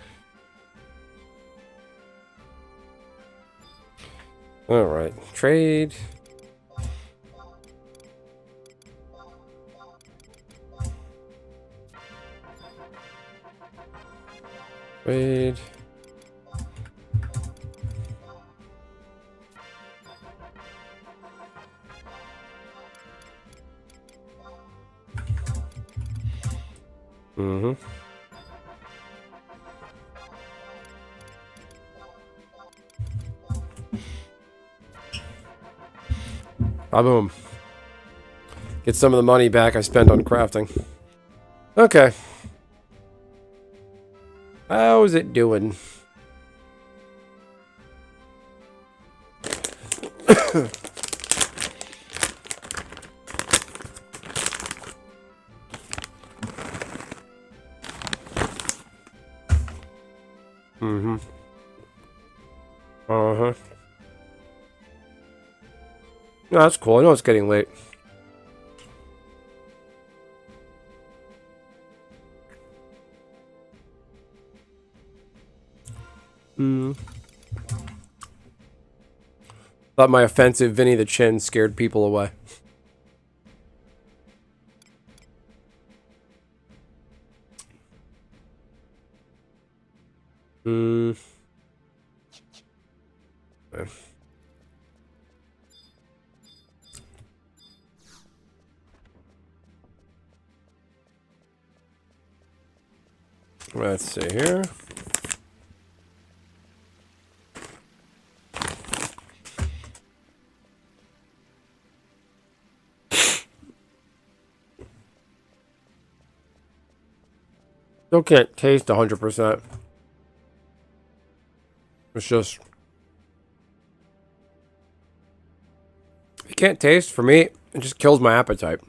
Alright. Trade. Trade. Mm-hmm. Boom. Get some of the money back I spent on crafting. Okay. How's it doing? Mm-hmm. Uh-huh. No, that's cool. I know it's getting late. Thought my offensive Vinny the Chin scared people away. Okay. Let's see here. Still can't taste 100%. It's just... It can't taste, for me, it just kills my appetite.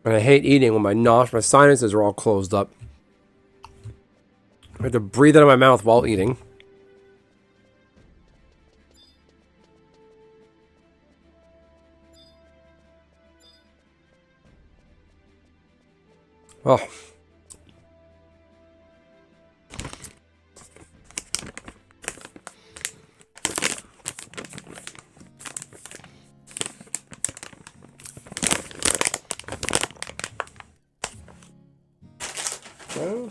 And I hate eating when my sinuses are all closed up. I have to breathe out of my mouth while eating. Oh. Well.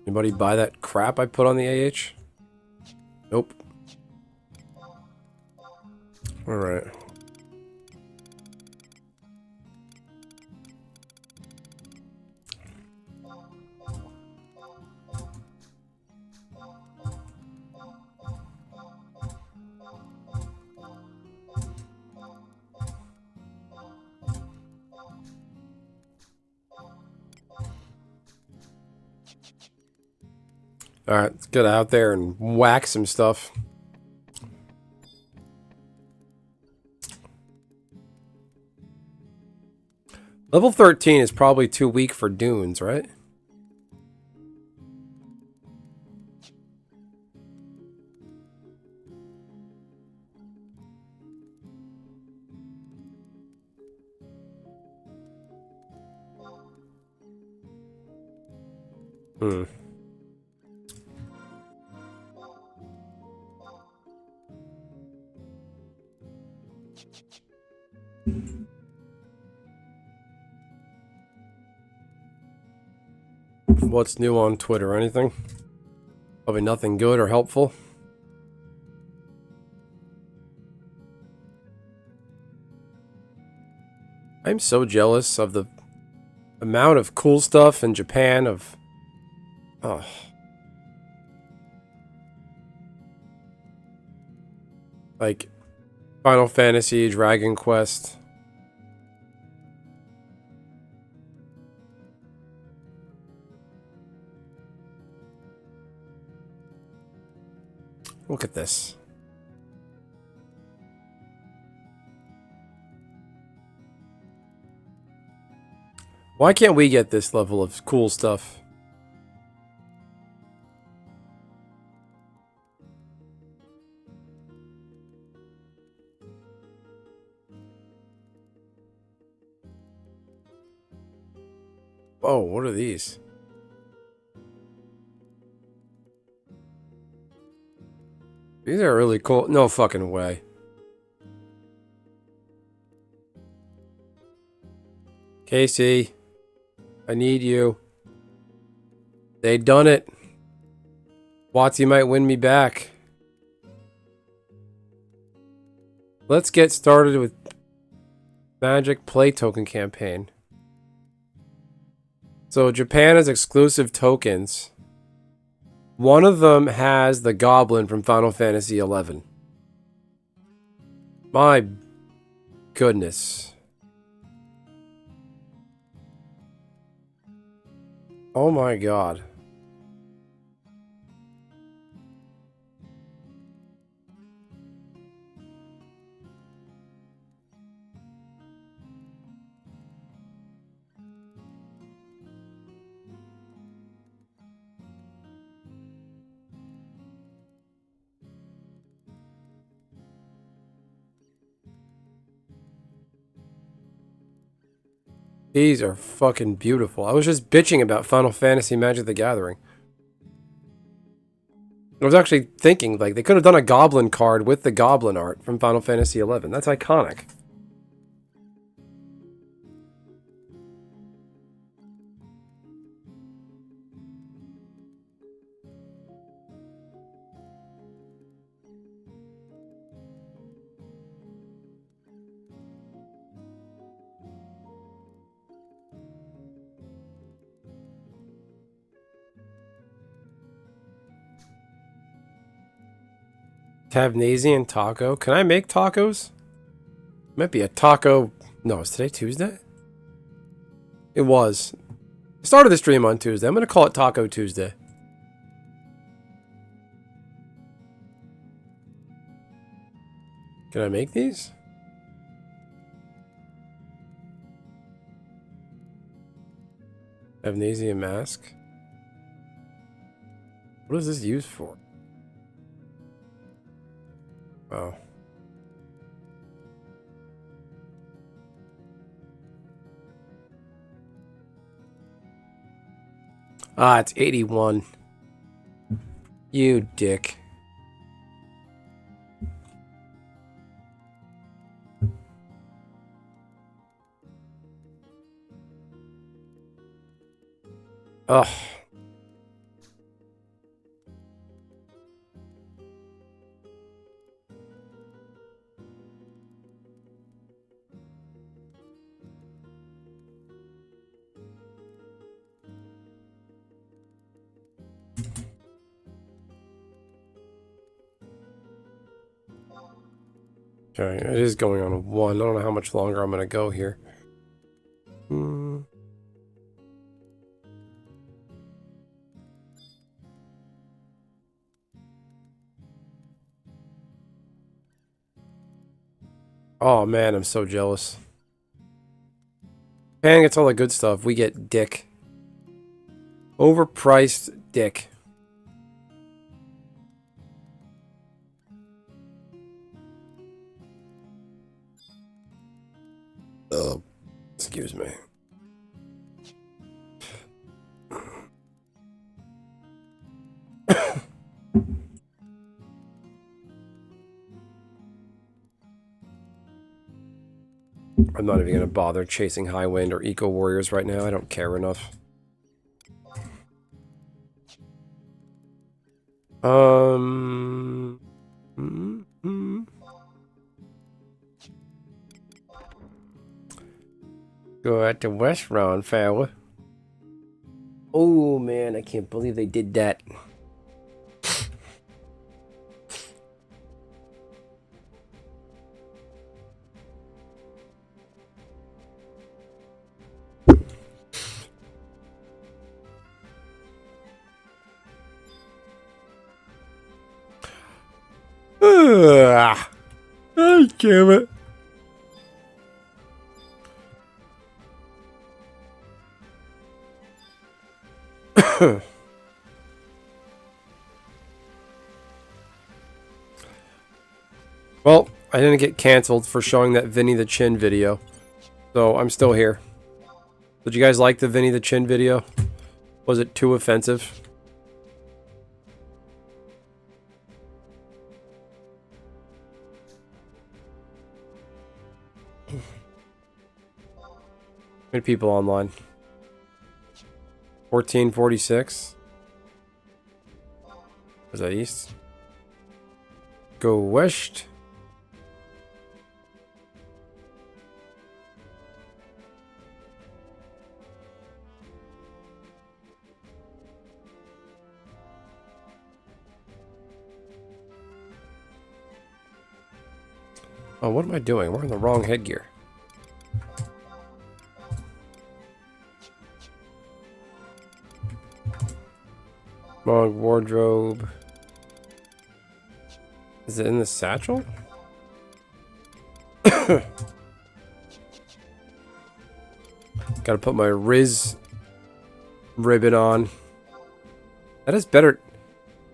Anybody buy that crap I put on the AH? Nope. Alright. Alright, let's get out there and whack some stuff. Level 13 is probably too weak for dunes, right? Hmm. What's new on Twitter? Anything? Probably nothing good or helpful. I'm so jealous of the amount of cool stuff in Japan of... Oh. Like, Final Fantasy, Dragon Quest... Look at this. Why can't we get this level of cool stuff? Oh, what are these? These are really cool. No fucking way. Casey, I need you. They done it. Watsy might win me back. Let's get started with Magic Play Token Campaign. So Japan has exclusive tokens. One of them has the Goblin from Final Fantasy XI. My goodness. Oh my god. These are fucking beautiful. I was just bitching about Final Fantasy Magic the Gathering. I was actually thinking, like, they could have done a Goblin card with the Goblin art from Final Fantasy XI. That's iconic. Tabnasian taco. Can I make tacos? Might be a taco. No, is today Tuesday? It was. I started the stream on Tuesday. I'm going to call it Taco Tuesday. Can I make these? Amnesia mask. What is this used for? Oh. Ah, it's 81. You dick. Ugh. Okay, it is going on a 1. I don't know how much longer I'm going to go here. Oh man, I'm so jealous. Pan gets all the good stuff. We get dick. Overpriced dick. Excuse me. I'm not even going to bother chasing High Wind or Eco Warriors right now. I don't care enough. Go at the West Round, fella. Oh man, I can't believe they did that. Ah, damn it. Well, I didn't get canceled for showing that Vinny the Chin video, so I'm still here. Did you guys like the Vinny the Chin video? Was it too offensive? How many people online? 1446. Was that east? Go west. Oh, what am I doing? We're in the wrong headgear. Wrong wardrobe. Is it in the satchel? Gotta put my Riz ribbon on. That is better.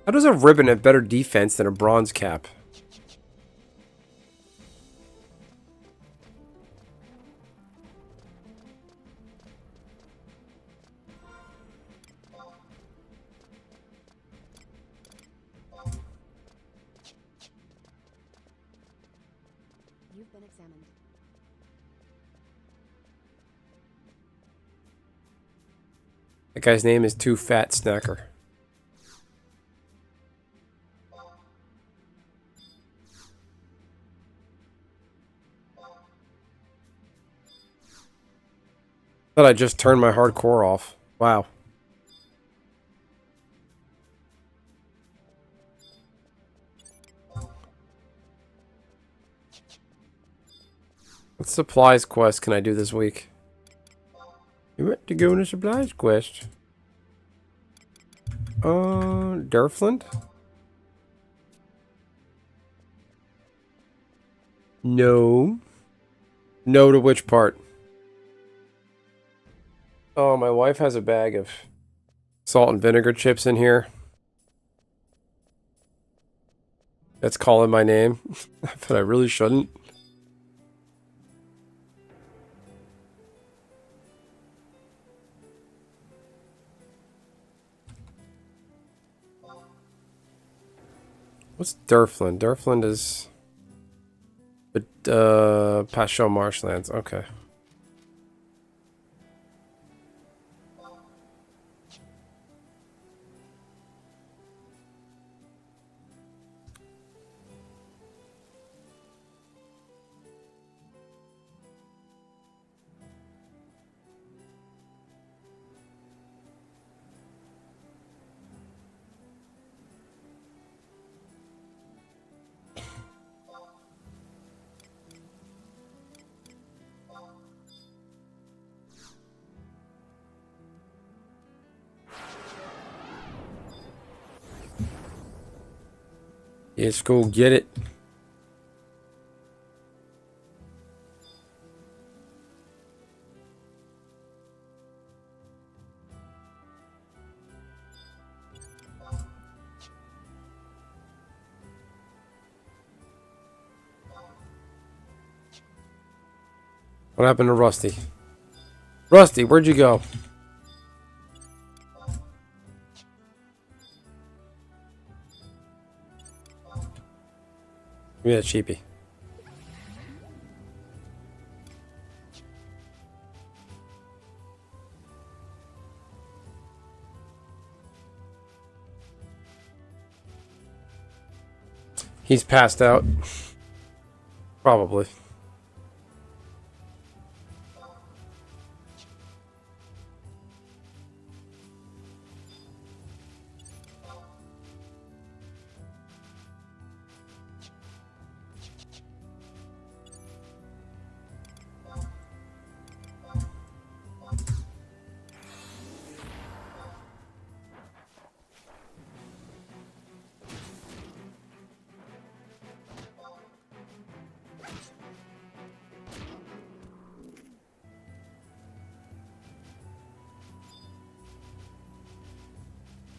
How does a ribbon have better defense than a bronze cap? You've been examined. That guy's name is Too Fat Snacker. Thought I just turned my hardcore off. Wow. What supplies quest can I do this week? You want to go on a supplies quest? Durfland? No. No to which part? Oh, my wife has a bag of salt and vinegar chips in here. That's calling my name, but I really shouldn't. What's Durfland? Durfland is Pasho Marshlands. Okay. Let's go get it. What happened to Rusty? Rusty, where'd you go? Give me that cheapie. He's passed out. Probably.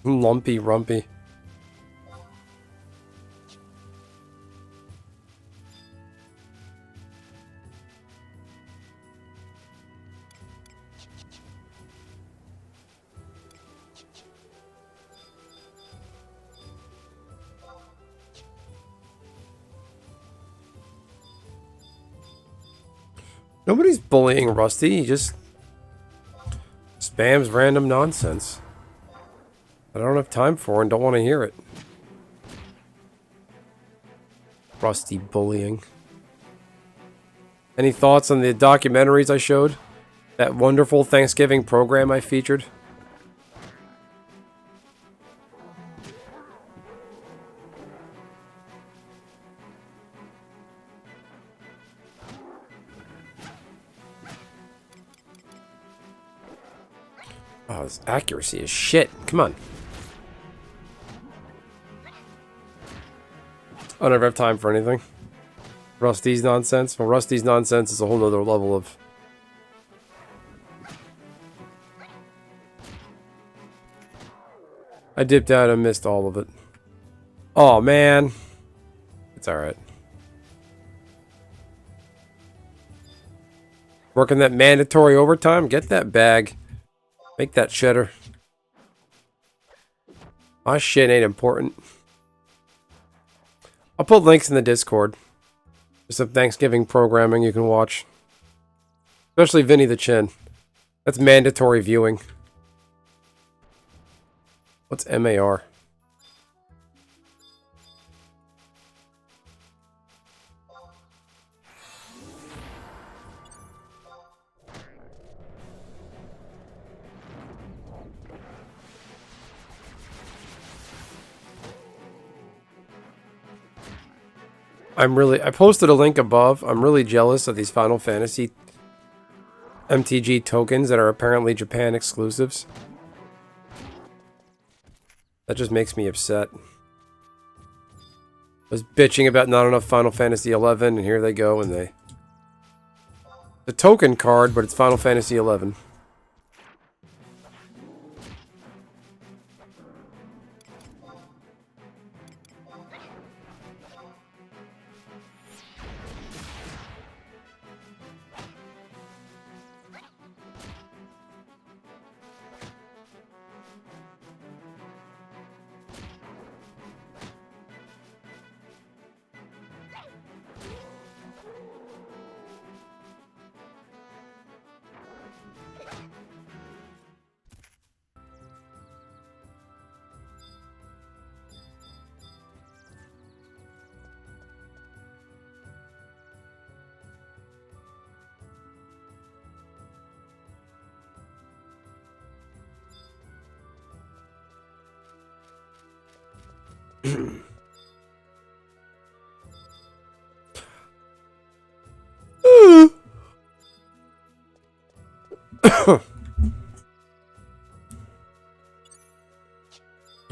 Lumpy rumpy. Nobody's bullying Rusty. He just spams random nonsense I don't have time for and don't want to hear it. Rusty bullying. Any thoughts on the documentaries I showed? That wonderful Thanksgiving program I featured? Oh, this accuracy is shit. Come on. I never have time for anything. Rusty's nonsense. Well, Rusty's nonsense is a whole other level of... I dipped out and missed all of it. Oh, man. It's alright. Working that mandatory overtime? Get that bag. Make that cheddar. My shit ain't important. I'll put links in the Discord. There's some Thanksgiving programming you can watch. Especially Vinny the Chin. That's mandatory viewing. What's MAR? I posted a link above. I'm really jealous of these Final Fantasy MTG tokens that are apparently Japan exclusives. That just makes me upset. I was bitching about not enough Final Fantasy 11, and here they go, and they... The token card, but it's Final Fantasy 11.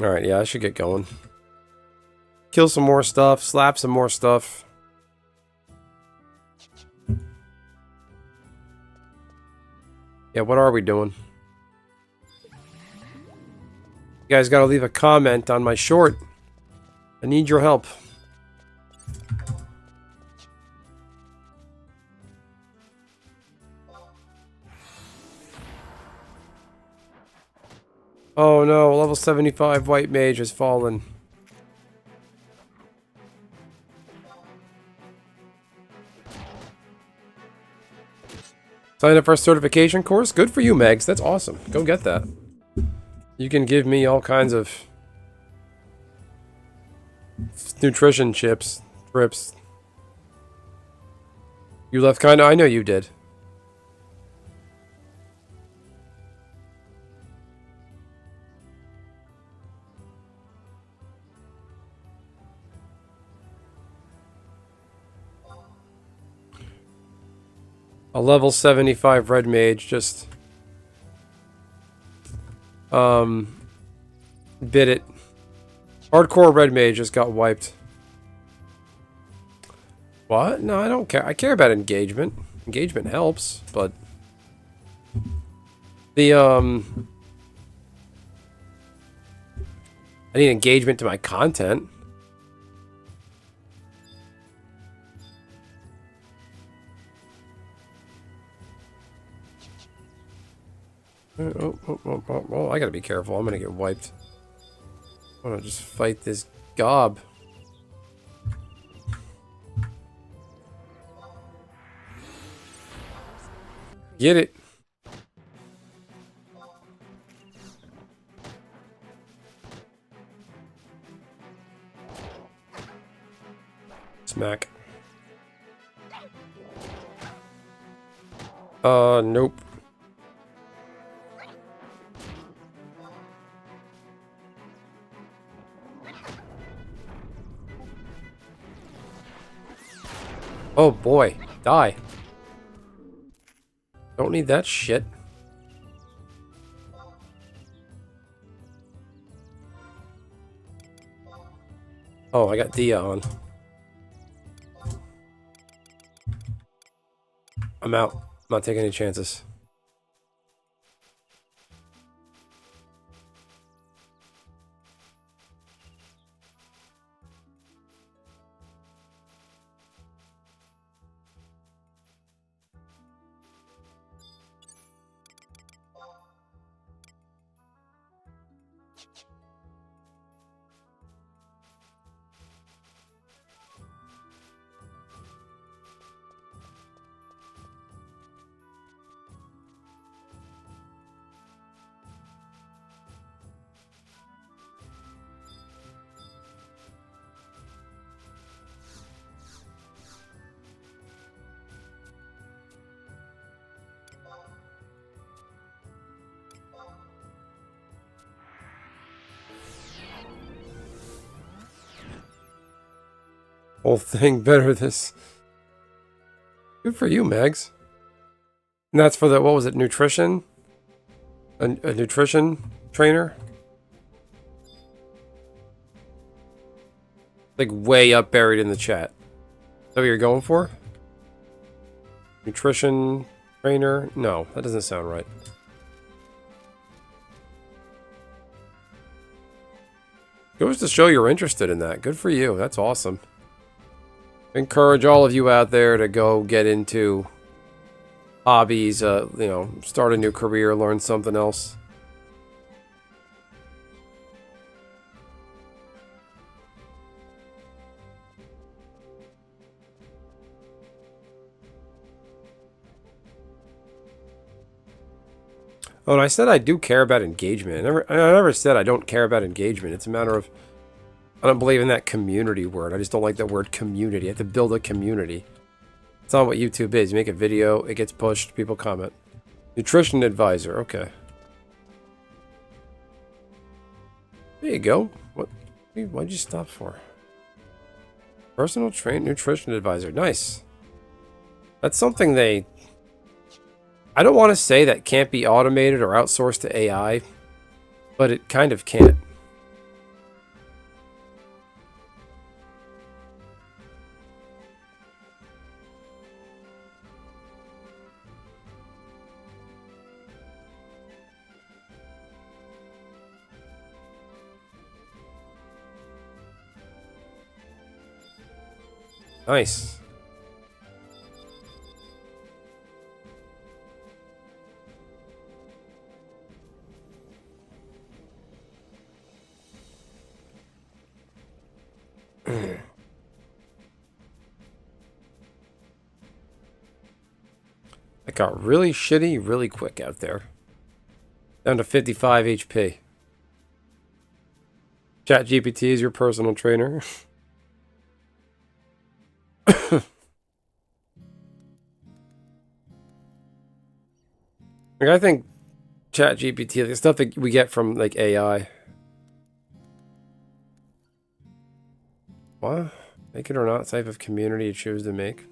Alright, yeah, I should get going. Kill some more stuff, slap some more stuff. Yeah, what are we doing? You guys gotta leave a comment on my short. I need your help. Oh no, level 75 white mage has fallen. Sign up for a certification course? Good for you, Megs. That's awesome. Go get that. You can give me all kinds of nutrition chips, trips. You left kinda? I know you did. A level 75 red mage just bit it. Hardcore red mage just got wiped. What? No, I don't care. I care about engagement. Engagement helps, but I need engagement to my content. Oh, I gotta be careful. I'm gonna get wiped. I wanna just fight this gob. Get it. Smack. Nope. Oh boy, die. Don't need that shit. Oh, I got Dia on. I'm out. I'm not taking any chances. Whole thing better this. Good for you, Megs. And that's for the, what was it, nutrition? A nutrition trainer? Like way up buried in the chat. Is that what you're going for? Nutrition trainer? No, that doesn't sound right. Goes to show you're interested in that. Good for you. That's awesome. Encourage all of you out there to go get into hobbies, you know, start a new career, learn something else. Oh, and I said I do care about engagement. I never said I don't care about engagement. It's a matter of, I don't believe in that community word. I just don't like that word community. You have to build a community. It's not what YouTube is. You make a video, it gets pushed, people comment. Nutrition advisor, okay. There you go. Why'd you stop for? Personal nutrition advisor. Nice. That's something they... I don't want to say that can't be automated or outsourced to AI, but it kind of can't. Nice. It got really shitty really quick out there. Down to 55 HP. ChatGPT is your personal trainer. Like, I think ChatGPT, the stuff that we get from like AI. What? Make it or not type of community you choose to make.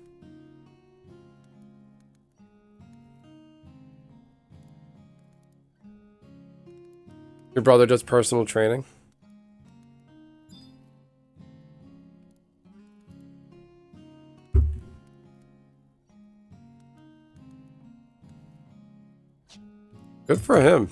Your brother does personal training. Good for him.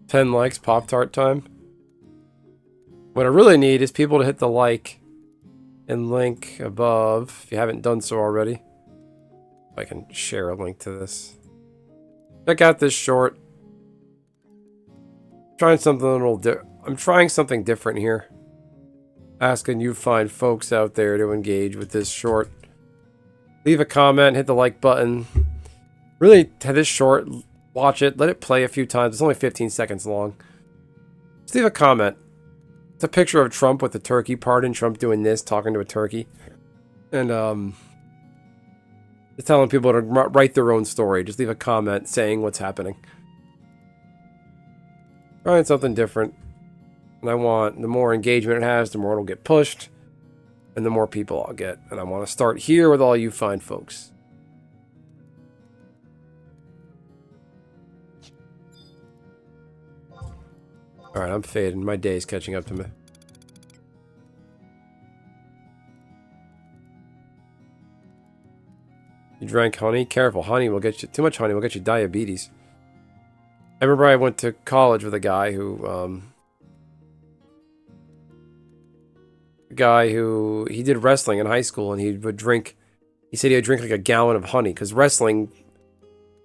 10 likes, Pop-Tart time. What I really need is people to hit the like and link above if you haven't done so already. If I can share a link to this. Check out this short. Trying something a little I'm trying something different here. Asking you fine folks out there to engage with this short. Leave a comment, hit the like button. Really, to this short, watch it, let it play a few times. It's only 15 seconds long. Just leave a comment. It's a picture of Trump with the turkey pardon. Trump doing this, talking to a turkey. And, it's telling people to write their own story. Just leave a comment saying what's happening. Trying something different. And I want, the more engagement it has, the more it'll get pushed. And the more people I'll get. And I want to start here with all you fine folks. Alright, I'm fading. My day's catching up to me. You drank honey? Careful, honey will get you... Too much honey will get you diabetes. I remember I went to college with a guy who... he did wrestling in high school, and he would drink... He said he would drink like a gallon of honey, because wrestling...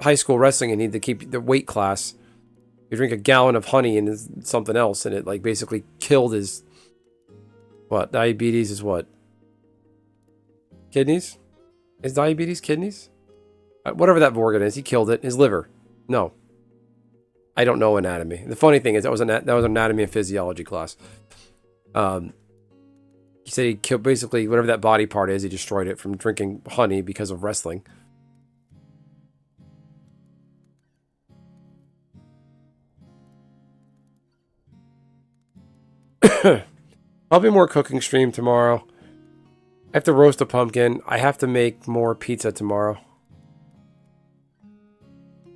High school wrestling, you need to keep the weight class. You drink a gallon of honey and something else, and it like basically killed his... What? Diabetes is what? Kidneys? Is diabetes kidneys? Whatever that organ is, he killed it. His liver. No. I don't know anatomy. The funny thing is, that was anatomy and physiology class. He said he killed basically whatever that body part is. He destroyed it from drinking honey because of wrestling. Probably more cooking stream tomorrow. I have to roast a pumpkin. I have to make more pizza tomorrow.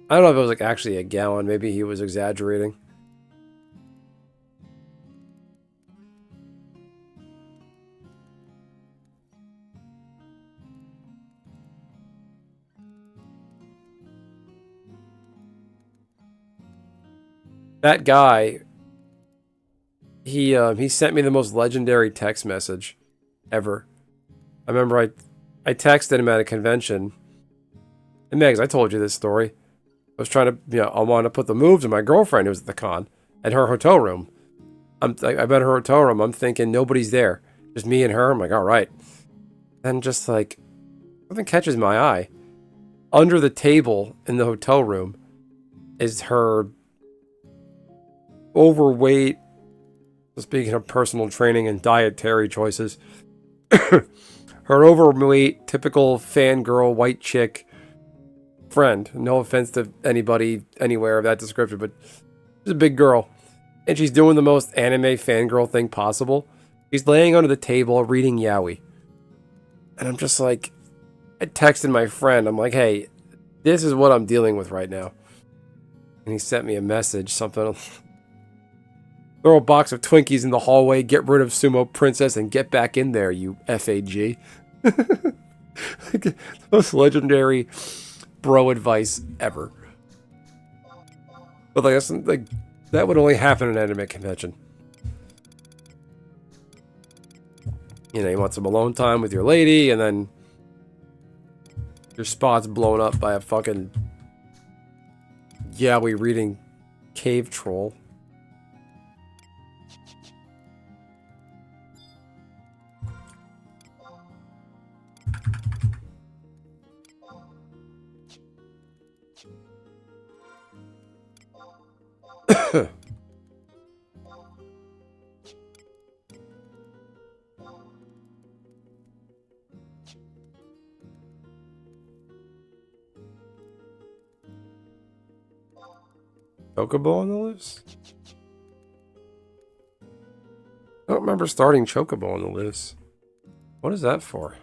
I don't know if it was like actually a gallon. Maybe he was exaggerating. That guy, he sent me the most legendary text message ever. I remember I texted him at a convention. And Megs, I told you this story. I was trying to, I wanted to put the moves in my girlfriend who was at the con, at her hotel room. I'm at her hotel room. I'm thinking nobody's there, just me and her. I'm like, all right. Then just like something catches my eye. Under the table in the hotel room is her overweight. Speaking of personal training and dietary choices, her overweight, typical fangirl, white chick friend. No offense to anybody anywhere of that description, but she's a big girl. And she's doing the most anime fangirl thing possible. She's laying under the table reading yaoi. And I'm just like, I texted my friend. I'm like, hey, this is what I'm dealing with right now. And he sent me a message, something. Throw a box of Twinkies in the hallway, get rid of Sumo Princess, and get back in there, you FAG. The most legendary bro advice ever. But like that would only happen at an anime convention. You want some alone time with your lady, and then your spot's blown up by a fucking yaoi reading cave troll. Chocobo on the list? I don't remember starting Chocobo on the list. What is that for?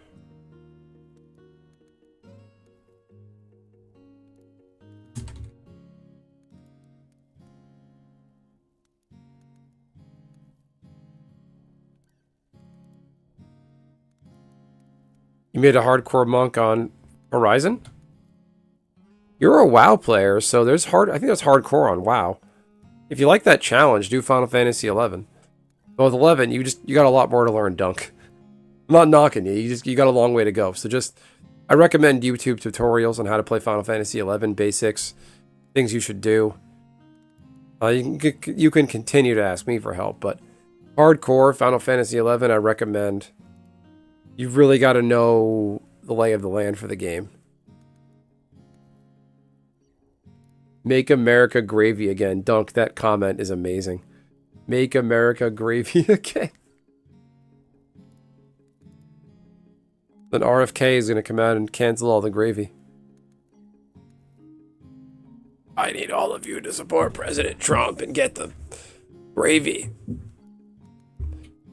You made a hardcore monk on Horizon? You're a WoW player, so there's I think there's hardcore on WoW. If you like that challenge, do Final Fantasy 11. But with 11, you got a lot more to learn, Dunk. I'm not knocking you. You got a long way to go. So I recommend YouTube tutorials on how to play Final Fantasy 11 basics, things you should do. You can continue to ask me for help, but hardcore Final Fantasy 11, I recommend. You've really got to know the lay of the land for the game. Make America gravy again. Dunk, that comment is amazing. Make America gravy again. Then RFK is going to come out and cancel all the gravy. I need all of you to support President Trump and get the gravy.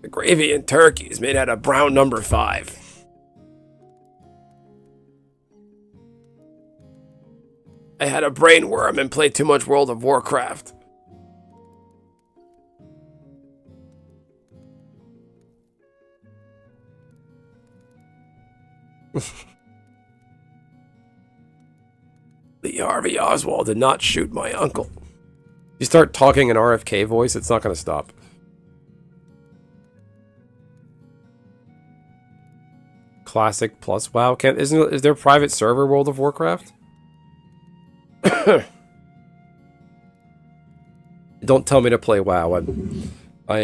The gravy in turkey is made out of brown number 5. I had a brain worm and played too much World of Warcraft. Lee Harvey Oswald did not shoot my uncle. You start talking an RFK voice, it's not going to stop. Classic plus WoW. Is there a private server World of Warcraft? Don't tell me to play WoW. I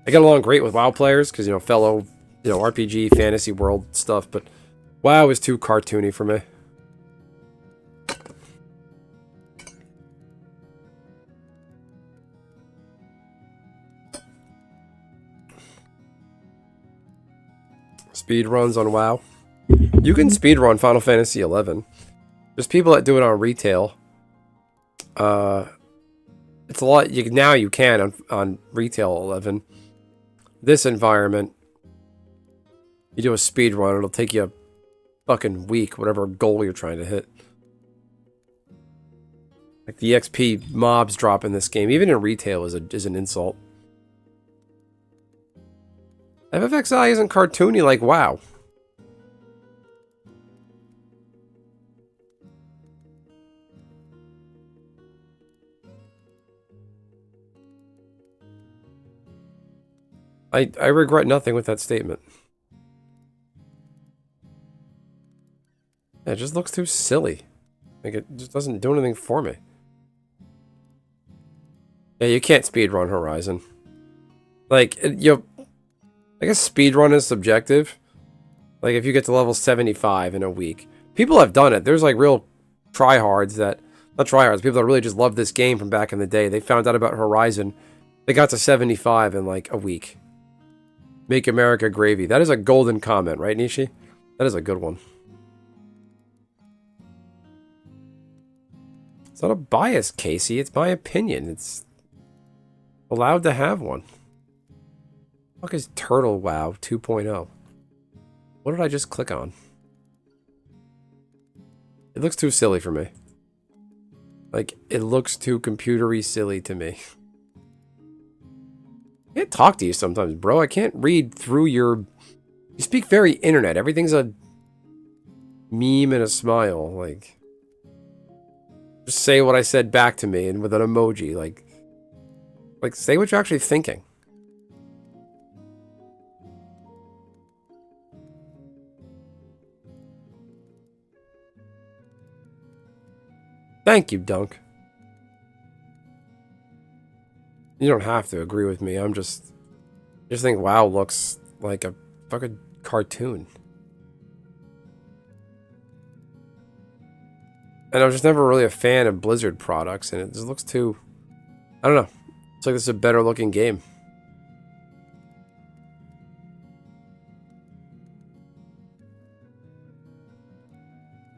get along great with WoW players because fellow RPG fantasy world stuff, but WoW is too cartoony for me. Speed runs on WoW. You can speed run Final Fantasy 11. There's people that do it on retail. It's a lot. Now you can on retail 11. This environment, you do a speed run, it'll take you a fucking week, whatever goal you're trying to hit. Like the XP mobs drop in this game, even in retail, is an insult. FFXI isn't cartoony like WoW. I regret nothing with that statement. It just looks too silly. Like, it just doesn't do anything for me. Yeah, you can't speedrun Horizon. Like, I guess speedrun is subjective. Like, if you get to level 75 in a week. People have done it. There's, like, real tryhards that... Not tryhards, people that really just love this game from back in the day. They found out about Horizon. They got to 75 in, like, a week. Make America gravy. That is a golden comment, right, Nishi? That is a good one. It's not a bias, Casey. It's my opinion. It's allowed to have one. What the fuck is Turtle WoW 2.0? What did I just click on? It looks too silly for me. Like, it looks too computery silly to me. I can't talk to you sometimes, bro. I can't read through your... You speak very internet. Everything's a meme and a smile. Like, just say what I said back to me and with an emoji. Like say what you're actually thinking. Thank you, Dunk. You don't have to agree with me. I just think WoW looks like a fucking cartoon. And I was just never really a fan of Blizzard products, and it just looks too... I don't know. It's like this is a better looking game.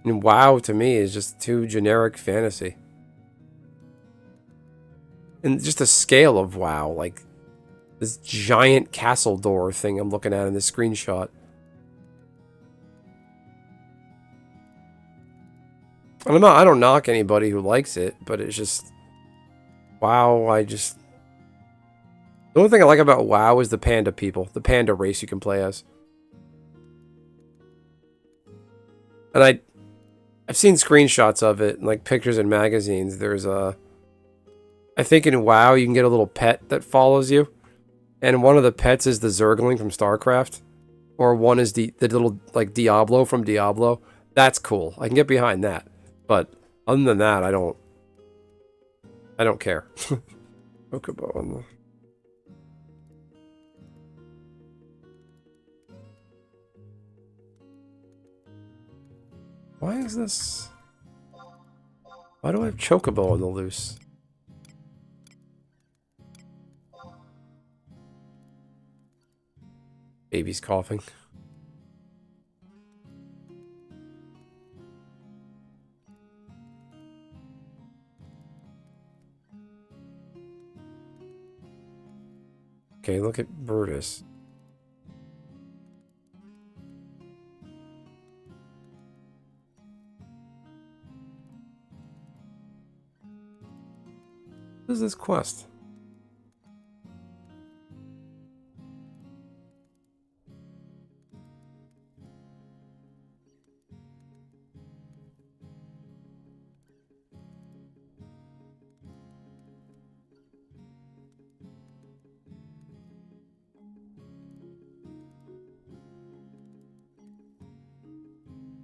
And WoW, to me, is just too generic fantasy. And just the scale of WoW, like this giant castle door thing I'm looking at in this screenshot. And I don't knock anybody who likes it, but it's just WoW. The only thing I like about WoW is the panda people, the panda race you can play as. And I've seen screenshots of it, like pictures in magazines. There's a... I think in WoW you can get a little pet that follows you. And one of the pets is the Zergling from StarCraft. Or one is the little, like, Diablo from Diablo. That's cool. I can get behind that. But other than that, I don't care. Chocobo on the... Why is this... Why do I have Chocobo on the loose? Baby's coughing. Okay, look at Brutus. What is this quest?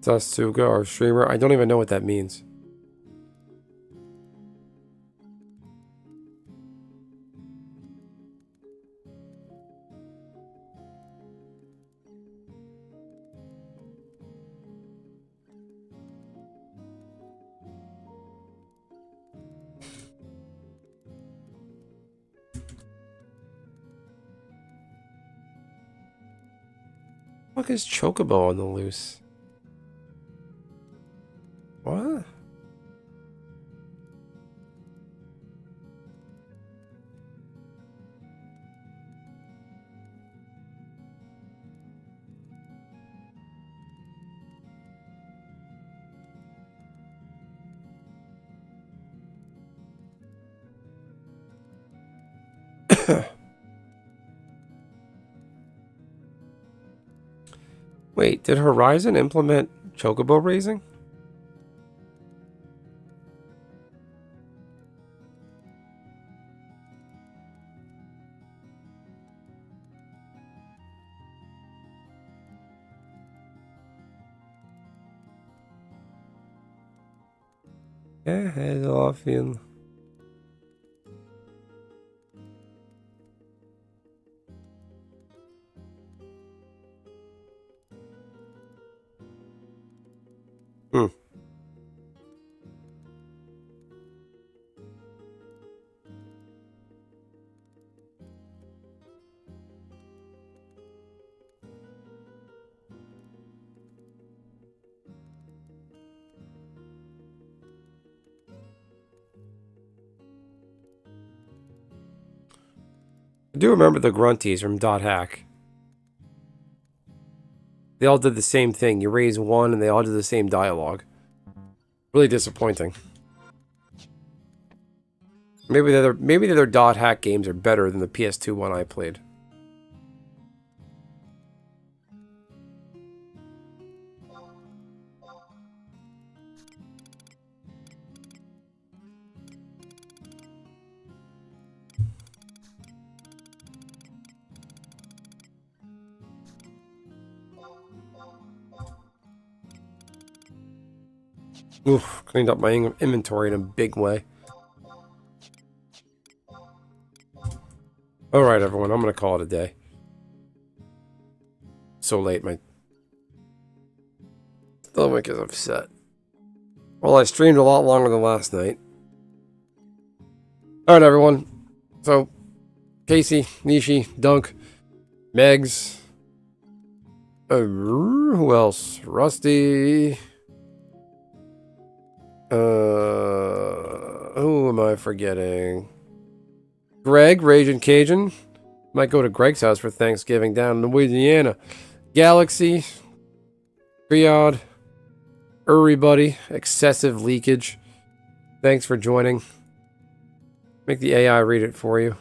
Sasuga, our streamer. I don't even know what that means. What is Chocobo on the loose? What? Wait, did Horizon implement Chocobo raising? Yeah, head off in. Hmm. I do remember the grunties from Dot Hack. They all did the same thing. You raise one and they all did the same dialogue. Really disappointing. Maybe the other Dot Hack games are better than the PS2 one I played. Oof, cleaned up my inventory in a big way. Alright, everyone, I'm going to call it a day. So late, my stomach is upset. Well, I streamed a lot longer than last night. Alright, everyone. So, Casey, Nishi, Dunk, Megs. Who else? Rusty. Who am I forgetting? Greg, Raging Cajun. Might go to Greg's house for Thanksgiving down in Louisiana. Galaxy. Triod. Everybody. Excessive leakage. Thanks for joining. Make the AI read it for you.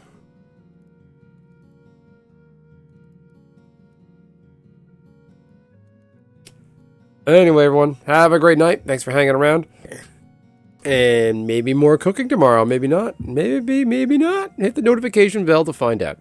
Anyway, everyone, have a great night. Thanks for hanging around. And maybe more cooking tomorrow. Maybe not. Maybe not. Hit the notification bell to find out.